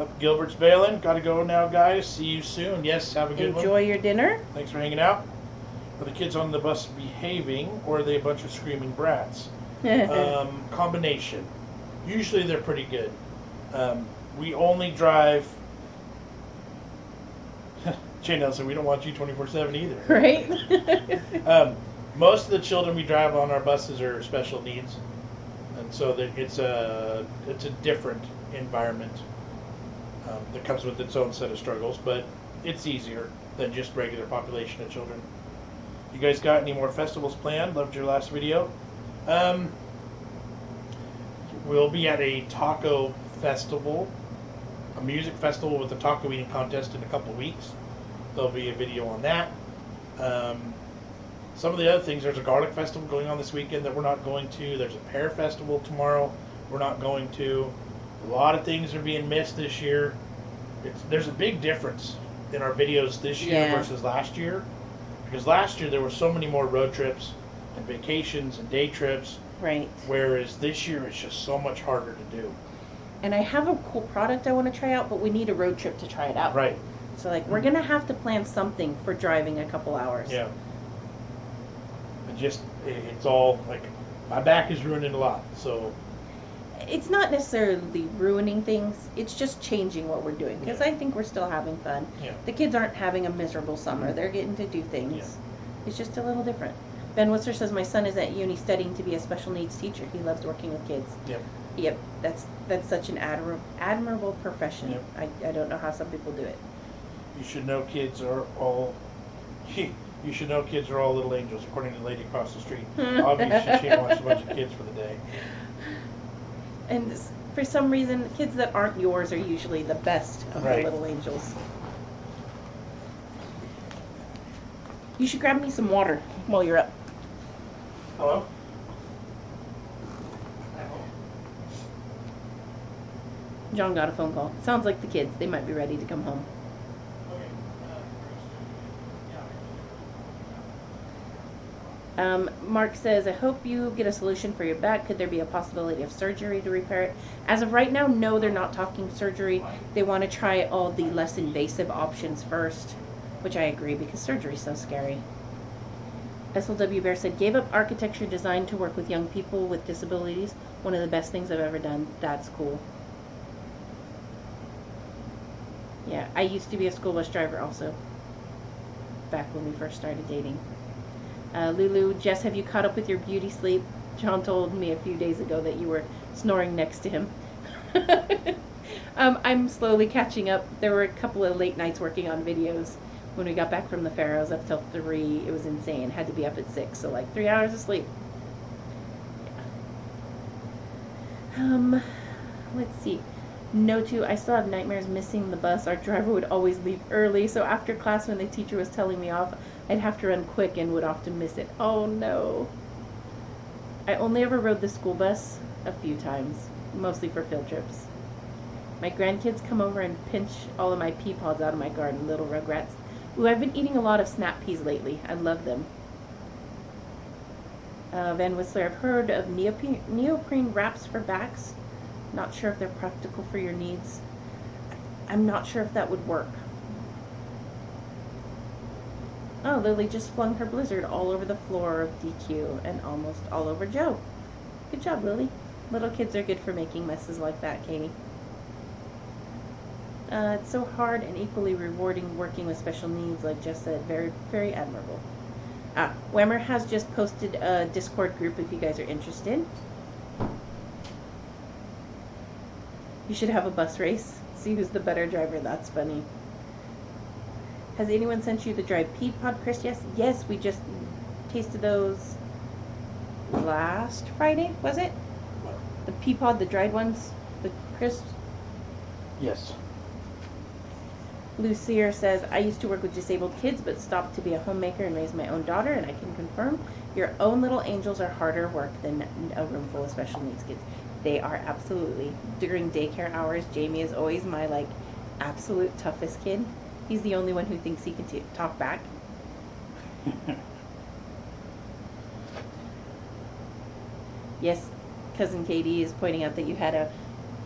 Up Gilbert's bailing. Got to go now, guys. See you soon. Yes, have a good one. Enjoy your dinner. Thanks for hanging out. Are the kids on the bus behaving, or are they a bunch of screaming brats? Combination. Usually they're pretty good. We only drive. Jay Nelson, we don't want you 24/7 either. Right? Most of the children we drive on our buses are special needs, and so it's a different environment that comes with its own set of struggles, but it's easier than just regular population of children. You guys got any more festivals planned? Loved your last video. We'll be at a taco festival, a music festival with a taco eating contest in a couple weeks. There'll be a video on that. Some of the other things, there's a garlic festival going on this weekend that we're not going to. There's a pear festival tomorrow we're not going to. A lot of things are being missed this year. There's a big difference in our videos this year versus last year. Because last year there were so many more road trips and vacations and day trips. Right. Whereas this year it's just so much harder to do. And I have a cool product I want to try out, but we need a road trip to try it out. Right. So like we're gonna have to plan something for driving a couple hours. Yeah. It's all like my back is ruining a lot. So It's not necessarily ruining things. It's just changing what we're doing because Yeah. I think we're still having fun. Yeah. The kids aren't having a miserable summer. They're getting to do things. Yeah. It's just a little different. Ben Witzer says my son is at uni studying to be a special needs teacher. He loves working with kids. Yep. Yep. That's such an admirable profession. Yep. I don't know how some people do it. You should know kids are all. You should know kids are all little angels, according to the lady across the street. Obviously, she watched a bunch of kids for the day. And for some reason, kids that aren't yours are usually the best of Right. the little angels. You should grab me some water while you're up. Hello? John got a phone call. Sounds like the kids. They might be ready to come home. Mark says, I hope you get a solution for your back. Could there be a possibility of surgery to repair it? As of right now, no, they're not talking surgery. They want to try all the less invasive options first, which I agree because surgery is so scary. SLW Bear said, gave up architecture design to work with young people with disabilities. One of the best things I've ever done. That's cool. Yeah, I used to be a school bus driver also, back when we first started dating. Lulu, Jess, have you caught up with your beauty sleep? John told me a few days ago that you were snoring next to him. I'm slowly catching up. There were a couple of late nights working on videos. When we got back from the fair, I was up till 3. It was insane. Had to be up at 6, so like 3 hours of sleep. Yeah. Let's see. No, too, I still have nightmares missing the bus. Our driver would always leave early, so after class when the teacher was telling me off, I'd have to run quick and would often miss it. Oh no. I only ever rode the school bus a few times, mostly for field trips. My grandkids come over and pinch all of my pea pods out of my garden, little rugrats. Ooh, I've been eating a lot of snap peas lately. I love them. Van Whistler, I've heard of neoprene wraps for backs. Not sure if they're practical for your needs. I'm not sure if that would work. Oh, Lily just flung her blizzard all over the floor of DQ and almost all over Joe. Good job, Lily. Little kids are good for making messes like that, Katie. It's so hard and equally rewarding working with special needs, like Jess said. Very, very admirable. Whammer has just posted a Discord group if you guys are interested. You should have a bus race. See who's the better driver. That's funny. Has anyone sent you the dried pea pod, Chris? Yes, we just tasted those last Friday, was it? The pea pod, the dried ones, the crisps. Yes. Lucier says, I used to work with disabled kids, but stopped to be a homemaker and raise my own daughter, and I can confirm your own little angels are harder work than a room full of special needs kids. They are, absolutely. During daycare hours, Jamie is always my, absolute toughest kid. He's the only one who thinks he can talk back. Yes, Cousin Katie is pointing out that you had a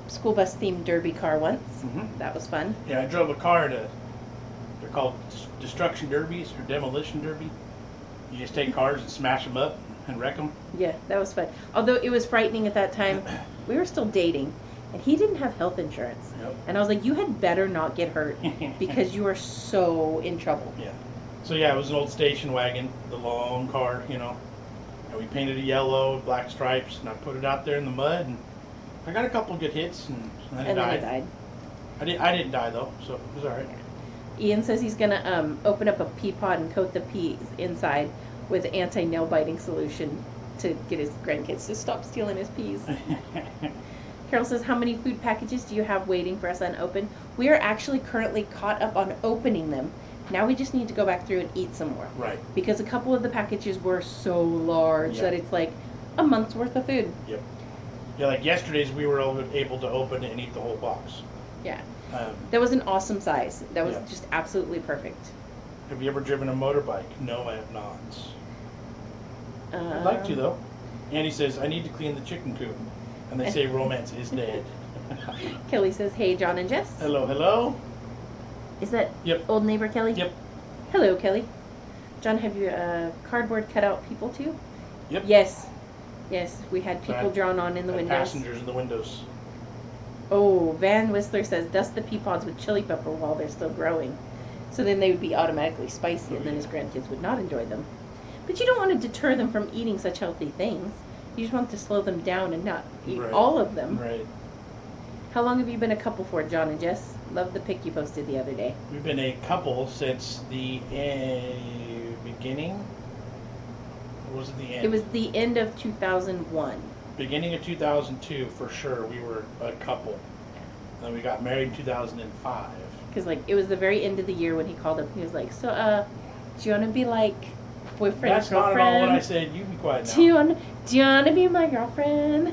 school bus themed derby car once. Mm-hmm. That was fun. Yeah, I drove a car they're called destruction derbies or demolition derby. You just take cars and smash them up and wreck them. Yeah, that was fun. Although it was frightening at that time. We were still dating, and he didn't have health insurance. Yep. And I was like, you had better not get hurt because you are so in trouble. Yeah. So yeah, it was an old station wagon, the long car, and we painted it yellow with black stripes, and I put it out there in the mud, and I got a couple good hits, and then it died. I didn't die though, so it was all right. Ian says he's gonna open up a pea pod and coat the peas inside with anti-nail biting solution to get his grandkids to stop stealing his peas. Carol says, how many food packages do you have waiting for us unopened? We are actually currently caught up on opening them. Now we just need to go back through and eat some more. Right. Because a couple of the packages were so large that it's like a month's worth of food. Yep. Yeah, like yesterday's, we were able to open it and eat the whole box. Yeah. That was an awesome size. That was Yeah. just absolutely perfect. Have you ever driven a motorbike? No, I have not. I'd like to, though. Andy says, I need to clean the chicken coop. And they say romance is dead. Kelly says, hey, John and Jess. Hello, hello. Is that Yep. old neighbor Kelly? Yep. Hello, Kelly. John, have you cardboard cutout people too? Yep. Yes. Yes, we had people Right. drawn on in the And windows. passengers in the windows. Oh, Van Whistler says, dust the pea pods with chili pepper while they're still growing. So then they would be automatically spicy, and then his grandkids would not enjoy them. But you don't want to deter them from eating such healthy things. You just want to slow them down and not eat Right. all of them. Right. How long have you been a couple for, John and Jess? Love the pic you posted the other day. We've been a couple since the beginning. Or was it the end? It was the end of 2001. Beginning of 2002, for sure, we were a couple. Then we got married in 2005. Because, it was the very end of the year when he called up. He was like, so, do you want to be, boyfriend, That's not girlfriend? at all what I said. You be quiet now. Do you want to be my girlfriend?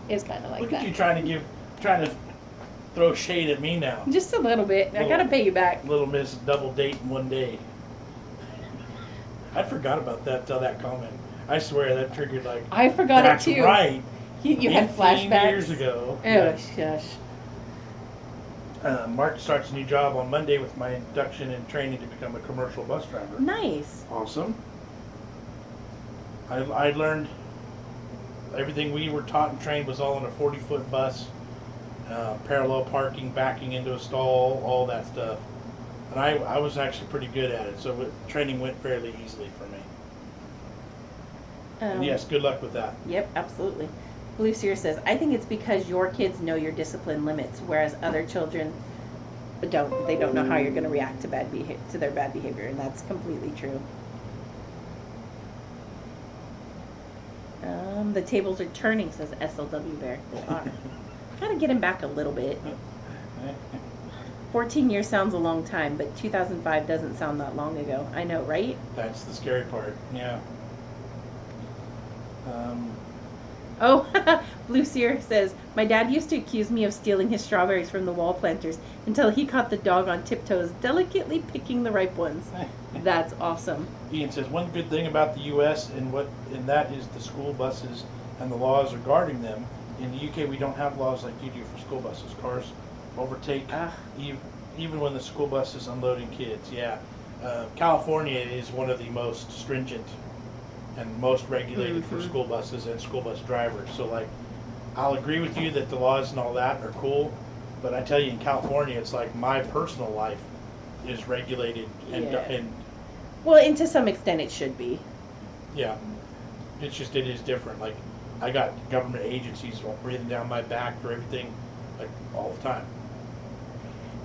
It was kind of like Look that. at you trying to throw shade at me now. Just a little bit. I gotta pay you back. Little Miss double date in one day. I forgot about that till that comment. I swear that triggered I forgot that's it too. right. You had 15 flashbacks. years ago. Oh, Yes. shush. Mark starts a new job on Monday with my induction and training to become a commercial bus driver. Nice. Awesome. I learned everything we were taught and trained was all on a 40-foot bus, parallel parking, backing into a stall, all that stuff. And I was actually pretty good at it, so training went fairly easily for me. And yes, good luck with that. Yep, absolutely. Blue Seer says, I think it's because your kids know your discipline limits, whereas other children don't. They don't know how you're going to react to their bad behavior, and that's completely true. The tables are turning, says SLW Bear. They are. Gotta get him back a little bit. 14 years sounds a long time, but 2005 doesn't sound that long ago. I know, right? That's the scary part. Yeah. Oh, Blue Seer says, my dad used to accuse me of stealing his strawberries from the wall planters until he caught the dog on tiptoes, delicately picking the ripe ones. That's awesome. Ian says one good thing about the U.S. and that is the school buses and the laws regarding them. In the UK, we don't have laws like you do for school buses. Cars overtake even when the school bus is unloading kids. Yeah, California is one of the most stringent and most regulated for school buses and school bus drivers. So like, I'll agree with you that the laws and all that are cool, but I tell you in California, it's like my personal life is regulated and well, and to some extent it should be. yeah, it's just it is different. Like I got government agencies breathing down my back for everything, like all the time.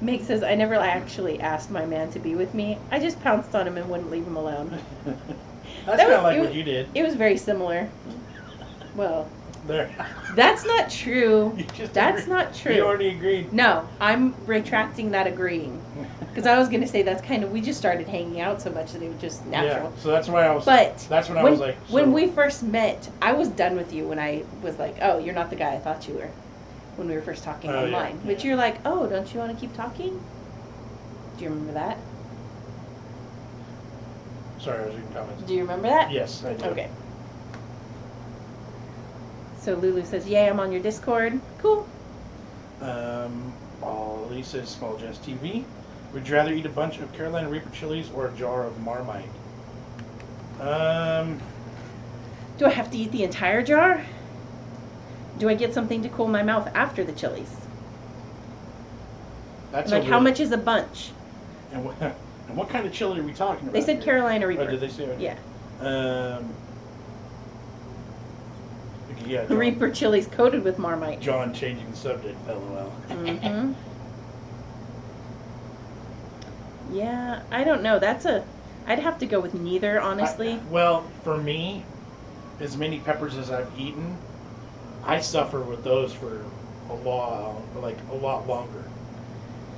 Meg says, I never actually asked my man to be with me. I just pounced on him and wouldn't leave him alone. That's kind of like what you did. It was very similar. Well, There. that's not true. You just That's agreed. not true. You already agreed. No, I'm retracting that agreeing. Because I was going to say that's kind of, we just started hanging out so much that it was just natural. Yeah, so that's why I was. But that's when I was like. when so- we first met, I was done with you when I was like, oh, you're not the guy I thought you were. When we were first talking Oh, yeah, online. But yeah. you're like, oh, don't you want to keep talking? Do you remember that? Sorry, I was reading comments. Do you remember that? Yes, I do. Okay. So Lulu says, yay, I'm on your Discord. Cool. Lisa says Small Jazz TV. Would you rather eat a bunch of Carolina Reaper chilies or a jar of Marmite? Do I have to eat the entire jar? Do I get something to cool my mouth after the chilies? That's Like, a how really- much is a bunch? And what kind of chili are we talking about? They said here? Carolina Oh, Reaper. did they say? Yeah. Okay, yeah. The John, Reaper chilies coated with Marmite. John changing the subject. LOL. Mm-hmm. Yeah, I don't know. I'd have to go with neither, honestly. Well, for me, as many peppers as I've eaten, I suffer with those for a lot longer.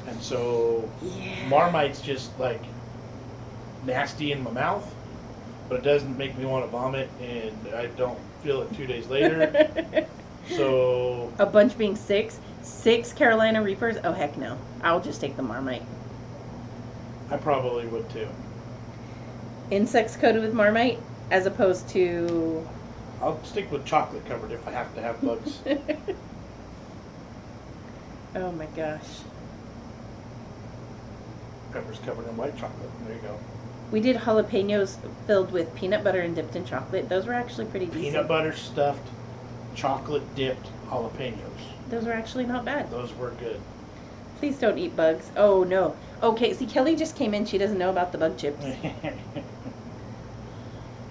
And so Yeah. Marmite's just like nasty in my mouth, but it doesn't make me want to vomit, and I don't feel it 2 days later. So A bunch being six Carolina Reapers? Oh, heck no. I'll just take the Marmite. I probably would too. Insects coated with Marmite as opposed to... I'll stick with chocolate covered if I have to have bugs. Oh my gosh. Peppers covered in white chocolate. There you go. We did jalapenos filled with peanut butter and dipped in chocolate. Those were actually pretty decent. Peanut butter stuffed, chocolate dipped jalapenos. Those were actually not bad. Those were good. Please don't eat bugs. Oh no. Okay, see, Kelly just came in. She doesn't know about the bug chips.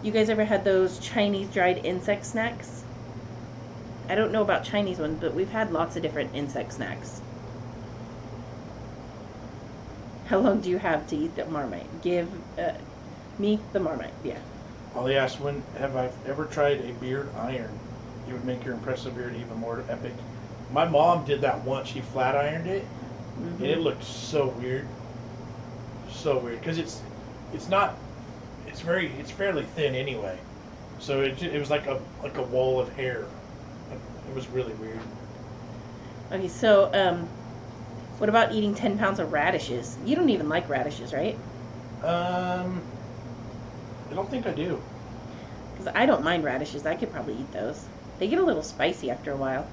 You guys ever had those Chinese dried insect snacks? I don't know about Chinese ones, but we've had lots of different insect snacks. How long do you have to eat the Marmite? Give me the Marmite, yeah. Ollie asked, when have I ever tried a beard iron? It would make your impressive beard even more epic. My mom did that once. She flat ironed it, and it looked so weird. So weird. Because it's fairly thin anyway. So it was like a wall of hair. It was really weird. Okay, so what about eating 10 pounds of radishes? You don't even like radishes, right? I don't think I do. Because I don't mind radishes. I could probably eat those. They get a little spicy after a while.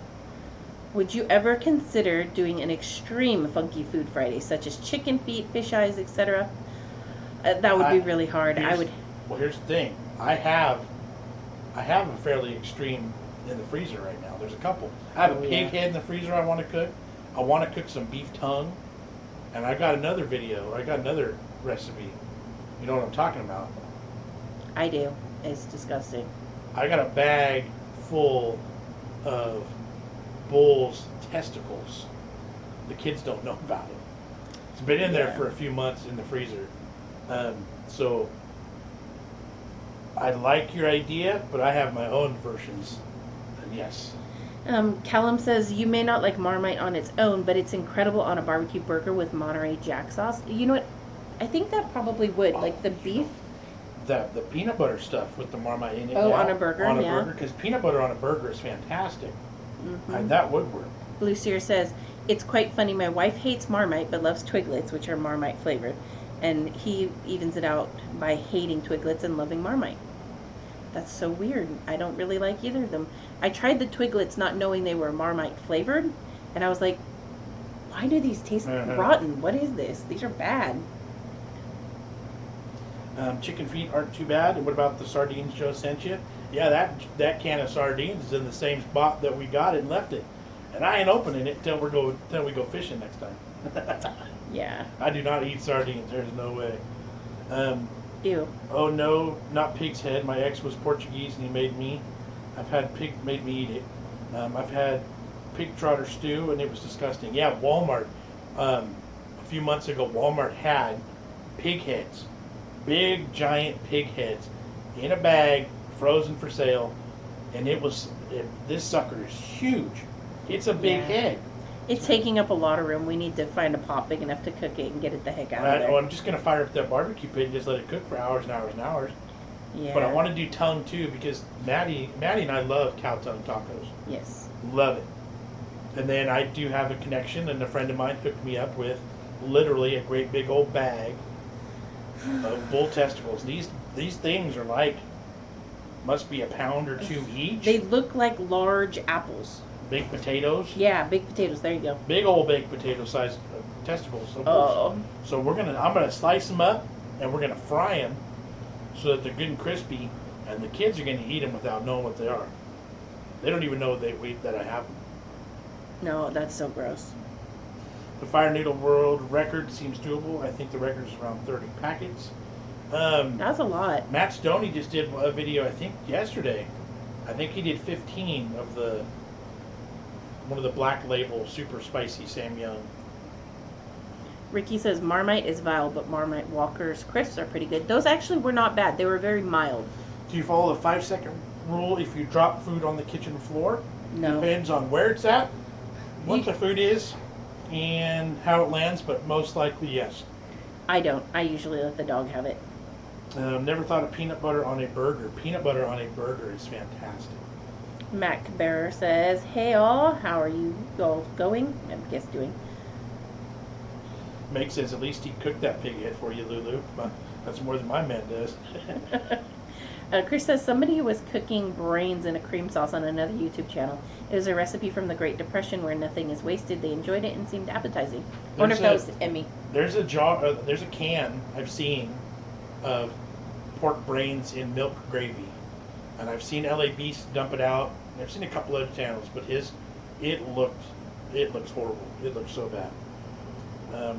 Would you ever consider doing an extreme funky food Friday, such as chicken feet, fish eyes, etc.? That would be really hard. Well, here's the thing. I have a fairly extreme in the freezer right now. There's a couple. I have a pig head in the freezer I want to cook. I want to cook some beef tongue. And I got another recipe. You know what I'm talking about. I do. It's disgusting. I got a bag full of bull's testicles. The kids don't know about it. It's been in there for a few months in the freezer. So I like your idea, but I have my own versions. And yes. Callum says, you may not like Marmite on its own, but it's incredible on a barbecue burger with Monterey Jack sauce. You know what? I think that probably would. Like the beef. The peanut butter stuff with the Marmite in it. Oh, now, on a burger, on a yeah. burger, because peanut butter on a burger is fantastic. Mm-hmm. That would work. Blue Seer says, it's quite funny. My wife hates Marmite but loves Twiglets, which are Marmite flavored. And he evens it out by hating Twiglets and loving Marmite. That's so weird. I don't really like either of them. I tried the Twiglets not knowing they were Marmite flavored. And I was like, why do these taste rotten? What is this? These are bad. Chicken feet aren't too bad. And what about the sardines Joe sent you? Yeah, that can of sardines is in the same spot that we got it and left it. And I ain't opening it till we go fishing next time. Yeah. I do not eat sardines. There's no way. Ew. Oh no, not pig's head. My ex was Portuguese and he made me. Made me eat it. I've had pig trotter stew and it was disgusting. Yeah, Walmart. A few months ago, Walmart had pig heads, big giant pig heads, in a bag, frozen for sale, and this sucker is huge. It's a big head. It's taking up a lot of room. We need to find a pot big enough to cook it and get it the heck out of there. I'm just gonna fire up that barbecue pit and just let it cook for hours and hours and hours. Yeah. But I want to do tongue too because Maddie and I love cow tongue tacos. Yes. Love it. And then I do have a connection, and a friend of mine hooked me up with literally a great big old bag of bull testicles. These things are like must be a pound or two each. They look like large apples. Big potatoes. Yeah, big potatoes. There you go. Big old baked potato sized testicles. Oh. So I'm gonna slice them up and we're gonna fry them so that they're good and crispy, and the kids are gonna eat them without knowing what they are. They don't even know that I have them. No, that's so gross. The Fire Noodle World record seems doable. I think the record is around 30 packets. That's a lot. Matt Stoney just did a video, I think yesterday. I think he did 15 of one of the Black Label super spicy Sam Young. Ricky says Marmite is vile, but Marmite Walker's crisps are pretty good. Those actually were not bad. They were very mild. Do you follow the 5-second rule if you drop food on the kitchen floor? No. Depends on where it's at, what the food is, and how it lands, but most likely yes. I don't. I usually let the dog have it. Never thought of peanut butter on a burger. Peanut butter on a burger is fantastic. Mac Bearer says, hey all, how are you all going? I guess doing. Meg says, at least he cooked that pig head for you, Lulu. But that's more than my man does. Chris says, somebody was cooking brains in a cream sauce on another YouTube channel. It was a recipe from the Great Depression where nothing is wasted. They enjoyed it and seemed appetizing. I wonder if that was Emmy. There's a can I've seen of pork brains in milk gravy. And I've seen LA Beast dump it out. I've seen a couple other channels, but it looks horrible. It looks so bad.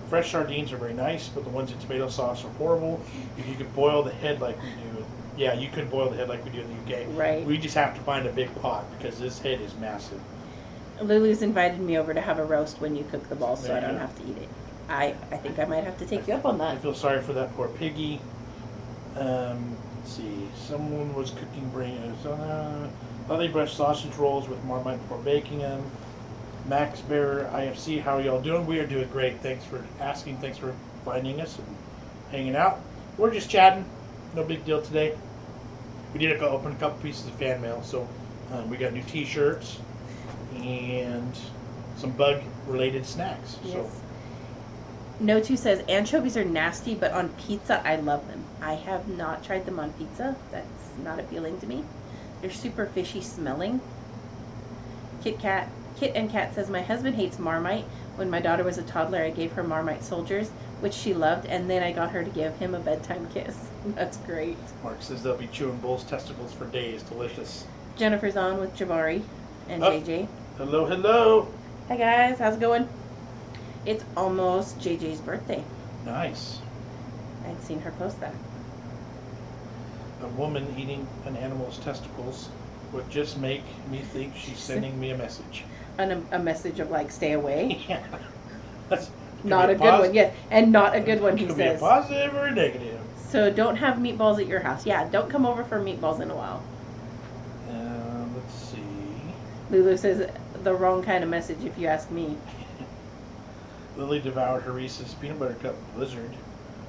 Fresh sardines are very nice, but the ones in tomato sauce are horrible. If you could boil the head like we do, yeah, you could boil the head like we do in the UK. Right. We just have to find a big pot because this head is massive. Lulu's invited me over to have a roast when you cook the balls, so There I you don't go. have to eat it. I think I might have to take you up on I that. feel sorry for that poor piggy. Let's see. Someone was cooking brains. Thought they brushed sausage rolls with Marmite before baking them. Max Bearer IFC, how are y'all doing? We are doing great. Thanks for asking. Thanks for finding us and hanging out. We're just chatting. No big deal today. We did open a couple pieces of fan mail, so we got new T-shirts and some bug-related snacks. Yes. So No2 says, anchovies are nasty, but on pizza, I love them. I have not tried them on pizza. That's not appealing to me. They're super fishy smelling. Kit and Cat says, my husband hates Marmite. When my daughter was a toddler, I gave her Marmite Soldiers, which she loved, and then I got her to give him a bedtime kiss. That's great. Mark says they'll be chewing bull's testicles for days. Delicious. Jennifer's on with Jabari and Oh. JJ. Hello, hello. Hi guys, how's it going? It's almost JJ's birthday. Nice. I'd seen her post that. A woman eating an animal's testicles would just make me think she's sending me a message. And a message of like, stay away. Yeah. That's Not a good one, yes. And not a good one, he Could be a says. positive or a negative. So don't have meatballs at your house. Yeah, don't come over for meatballs in a while. Let's see. Lulu says the wrong kind of message if you ask me. Lily devoured her Reese's peanut butter cup blizzard.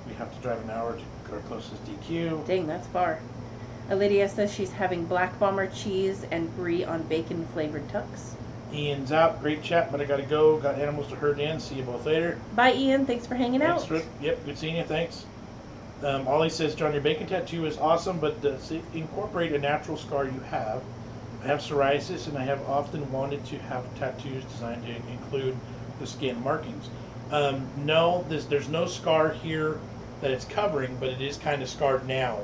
We have to drive an hour to our closest DQ. Dang, that's far. Lydia says she's having Black Bomber cheese and brie on bacon flavored tux. Ian's out. Great chat, but I gotta go. Got animals to herd in. See you both later. Bye, Ian. Thanks for hanging out. Yep, good seeing you. Thanks. Ollie says, John, your bacon tattoo is awesome, but does it incorporate a natural scar you have? I have psoriasis, and I have often wanted to have tattoos designed to include the skin markings. No, there's no scar here that it's covering, but it is kind of scarred now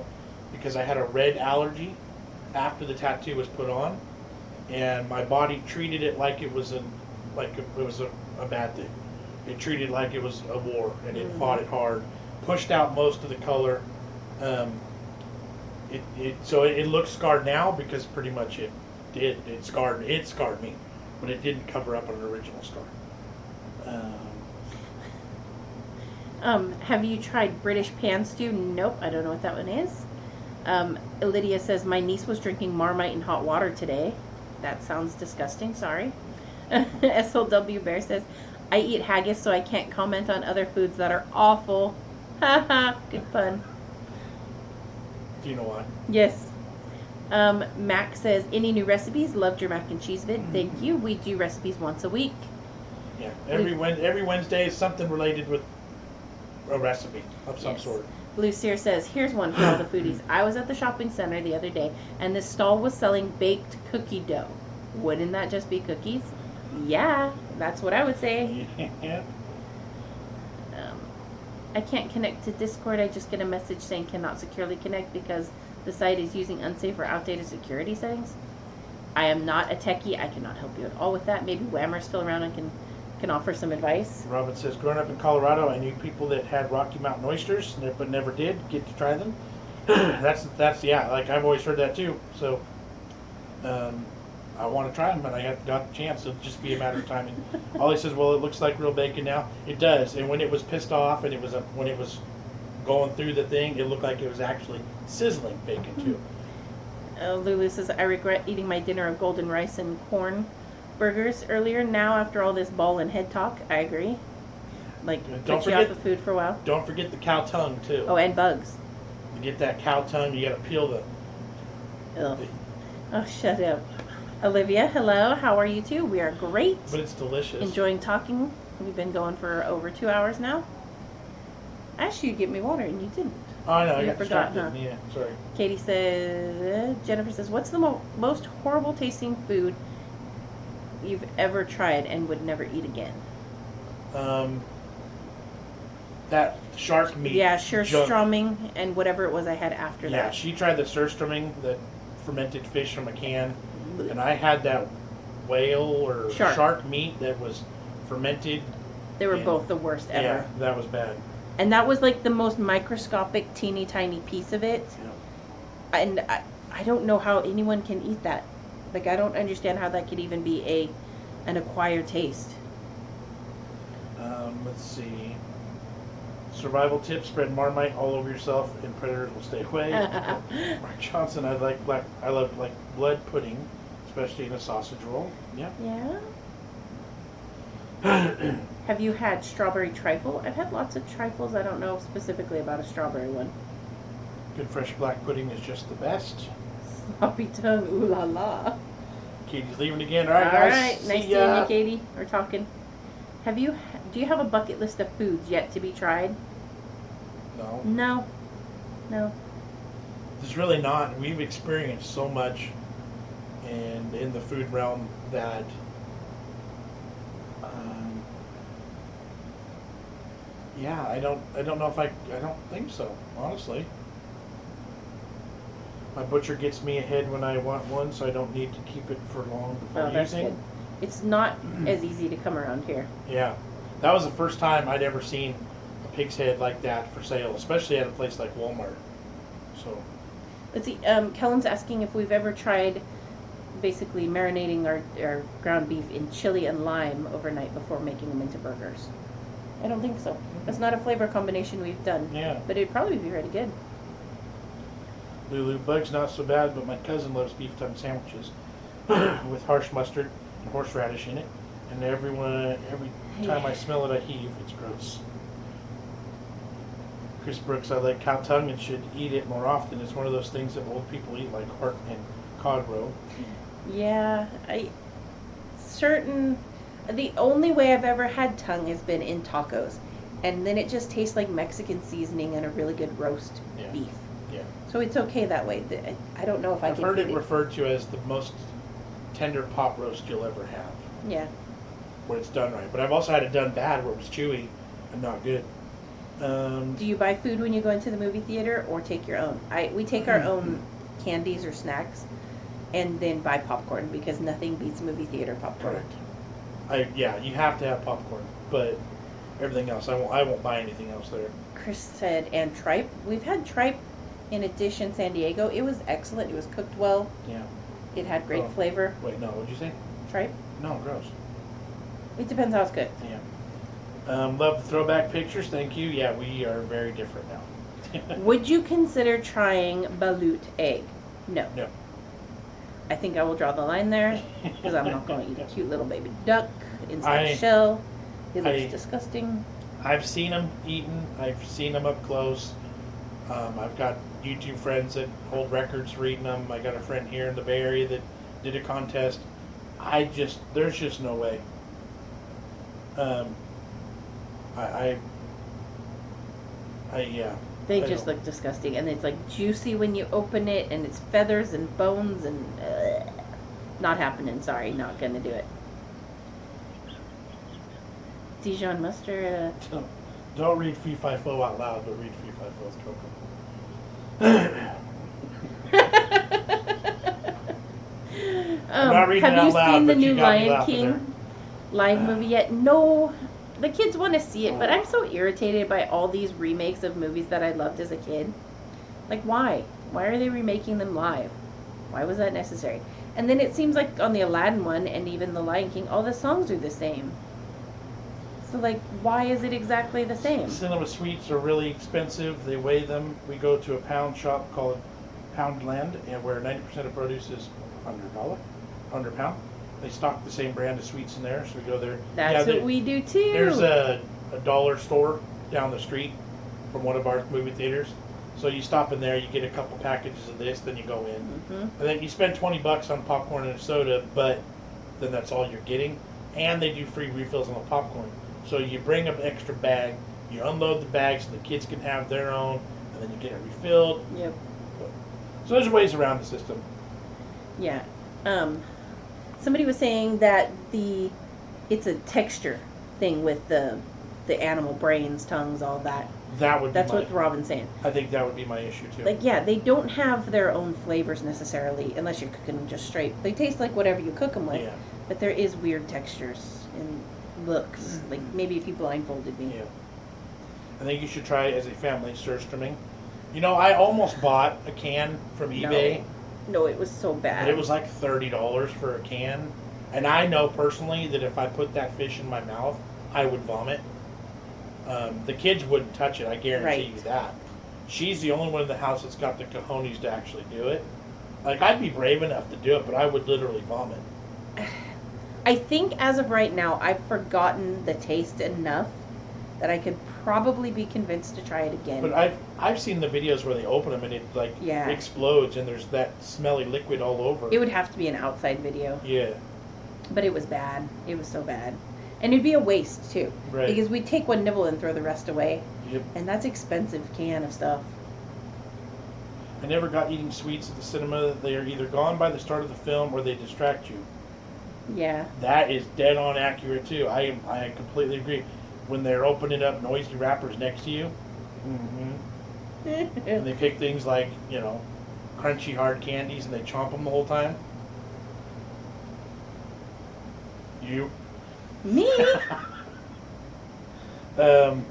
because I had a red allergy after the tattoo was put on, and my body treated it like it was a bad thing. It treated it like it was a war, and it fought it hard, pushed out most of the color. So it looks scarred now because pretty much it scarred me, but it didn't cover up an original scar. Have you tried British pan stew? Nope, I don't know what that one is. Lydia says, my niece was drinking Marmite in hot water today. That sounds disgusting, sorry. SLW Bear says, I eat haggis, so I can't comment on other foods that are awful. Haha, good fun. Do you know why? Yes. Mac says, any new recipes? Loved your mac and cheese vid. Thank you. We do recipes once a week. Yeah, every Wednesday is something related with a recipe of some sort. Blue Seer says, here's one for all the foodies. I was at the shopping center the other day, and this stall was selling baked cookie dough. Wouldn't that just be cookies? Yeah, that's what I would say. Yeah. I can't connect to Discord. I just get a message saying cannot securely connect because the site is using unsafe or outdated security settings. I am not a techie. I cannot help you at all with that. Maybe Whammer's still around and can offer some advice. Robin says, growing up in Colorado, I knew people that had Rocky Mountain oysters, but never did get to try them. that's yeah. Like I've always heard that too. So I want to try them, but I haven't got the chance. It'll just be a matter of timing. Ollie says, well, it looks like real bacon now. It does. And when it was pissed off and when it was going through the thing, it looked like it was actually sizzling bacon too. Lulu says, I regret eating my dinner of golden rice and corn burgers earlier. Now, after all this ball and head talk, I agree. Like, put you off the food for a while. Don't forget the cow tongue too. Oh, and bugs. To get that cow tongue, you got to peel the. Ugh. Oh, shut up. Olivia, hello. How are you two? We are great. But it's delicious. Enjoying talking. We've been going for over 2 hours now. I asked you to get me water, and you didn't. Oh, I know. I got forgot, distracted. Yeah, sorry. Katie says, Jennifer says, what's the most horrible tasting food you've ever tried and would never eat again? That shark meat. Yeah, junk. Surströmming and whatever it was I had after that. Yeah, she tried the Surströmming, the fermented fish from a can, and I had that whale or shark meat that was fermented. They were both the worst ever. Yeah, that was bad. And that was like the most microscopic, teeny tiny piece of it. Yeah. And I don't know how anyone can eat that. Like, I don't understand how that could even be an acquired taste. Let's see. Survival tips: spread Marmite all over yourself, and predators will stay away. Mark Johnson, I love blood pudding, especially in a sausage roll. Yeah. Yeah. Have you had strawberry trifle? I've had lots of trifles. I don't know specifically about a strawberry one. Good fresh black pudding is just the best. Sloppy tongue, ooh la la. Katie's leaving again. All right, guys. All right, nice seeing you, Katie. We're talking. Do you have a bucket list of foods yet to be tried? No. No. There's really not. We've experienced so much in the food realm that yeah, I don't know if I don't think so, honestly. My butcher gets me ahead when I want one, so I don't need to keep it for long before that's using. Good. It's not as easy to come around here. Yeah. That was the first time I'd ever seen a pig's head like that for sale, especially at a place like Walmart. So. Let's see. Kellen's asking if we've ever tried basically marinating our ground beef in chili and lime overnight before making them into burgers. I don't think so. That's not a flavor combination we've done. Yeah. But it'd probably be really good. Lulu, bugs not so bad, but my cousin loves beef tongue sandwiches. with harsh mustard and horseradish in it. And every time I smell it, I heave. It's gross. Chris Brooks, I like cow tongue and should eat it more often. It's one of those things that old people eat, like heart and cod roe. Yeah, the only way I've ever had tongue has been in tacos, and then it just tastes like Mexican seasoning and a really good roast beef. Yeah. So it's okay that way. I don't know if I've can heard eat it referred to as the most tender pot roast you'll ever have. Yeah. Where it's done right. But I've also had it done bad where it was chewy and not good. Do you buy food when you go into the movie theater or take your own? We take our own candies or snacks and then buy popcorn because nothing beats movie theater popcorn. Correct. You have to have popcorn, but everything else, I won't buy anything else there. Chris said, and tripe. We've had tripe in Edition San Diego. It was excellent. It was cooked well. Yeah. It had great flavor. Wait, no, what'd you say? Tripe? No, gross. It depends how it's cooked. Yeah. Love the throwback pictures. Thank you. Yeah, we are very different now. Would you consider trying balut egg? No. No. I think I will draw the line there because I'm not going to eat a cute little baby duck inside I- a shell. It looks I- disgusting. I've seen them eaten. I've seen them up close. I've got YouTube friends that hold records for eating them. I got a friend here in the Bay Area that did a contest. There's just no way. Yeah. They I just don't- look disgusting, and it's like juicy when you open it, and it's feathers and bones and not happening. Sorry, not gonna do it. Dijon mustard. Don't read Fee Fi Fo out loud, but read Fee Fi Fo's Coco. I'm not reading it Have out you loud, seen the but you new got me Lion laughing there. King live movie yet? No. The kids want to see it, but I'm so irritated by all these remakes of movies that I loved as a kid. Like, why? Why are they remaking them live? Why was that necessary? And then it seems like on the Aladdin one and even the Lion King, all the songs are the same. So, like, why is it exactly the same? Cinema sweets are really expensive. They weigh them. We go to a pound shop called Poundland, and where 90% of produce is under a pound. They stock the same brand of sweets in there, so we go there. That's what we do too. There's a dollar store down the street from one of our movie theaters. So you stop in there, you get a couple packages of this, then you go in. Mm-hmm. And then you spend $20 on popcorn and a soda, but then that's all you're getting. And they do free refills on the popcorn. So you bring an extra bag, you unload the bag so the kids can have their own, and then you get it refilled. Yep. So there's ways around the system. Yeah. Somebody was saying that it's a texture thing with the animal brains, tongues, all that. That's what Robin's saying. I think that would be my issue too. Like, yeah, they don't have their own flavors necessarily unless you're cooking them just straight. They taste like whatever you cook them with, Yeah. but there is weird textures and looks. Like, maybe if you blindfolded me. Yeah. I think you should try it as a family surströmming. You know, I almost bought a can from eBay. No, it was so bad. But it was like $30 for a can. And I know personally that if I put that fish in my mouth, I would vomit. The kids wouldn't touch it, I guarantee you that. She's the only one in the house that's got the cojones to actually do it. Like, I'd be brave enough to do it, but I would literally vomit. I think as of right now, I've forgotten the taste enough that I could probably be convinced to try it again. But I've seen the videos where they open them and it like explodes and there's that smelly liquid all over. It would have to be an outside video. Yeah. But it was bad. It was so bad. And it'd be a waste too. Right. Because we'd take one nibble and throw the rest away. Yep. And that's expensive can of stuff. I never got eating sweets at the cinema. They are either gone by the start of the film or they distract you. Yeah. That is dead on accurate too. I completely agree. When they're opening up noisy wrappers next to you, and they pick things like, you know, crunchy hard candies and they chomp them the whole time. You. Me? Um,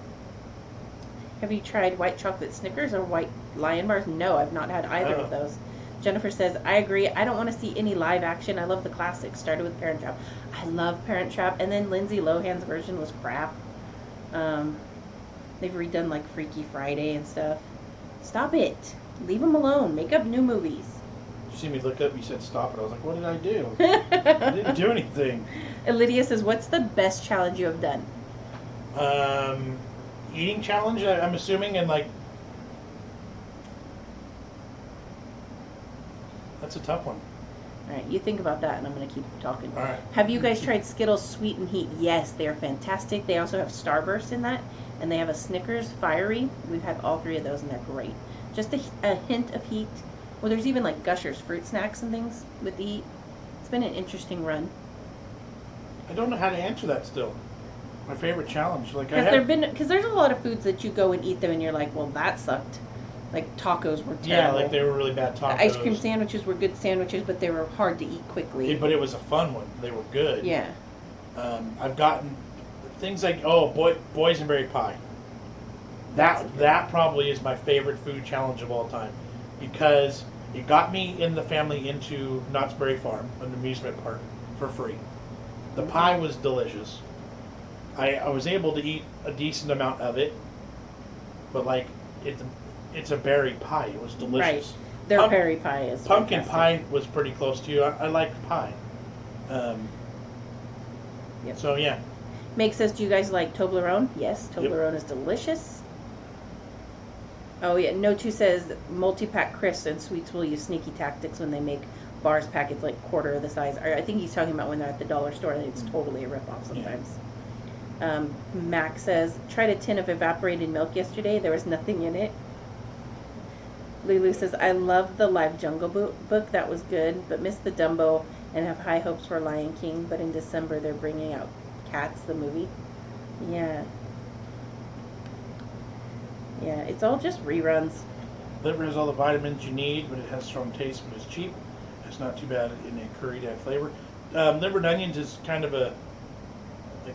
Have you tried white chocolate Snickers or white Lion Bars? No, I've not had either of those. Jennifer says, I agree. I don't want to see any live action. I love the classics. Started with Parent Trap. I love Parent Trap. And then Lindsay Lohan's version was crap. They've redone like Freaky Friday and stuff. Stop it. Leave them alone. Make up new movies. see me look up. You said stop it. I was like, what did I do? I didn't do anything. Lydia says, "What's the best challenge you have done?" Eating challenge. I'm assuming, and like that's a tough one. All right, you think about that, and I'm going to keep talking. All right. Have you guys tried Skittles Sweet and Heat? Yes, they are fantastic. They also have Starburst in that, and they have a Snickers Fiery. We've had all three of those, and they're great. Just a hint of heat. Well, there's even like Gushers fruit snacks and things with the heat. It's been an interesting run. I don't know how to answer that still. My favorite challenge, like I Because there's a lot of foods that you go and eat them, and you're like, well, that sucked. Like tacos were terrible. yeah, like they were really bad tacos. The ice cream sandwiches were good sandwiches, but they were hard to eat quickly. But it was a fun one. They were good. Yeah. I've gotten things like boysenberry pie. That probably is my favorite food challenge of all time, because it got me and the family into Knott's Berry Farm, an amusement park, for free. The pie was delicious. I was able to eat a decent amount of it, but like it's a berry pie. It was delicious. Right. Their berry pie is pumpkin fantastic. pie was pretty close to you. I liked pie. Yep. So yeah. Meg says, do you guys like Toblerone? Yes, Toblerone is delicious. Oh yeah, No2 says multi-pack crisps and sweets will use sneaky tactics when they make bars packets like quarter of the size. I think he's talking about when they're at the dollar store and it's totally a ripoff sometimes. Max says, tried a tin of evaporated milk yesterday. There was nothing in it. Lulu says, I love the Live Jungle book. That was good, but missed the Dumbo and have high hopes for Lion King. But in December, they're bringing out Cats, the movie. Yeah. Yeah, it's all just reruns. Liver has all the vitamins you need, but it has strong taste, but it's cheap. It's not too bad in a curry to add flavor. Liver and onions is kind of a, like,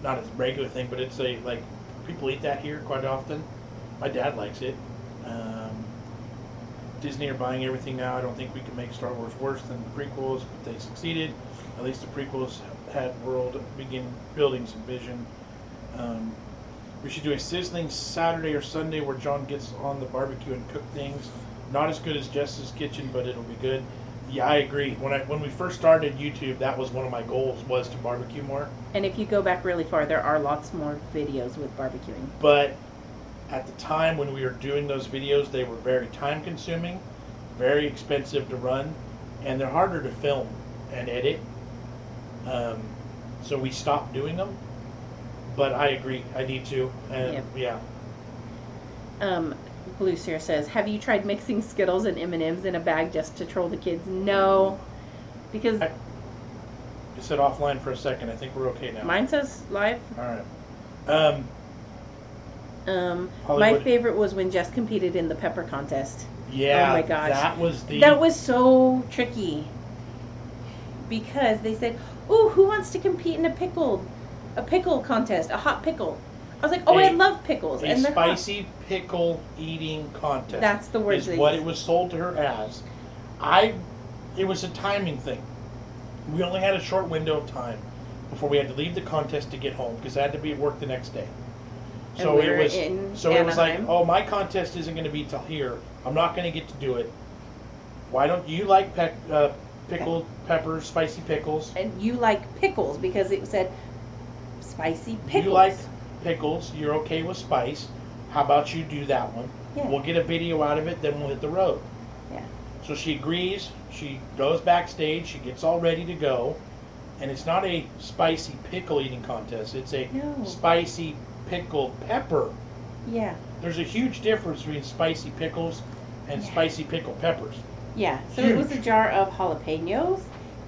not a regular thing, but it's a, like, people eat that here quite often. My dad likes it. Disney are buying everything now. I don't think we can make Star Wars worse than the prequels, but they succeeded. At least the prequels had world building some vision. We should do a sizzling Saturday or Sunday where John gets on the barbecue and cook things. Not as good as Jess's kitchen, but it'll be good. Yeah, I agree. When we first started YouTube, that was one of my goals, was to barbecue more. And if you go back really far, there are lots more videos with barbecuing. But at the time when we were doing those videos, they were very time consuming, very expensive to run, and they're harder to film and edit. So we stopped doing them. But I agree, I need to, and yeah. Blue Seer says, have you tried mixing Skittles and M&Ms in a bag just to troll the kids? No, because I said offline for a second. I think we're okay now. Mine says live. All right. My favorite was when Jess competed in the pepper contest. Yeah. Oh my gosh. That was so tricky. Because they said, "Ooh, who wants to compete in a pickle contest, a hot pickle?" I was like, "Oh, I love pickles." A spicy pickle eating contest. That's the word. Is what it was sold to her as. It was a timing thing. We only had a short window of time before we had to leave the contest to get home because I had to be at work the next day. So it was like, oh, my contest isn't going to be till here. I'm not going to get to do it. Why don't you like pickled peppers, spicy pickles? And you like pickles because it said spicy pickles. You like pickles. You're okay with spice. How about you do that one? Yeah. We'll get a video out of it, then we'll hit the road. Yeah. So she agrees. She goes backstage. She gets all ready to go. And it's not a spicy pickle eating contest. It's a spicy pickled pepper. Yeah. There's a huge difference between spicy pickles and spicy pickled peppers. Yeah. So it was a jar of jalapenos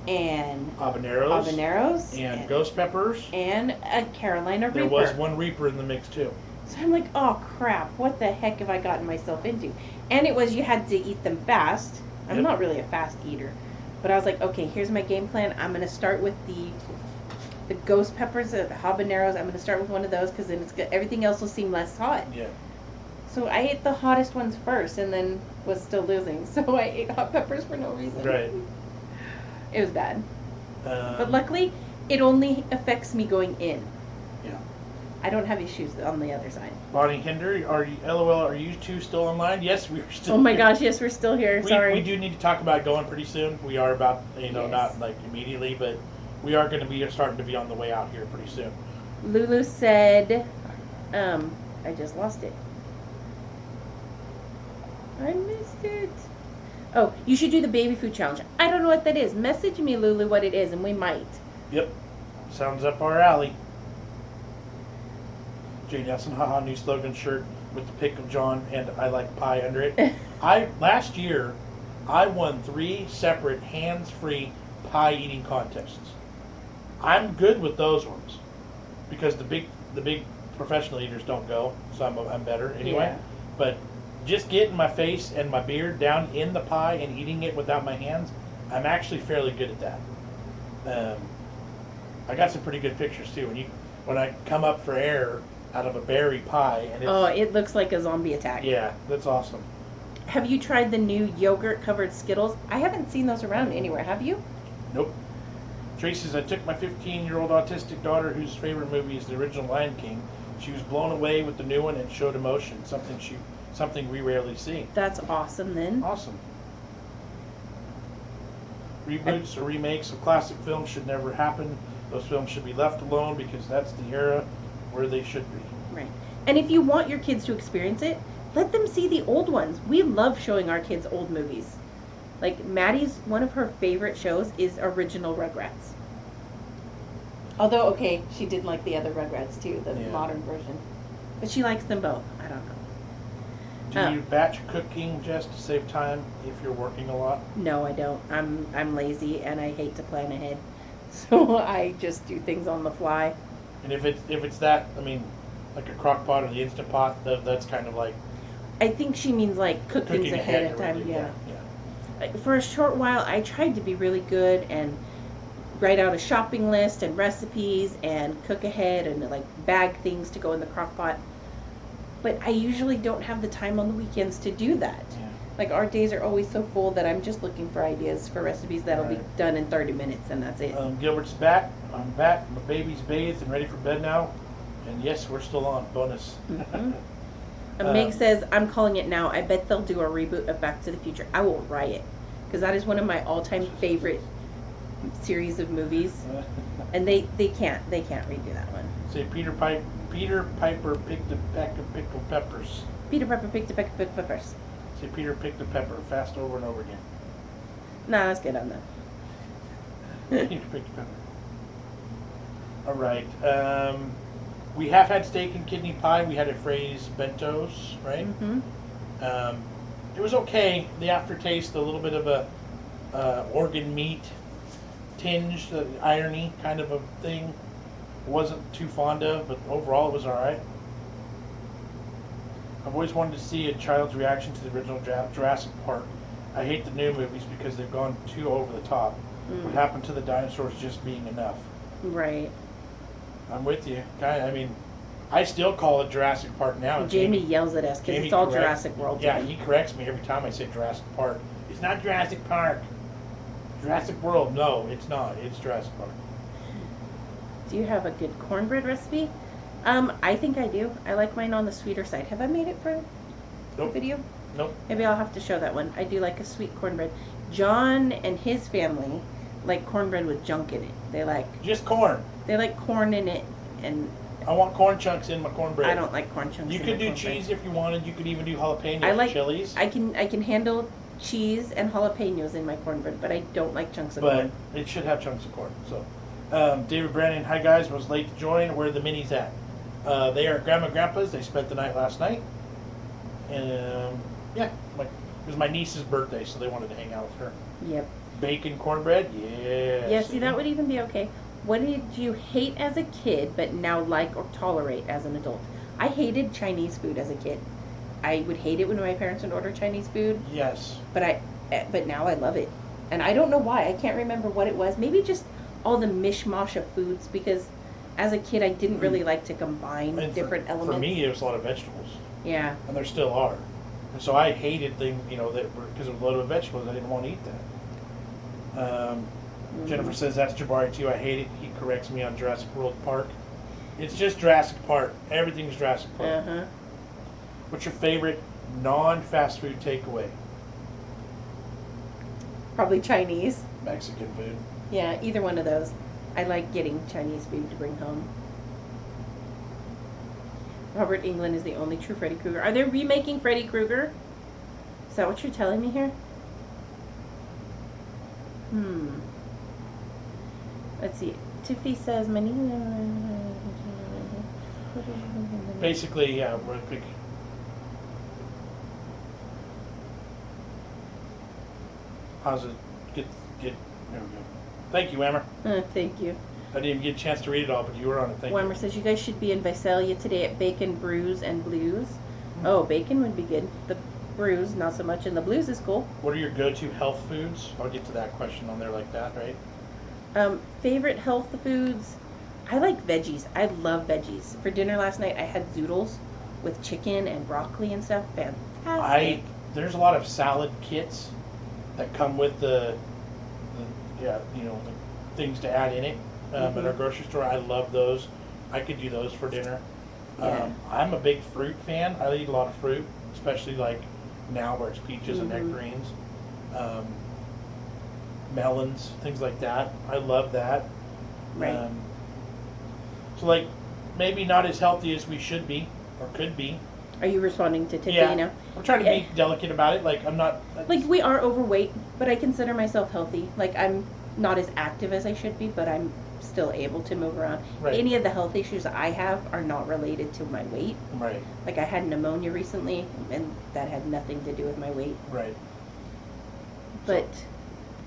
and habaneros and ghost peppers and a Carolina Reaper. There was one Reaper in the mix too. So I'm like, oh crap, what the heck have I gotten myself into? And it was, you had to eat them fast. I'm not really a fast eater. But I was like, okay, here's my game plan. I'm going to start with the ghost peppers, the habaneros. I'm going to start with one of those because then it's good. Everything else will seem less hot. Yeah. So I ate the hottest ones first and then was still losing. So I ate hot peppers for no reason. Right. It was bad. But luckily, it only affects me going in. Yeah. I don't have issues on the other side. Bonnie Hinder, LOL, are you two still online? Yes, we are still. Oh my here. gosh, yes, we're still here. Sorry. We do need to talk about going pretty soon. We are about, Yes. not like immediately, but we are going to be starting to be on the way out here pretty soon. Lulu said, I just lost it. I missed it. Oh, you should do the baby food challenge. I don't know what that is. Message me, Lulu, what it is, and we might. Yep, sounds up our alley. Jane Nelson, haha, new slogan shirt with the pic of John and I like pie under it. Last year, I won 3 separate hands-free pie eating contests. I'm good with those ones because the big professional eaters don't go, so I'm better anyway. Yeah. But just getting my face and my beard down in the pie and eating it without my hands, I'm actually fairly good at that. I got some pretty good pictures too. When I come up for air out of a berry pie, and it looks like a zombie attack. Yeah, that's awesome. Have you tried the new yogurt-covered Skittles? I haven't seen those around anywhere. Have you? Nope. Tracy says, I took my 15-year-old autistic daughter, whose favorite movie is the original Lion King. She was blown away with the new one and showed emotion, something we rarely see. That's awesome then. Awesome. Reboots or remakes of classic films should never happen. Those films should be left alone because that's the era where they should be. Right. And if you want your kids to experience it, let them see the old ones. We love showing our kids old movies. Like Maddie's, one of her favorite shows is original Rugrats. Although, okay, she did like the other Rugrats too, the modern version. But she likes them both. I don't know. Do you batch cooking just to save time if you're working a lot? No, I don't. I'm lazy and I hate to plan ahead. So I just do things on the fly. And if it's that, I mean, like a crock pot or the Instant Pot, that's kind of like I think she means like cook things ahead of time. Really, Yeah. For a short while, I tried to be really good and write out a shopping list and recipes and cook ahead and like bag things to go in the crock pot. But I usually don't have the time on the weekends to do that. Yeah. Like our days are always so full that I'm just looking for ideas for recipes that'll be Right. done in 30 minutes and that's it. Gilbert's back. I'm back. My baby's bathed and ready for bed now. And yes, we're still on. Bonus. Mhm. Meg says, I'm calling it now. I bet they'll do a reboot of Back to the Future. I will riot. Because that is one of my all-time favorite series of movies. And they can't redo that one. Say Peter Piper picked a peck of pickled peppers. Peter Pepper picked a peck of peppers. Say Peter picked a pepper fast over and over again. Nah, that's good on that. Peter picked a pepper. All right. We have had steak and kidney pie. We had a Frey's bentos, right? Mm-hmm. It was okay. The aftertaste, a little bit of a organ meat tinge, the irony kind of a thing. Wasn't too fond of, but overall it was all right. I've always wanted to see a child's reaction to the original Jurassic Park. I hate the new movies because they've gone too over the top. What happened to the dinosaurs just being enough? Right. I'm with you. I mean, I still call it Jurassic Park now. And Jamie yells at us because it's all Jurassic World. Yeah, he corrects me every time I say Jurassic Park. It's not Jurassic Park. Jurassic World. No, it's not. It's Jurassic Park. Do you have a good cornbread recipe? I think I do. I like mine on the sweeter side. Have I made it for the Nope. video? Nope. Maybe I'll have to show that one. I do like a sweet cornbread. John and his family like cornbread with junk in it. They like Just corn. corn in it, and I want corn chunks in my cornbread. I don't like corn chunks. You in could my do cornbread. cheese if you wanted. You could even do jalapenos I like chilies. I can handle cheese and jalapenos in my cornbread, but I don't like chunks of But corn. it should have chunks of corn. So, David Brandon, hi guys, was late to join. Where are the minis at? They are at Grandma and Grandpa's. They spent the night last night. And yeah, it was my niece's birthday, so they wanted to hang out with her. Yep. Bacon cornbread, yeah. Yeah, see, that would even be okay. What did you hate as a kid, but now like or tolerate as an adult? I hated Chinese food as a kid. I would hate it when my parents would order Chinese food, Yes. but now I love it. And I don't know why. I can't remember what it was. Maybe just all the mishmash of foods, because as a kid I didn't really like to combine And different elements. For me, it was a lot of vegetables, Yeah. and there still are. And so I hated things, that were because of a load of vegetables. I didn't want to eat that. Jennifer says that's Jabari too. I hate it. He corrects me on Jurassic World Park. It's just Jurassic Park. Everything's Jurassic Park. Uh-huh. What's your favorite non-fast food takeaway? Probably Chinese. Mexican food. Yeah, either one of those. I like getting Chinese food to bring home. Robert Englund is the only true Freddy Krueger. Are they remaking Freddy Krueger? Is that what you're telling me here? Let's see. Tiffy says many. Basically, yeah, real quick. How's it? Get. There we go. Thank you, Whammer. Thank you. I didn't even get a chance to read it all, but you were on it. Thank Whammer you. says you guys should be in Visalia today at Bacon Brews and Blues. Oh, bacon would be good. The brews, not so much, and the blues is cool. What are your go-to health foods? I'll get to that question on there like that, right? Favorite health foods? I like veggies. I love veggies. For dinner last night, I had zoodles with chicken and broccoli and stuff. Fantastic. There's a lot of salad kits that come with the things to add in it at our grocery store. I love those. I could do those for dinner. Yeah. I'm a big fruit fan. I eat a lot of fruit, especially like now where it's peaches and nectarines, melons, things like that. I love that. Right. So like maybe not as healthy as we should be or could be. Are you responding to Tiffany Yeah. now? I'm trying to be delicate about it. Like I'm not. Like, we are overweight, but I consider myself healthy. Like, I'm not as active as I should be, but I'm still able to move around. Right. Any of the health issues I have are not related to my weight. Right. Like, I had pneumonia recently, and that had nothing to do with my weight. Right. But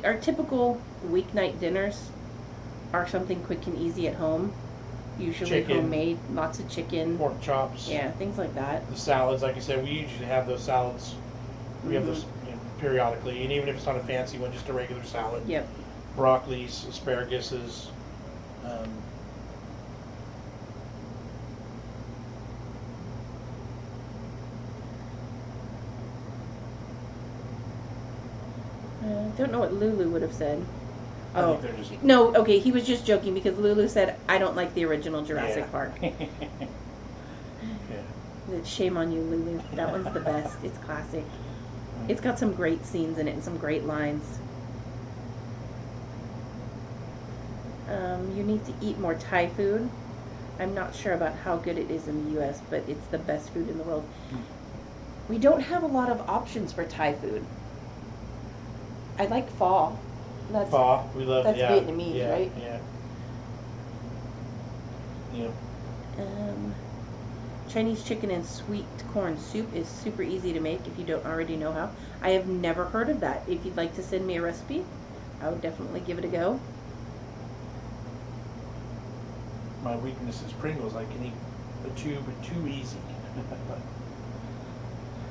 our typical weeknight dinners are something quick and easy at home. Usually Chicken. homemade, lots of chicken. Pork chops. Yeah, things like that. The salads, like I said, we usually have those salads. We have those periodically, and even if it's not a fancy one, just a regular salad. Yep. Broccolis, asparaguses. Don't know what Lulu would have said. I Oh, think they're just. no, okay, he was just joking because Lulu said, I don't like the original Jurassic Yeah. Park. Yeah. Shame on you, Lulu. That one's the best. It's classic. It's got some great scenes in it and some great lines. You need to eat more Thai food. I'm not sure about how good it is in the U.S., but it's the best food in the world. We don't have a lot of options for Thai food. I like pho. That's Pho, we love. that's yeah, Vietnamese, yeah, right? Yeah. Yeah. Chinese chicken and sweet corn soup is super easy to make if you don't already know how. I have never heard of that. If you'd like to send me a recipe, I would definitely give it a go. My weakness is Pringles. I can eat a tube too easy.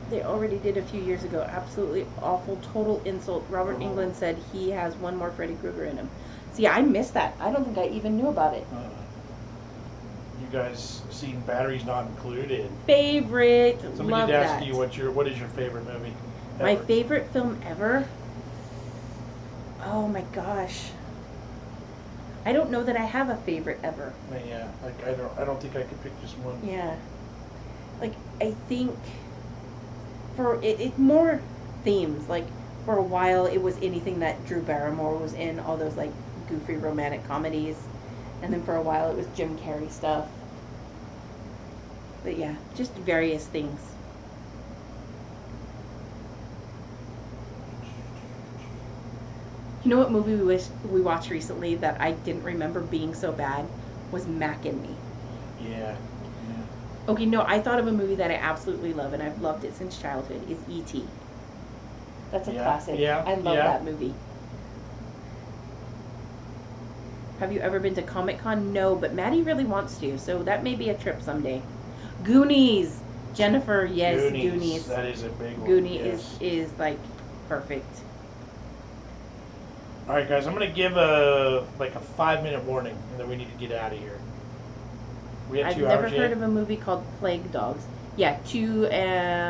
They already did a few years ago. Absolutely awful, total insult. Robert Englund said he has one more Freddy Krueger in him. See, I missed that. I don't think I even knew about it. You guys seen Batteries Not Included? Favorite. Somebody Love did ask that. you what is your favorite movie? My ever? favorite film ever? Oh my gosh. I don't know that I have a favorite ever. Yeah, like I don't think I could pick just one. Yeah. Like, I think for it more themes. Like, for a while it was anything that Drew Barrymore was in, all those like goofy romantic comedies. And then for a while it was Jim Carrey stuff. But yeah, just various things. You know what movie we watched recently that I didn't remember being so bad? Was Mac and Me. Yeah. Okay, no, I thought of a movie that I absolutely love, and I've loved it since childhood, is E.T. That's a Yeah, classic. yeah, I love yeah. that movie. Have you ever been to Comic-Con? No, but Maddie really wants to, so that may be a trip someday. Goonies! Jennifer, yes, Goonies. That is a big one. Goonie yes. is like perfect. All right, guys, I'm gonna give a 5-minute warning, and then we need to get out of here. We have I've 2 never hours heard yet? of a movie called Plague Dogs. Yeah,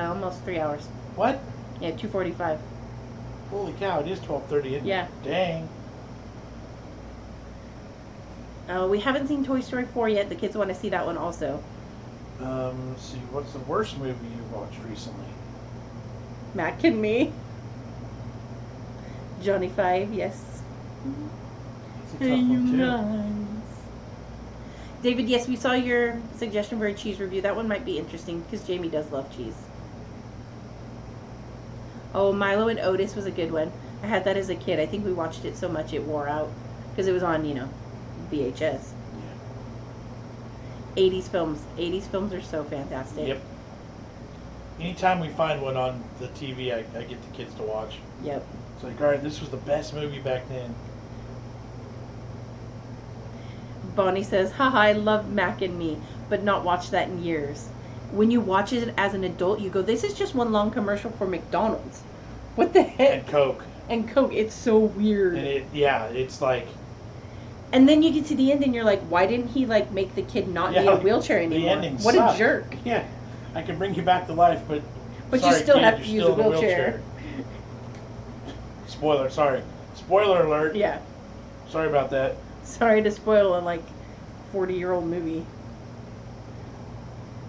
almost 3 hours. What? Yeah, 2:45. Holy cow! It is 12:30. Yeah. Dang. We haven't seen Toy Story 4 yet. The kids want to see that one also. Let's see, what's the worst movie you watched recently? Mac and Me. Johnny Five, yes. It's a tough one, too. David, yes, we saw your suggestion for a cheese review. That one might be interesting because Jamie does love cheese. Oh, Milo and Otis was a good one. I had that as a kid. I think we watched it so much it wore out because it was on, VHS. Yeah. 80s films. 80s films are so fantastic. Yep. Anytime we find one on the TV, I get the kids to watch. Yep. It's like, alright, this was the best movie back then. Bonnie says, haha, I love Mac and Me, but not watched that in years. When you watch it as an adult, you go, this is just one long commercial for McDonald's. What the heck? And Coke. And Coke. It's so weird. And it's like... And then you get to the end and you're like, why didn't he make the kid not need a wheelchair anymore? The ending What sucked. a jerk. Yeah. I can bring you back to life, but you still kid, have to you're use still a in wheelchair. Spoiler, sorry. Spoiler alert. Yeah. Sorry about that. Sorry to spoil a 40-year-old movie.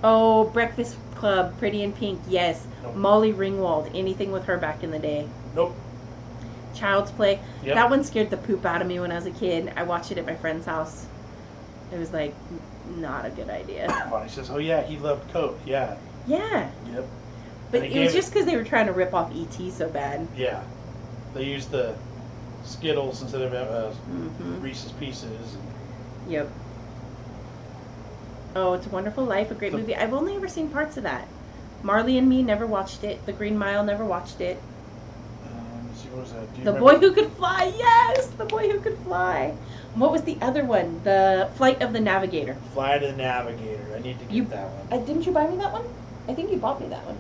Oh, Breakfast Club, Pretty in Pink, yes. Nope. Molly Ringwald, anything with her back in the day. Nope. Child's Play. Yep. That one scared the poop out of me when I was a kid. I watched it at my friend's house. It was not a good idea. Bonnie says, oh yeah, he loved Coke. Yeah. Yeah. Yep. But And it was just because they were trying to rip off E.T. so bad. Yeah. They used the Skittles instead of Mm-hmm. Reese's Pieces. Yep. Oh, It's a Wonderful Life, a great movie. I've only ever seen parts of that. Marley and Me, never watched it. The Green Mile, never watched it. Let's see, what was that? Do you The remember? Boy Who Could Fly, yes! The Boy Who Could Fly. What was the other one? The Flight of the Navigator. Flight of the Navigator. I need to get that one. Didn't you buy me that one? I think you bought me that one.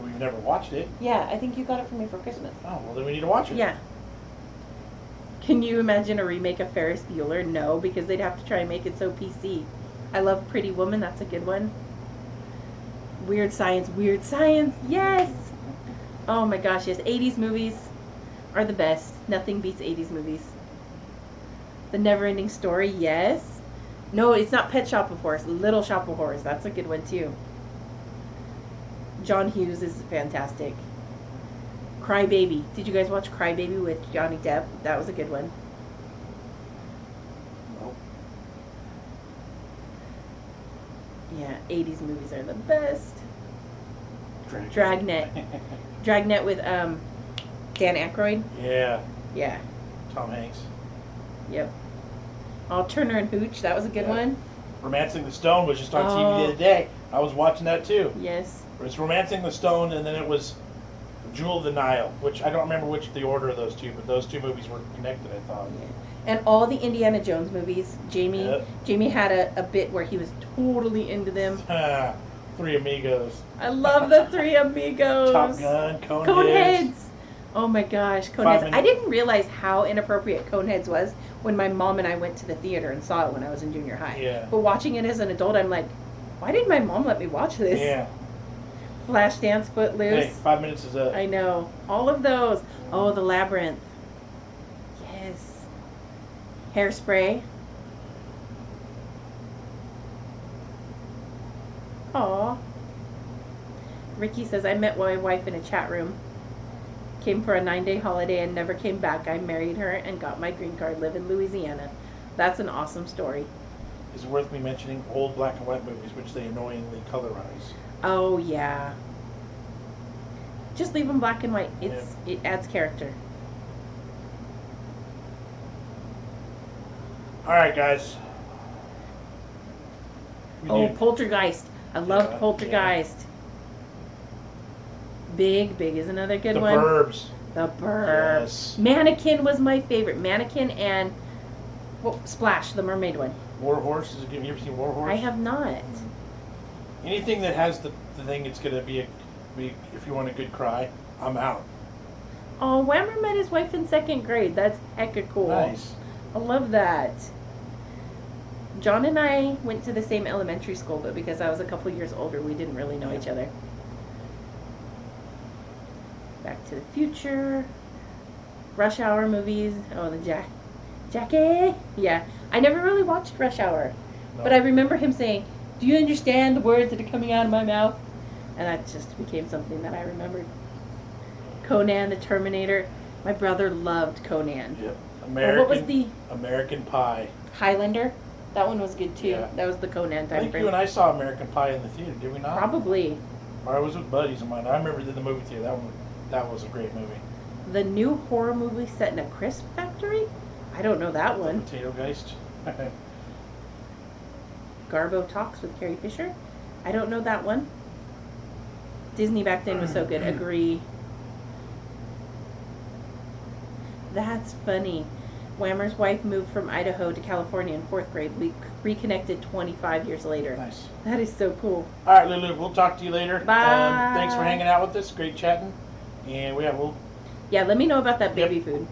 We've never watched it. Yeah, I think you got it for me for Christmas. Oh, well then we need to watch it. Yeah. Can you imagine a remake of Ferris Bueller? No, because they'd have to try and make it so PC. I love Pretty Woman, that's a good one. Weird Science, yes! Oh my gosh, yes, 80s movies are the best. Nothing beats 80s movies. The Neverending Story, yes. No, it's not Pet Shop of Horrors, Little Shop of Horrors, that's a good one too. John Hughes is fantastic. Cry Baby. Did you guys watch Cry Baby with Johnny Depp? That was a good one. Nope. Yeah, 80s movies are the best. Dragnet. Dragnet with Dan Aykroyd. Yeah. Yeah. Tom Hanks. Yep. Oh, Turner and Hooch. That was a good Yeah. one. Romancing the Stone was just on TV Oh. the other day. I was watching that too. Yes. It's Romancing the Stone, and then it was Jewel of the Nile, which I don't remember which the order of those two, but those two movies were connected, I thought. Yeah. And all the Indiana Jones movies. Yep. Jamie had a bit where he was totally into them. Three Amigos. I love the Three Amigos. Top Gun, Coneheads. Coneheads. Oh my gosh, Coneheads. Minutes. I didn't realize how inappropriate Coneheads was when my mom and I went to the theater and saw it when I was in junior high. Yeah. But watching it as an adult, I'm like, why did my mom let me watch this? Yeah. Flashdance, Footloose. Hey, 5 minutes is up. I know. All of those. Oh, The Labyrinth. Yes. Hairspray. Aw. Ricky says, I met my wife in a chat room. Came for a 9-day holiday and never came back. I married her and got my green card. Live in Louisiana. That's an awesome story. Is it worth me mentioning old black and white movies, which they annoyingly colorize? Oh, yeah. Just leave them black and white. It adds character. All right, guys. Oh, Poltergeist. I loved Yeah, Poltergeist. Big is another good The one. Burbs. The Burbs. Yes. Mannequin was my favorite. Mannequin and Splash, the mermaid one. War Horse. Have you ever seen War Horse? I have not. Anything that has the thing, it's gonna be if you want a good cry, I'm out. Oh, Whammer met his wife in 2nd grade. That's hecka cool. Nice. I love that. John and I went to the same elementary school, but because I was a couple years older, we didn't really know each other. Back to the Future. Rush Hour movies. Oh, the Jack Jackie. Yeah, I never really watched Rush Hour, No. but I remember him saying, "Do you understand the words that are coming out of my mouth?" And that just became something that I remembered. Conan the Terminator. My brother loved Conan. Yep. Or American. what was the American Pie? Highlander? That one was good too. Yeah. That was the Conan I time think frame. you and I saw American Pie in the theater, did we not? Probably. Or I was with buddies of mine. I remember in the movie theater. That was a great movie. The new horror movie set in a crisp factory? I don't know that one. Potato Geist. Garbo Talks with Carrie Fisher? I don't know that one. Disney back then was so good. Agree. That's funny. Whammer's wife moved from Idaho to California in 4th grade. We reconnected 25 years later. Nice. That is so cool. All right, Lulu. We'll talk to you later. Bye. Thanks for hanging out with us. Great chatting. And we'll. Yeah, let me know about that Yep. baby food.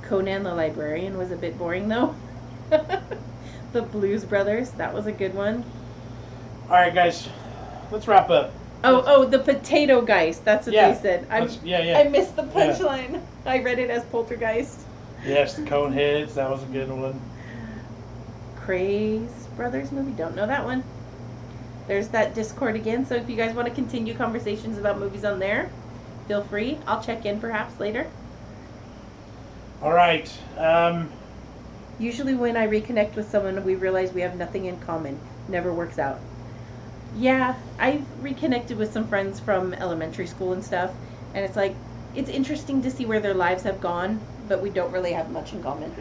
Conan the Librarian was a bit boring though. The Blues Brothers, that was a good one. All right, guys. Let's wrap up. Oh, the Potato Geist. That's what Yeah, they said. yeah. I missed the punchline. I read it as Poltergeist. Yes, the Coneheads. That was a good one. Craze Brothers movie. Don't know that one. There's that Discord again. So if you guys want to continue conversations about movies on there, feel free. I'll check in perhaps later. All right. Usually when I reconnect with someone, we realize we have nothing in common. Never works out. Yeah, I've reconnected with some friends from elementary school and stuff, and it's like, it's interesting to see where their lives have gone, but we don't really have much in common.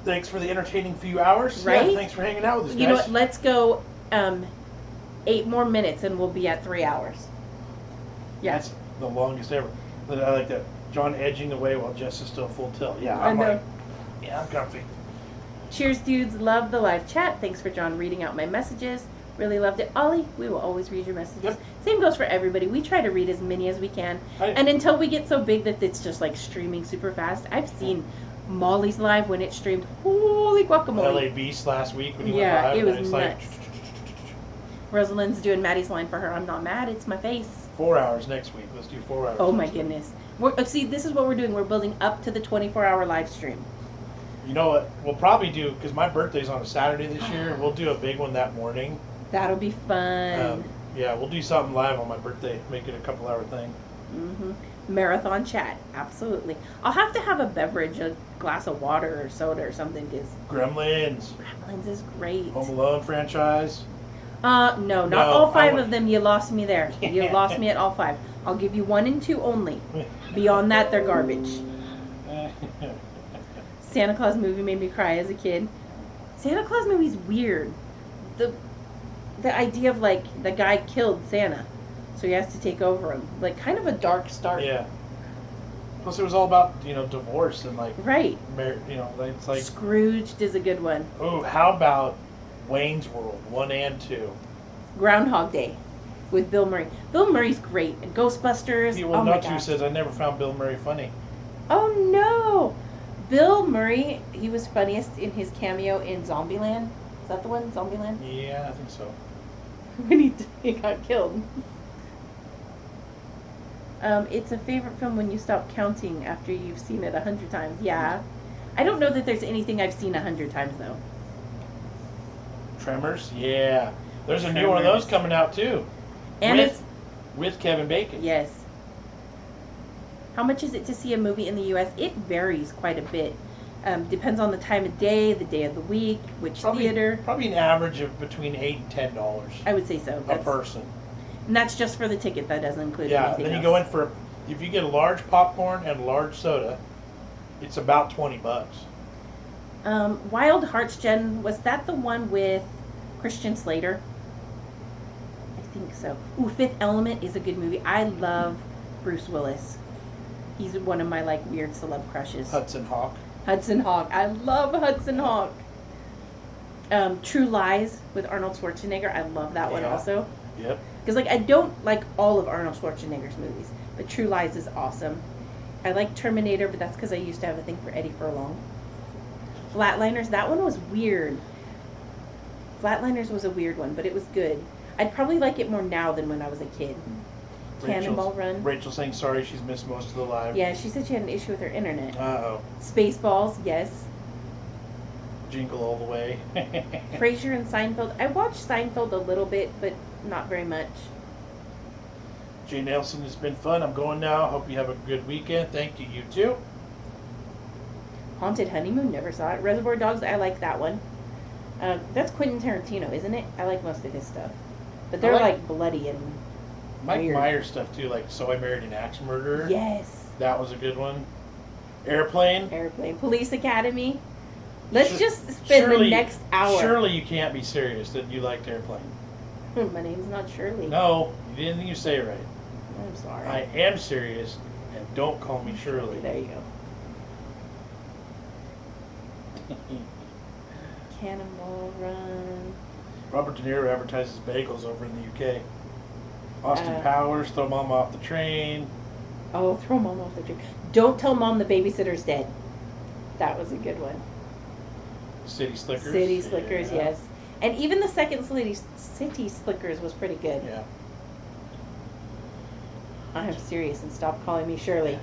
Thanks for the entertaining few hours. Right? Yeah, thanks for hanging out with us, guys. You know what? Let's go 8 more minutes and we'll be at 3 hours. Yeah. That's the longest ever. But I like that. John edging away while Jess is still full tilt. Yeah, I know. I'm comfy. Cheers, dudes. Love the live chat. Thanks for John reading out my messages. Really loved it. Ollie, we will always read your messages. Yep. Same goes for everybody. We try to read as many as we can. And until we get so big that it's just like streaming super fast. I've seen Molly's live when it streamed. Holy guacamole. LA Beast last week when he Yeah, went live. it was and it's nuts. Rosalind's doing Maddie's line for her. I'm not mad. It's my face. 4 hours next week. Let's do 4 hours. Oh my goodness. See, this is what we're doing. We're building up to the 24-hour live stream. You know what? We'll probably do, because my birthday's on a Saturday this year, we'll do a big one that morning. That'll be fun. Yeah, we'll do something live on my birthday. Make it a couple-hour thing. Marathon chat. Absolutely. I'll have to have a beverage, a glass of water or soda or something, because Gremlins. Gremlins is great. Home Alone franchise. No, not No, all 5 I of them. You lost me there. You lost me at all 5. I'll give you 1 and 2 only. Beyond that, they're garbage. Santa Claus movie made me cry as a kid. Santa Claus movie's weird. The idea of like the guy killed Santa, so he has to take over him. Like kind of a dark start. Yeah. Plus, it was all about divorce and like Right. It's like Scrooged is a good one. oh, how about Wayne's World 1 and 2? Groundhog Day with Bill Murray. Bill Murray's great. And Ghostbusters. Well, oh my Nutu gosh. says I never found Bill Murray funny. Oh no! Bill Murray, he was funniest in his cameo in Zombieland. Is that the one? Zombieland? Yeah, I think so. When he got killed. It's a favorite film when you stop counting after you've seen it 100 times. Yeah. I don't know that there's anything I've seen 100 times though. Tremors? Yeah. There's a new one of those coming out too. And with Kevin Bacon. Yes. How much is it to see a movie in the U.S.? It varies quite a bit. Depends on the time of day, the day of the week, which theater. Probably an average of between $8 and $10 I would say so. a person. And that's just for the ticket. That doesn't include Yeah, anything then you else. go in for, if you get a large popcorn and a large soda, it's about $20. Wild Hearts, Jen, was that the one with Christian Slater? I think so. Ooh, Fifth Element is a good movie. I love Bruce Willis. He's one of my like weird celeb crushes. Hudson Hawk. Hudson Hawk. I love Hudson Hawk. True Lies with Arnold Schwarzenegger. I love that one also. Yep. Because like I don't like all of Arnold Schwarzenegger's movies, but True Lies is awesome. I like Terminator, but that's because I used to have a thing for Eddie Furlong. Flatliners, that one was weird. Flatliners was a weird one, but it was good. I'd probably like it more now than when I was a kid. Cannonball Run. Rachel's saying sorry she's missed most of the live. Yeah, she said she had an issue with her internet. Uh-oh. Spaceballs, yes. Jingle all the way. Frasier and Seinfeld. I watched Seinfeld a little bit, but not very much. Jay Nelson, it's been fun. I'm going now. Hope you have a good weekend. Thank you. You too. Haunted Honeymoon, never saw it. Reservoir Dogs, I like that one. That's Quentin Tarantino, isn't it? I like most of his stuff. But they're like bloody and Mike weird. Myers stuff too, like So I Married an Axe Murderer. Yes. That was a good one. Airplane. Police Academy. Let's just spend the next hour. Surely you can't be serious that you liked Airplane. My name's not Shirley. No, you didn't think you say it right. I'm sorry. I am serious, and don't call me Shirley. There you go. Cannonball Run. Robert De Niro advertises bagels over in the UK. Austin Powers, Throw Mama Off the Train. Oh, throw Mom off the train. Don't tell Mom the babysitter's dead. That was a good one. City Slickers. City Slickers, Yeah. yes. And even the second City Slickers was pretty good. Yeah. I'm serious, and stop calling me Shirley.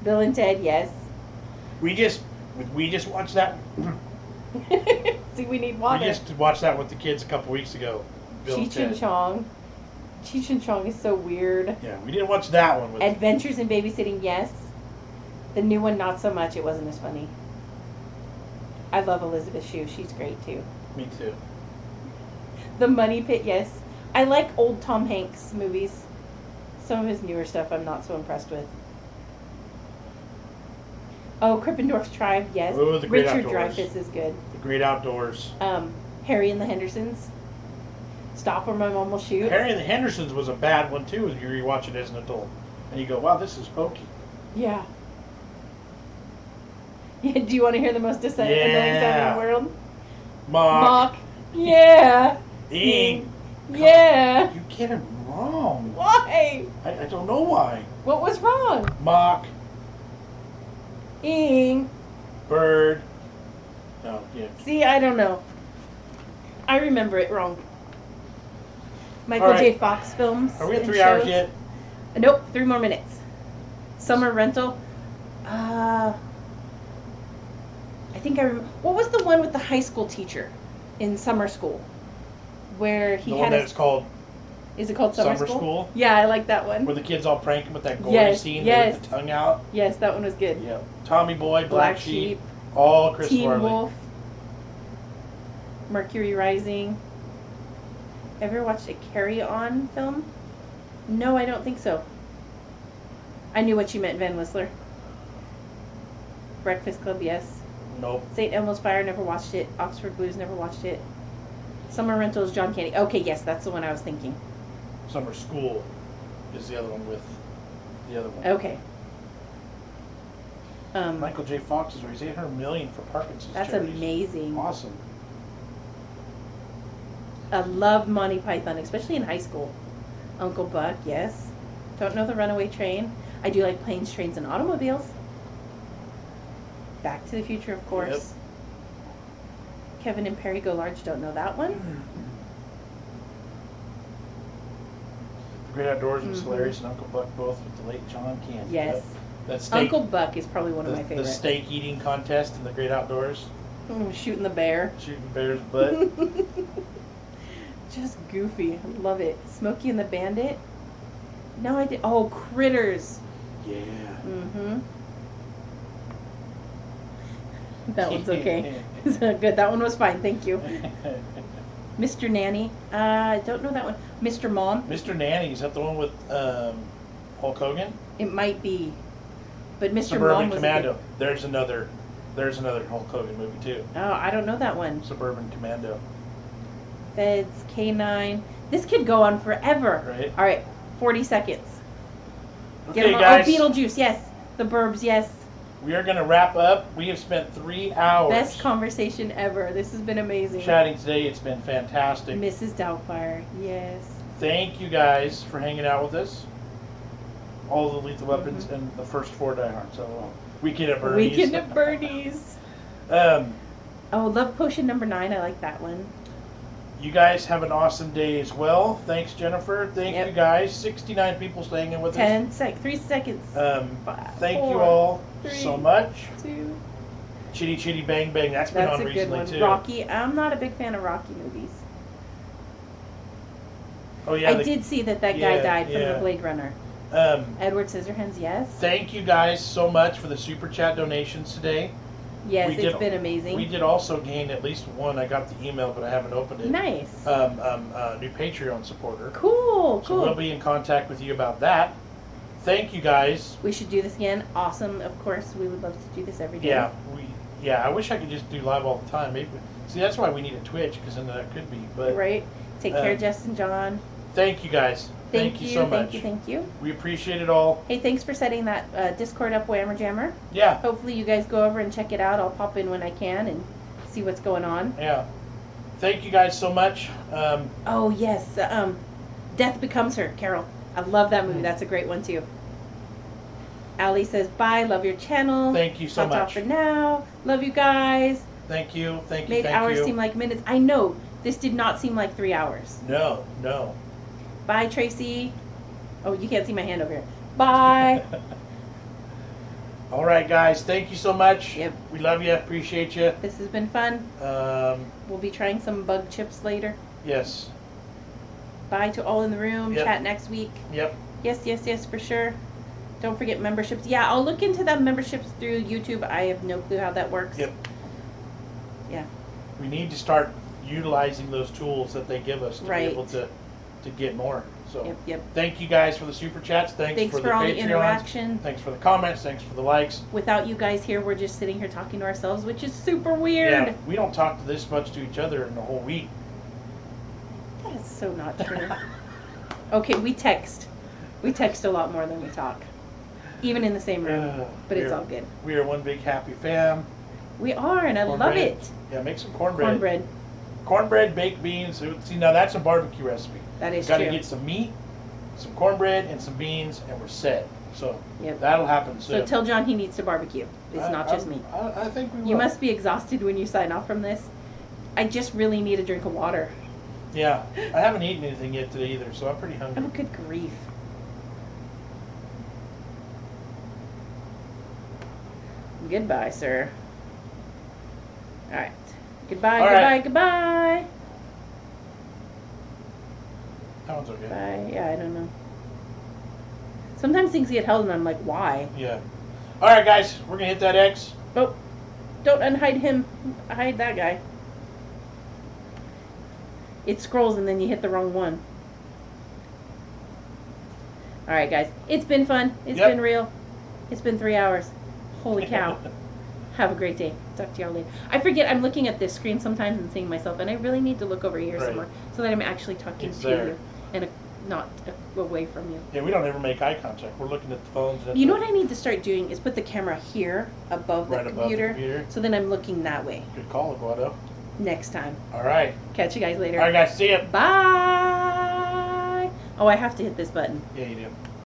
Bill and Ted, yes. We just watched that. See, we need water. We just watched that with the kids a couple weeks ago. Bill and Cheech and Ted. Chong. Cheech and Chong is so weird. Yeah, we didn't watch that one with. Adventures in Babysitting, yes. The new one, not so much. It wasn't as funny. I love Elizabeth Shue. She's great, too. Me too. The Money Pit, yes. I like old Tom Hanks movies. Some of his newer stuff I'm not so impressed with. Oh, Krippendorf's Tribe, yes. Oh, The Great Richard Outdoors. Dreyfuss is good. The Great Outdoors. Harry and the Hendersons. Stop or My Mom Will Shoot. Harry and the Hendersons was a bad one too. If you rewatch it as an adult, and you go, "Wow, this is hokey." Yeah. Yeah. Do you want to hear the most annoying sound in the world? Mock. Yeah. Ing. Yeah. You get it wrong. Why? I don't know why. What was wrong? Mock. Ing. Bird. No, yeah. See, I don't know. I remember it wrong. Michael All right. J. Fox films. Are we at and 3 hours shows. yet? Nope, 3 more minutes. Summer Rental. I think I remember. What was the one with the high school teacher in summer school? Where he The had one that's called Is it called Summer School? Yeah, I like that one. Where the kids all prank him with that gory Yes, scene yes. with the tongue out. Yes, that one was good. Yeah. Tommy Boy, Black Sheep. all Chris Teen Farley. Wolf. Mercury Rising. Ever watched a Carry On film? No, I don't think so. I knew what you meant, Van Whistler. Breakfast Club, yes. Nope. St. Elmo's Fire, never watched it. Oxford Blues, never watched it. Summer Rentals, John Candy. Okay, yes, that's the one I was thinking. Summer School is the other one with the other one. Okay. Michael J. Fox is raised $800 million for Parkinson's That's charities. amazing. Awesome. I loved Monty Python, especially in high school. Uncle Buck, yes. Don't know the Runaway Train. I do like Planes, Trains, and Automobiles. Back to the Future, of course. Yep. Kevin and Perry Go Large, don't know that one. The Great Outdoors was Mhm. hilarious, and Uncle Buck both with the late John Candy. Yes. Yep. That steak, Uncle Buck is probably one of my the favorites. steak eating contest in the Great Outdoors, Shooting the bear. shooting bear's butt. Just goofy. I love it. Smokey and the Bandit. No, I did. Oh, Critters. Yeah. Mm-hmm. That one's okay. Good. That one was fine. Thank you. Mr. Nanny. I don't know that one. Mr. Mom. Mr. Nanny, is that the one with Hulk Hogan? It might be. But Mr. Suburban Mom was Commando. There's another Hulk Hogan movie too. Oh, I don't know that one. Suburban Commando. Feds, K9. This could go on forever. Right. All right. 40 seconds. Get Okay, 'em on. guys. Oh, Beetlejuice. Yes. The Burbs. Yes. We are going to wrap up. We have spent 3 hours Best conversation ever. This has been amazing. chatting today. It's been fantastic. Mrs. Doubtfire. Yes. Thank you guys for hanging out with us. All the Lethal Weapons and the first 4 Die Hard. So Weekend at Bernie's. Weekend at Bernie's. Um, Oh, Love Potion number 9. I like that one. You guys have an awesome day as well. Thanks, Jennifer. Thank Yep. you guys. 69 people staying in with 3 seconds. us. 5, Thank you 4, all 3, so much. 2. Chitty Chitty Bang Bang. That's been That's on a good recently one. too. Rocky. I'm not a big fan of Rocky movies. Oh yeah. I did see that guy died from yeah. the Blade Runner. Edward Scissorhands, yes. Thank you guys so much for the super chat donations today. Yes, we it's did- been amazing. We did also gain at least one. I got the email, but I haven't opened it. Nice. New Patreon supporter. Cool, So cool. we'll be in contact with you about that. Thank you guys. We should do this again. Awesome. Of course, we would love to do this every day. Yeah, I wish I could just do live all the time. Maybe see that's why we need a Twitch because then that could be. But Right. Take care, um, Justin John. thank you guys. Thank you so much. Thank you. We appreciate it all. Hey, thanks for setting that Discord up, Whammer Jammer. Yeah, Hopefully you guys go over and check it out. I'll pop in when I can and see what's going on. yeah. Thank you guys so much. Oh, yes. Death Becomes Her, Carol. I love that movie. That's a great one, too. Allie says, bye. Love your channel. Thank you so That's all much. for now. Love you guys. Thank you. Thank you. Made Thank hours you. seem like minutes. I know. This did not seem like 3 hours. No. Bye, Tracy. Oh, you can't see my hand over here. Bye. All right, guys. Thank you so much. Yep. We love you. Appreciate you. This has been fun. We'll be trying some bug chips later. Yes. Bye to all in the room. Yep. Chat next week. Yep. Yes, for sure. Don't forget memberships. Yeah, I'll look into the memberships through YouTube. I have no clue how that works. Yep. Yeah. We need to start utilizing those tools that they give us to Right. be able to get more. So Yep. thank you guys for the super chats. Thanks for the all the Patreons. interaction. Thanks for the comments. Thanks for the likes. Without you guys here, we're just sitting here talking to ourselves, which is super weird. Yeah, we don't talk to this much to each other in the whole week. That is so not true. Okay, we text. We text a lot more than we talk. Even in the same room. But it's all good. We are one big happy fam. We are, and I love Cornbread. it. Yeah, make some cornbread. Cornbread. Cornbread, baked beans. See, now that's a barbecue recipe. That is Got to true. get some meat, some cornbread, and some beans, and we're set. So Yep. that'll happen soon. So tell John he needs to barbecue. It's not just me. I think we will. You must be exhausted when you sign off from this. I just really need a drink of water. Yeah, I haven't eaten anything yet today either, so I'm pretty hungry. Oh, good grief. Goodbye, sir. All right. Goodbye, All goodbye, right. goodbye. That one's okay. Bye. Yeah, I don't know. Sometimes things get held and I'm like, why? Yeah. All right, guys, we're gonna hit that X. Oh, don't unhide him. Hide that guy. It scrolls and then you hit the wrong one. All right, guys. It's been fun. It's Yep. been real. It's been 3 hours. Holy cow. Have a great day. Talk to y'all later. I forget I'm looking at this screen sometimes and seeing myself, and I really need to look over here Right. somewhere so that I'm actually talking It's to there. you and not away from you. Yeah, we don't ever make eye contact. We're looking at the phones. And You know what I need to start doing is put the camera here above the Right above the computer, computer. so then I'm looking that way Good call, Aguado. next time. All right. Catch you guys later. All right, guys. See ya. Bye. Oh, I have to hit this button. Yeah, you do.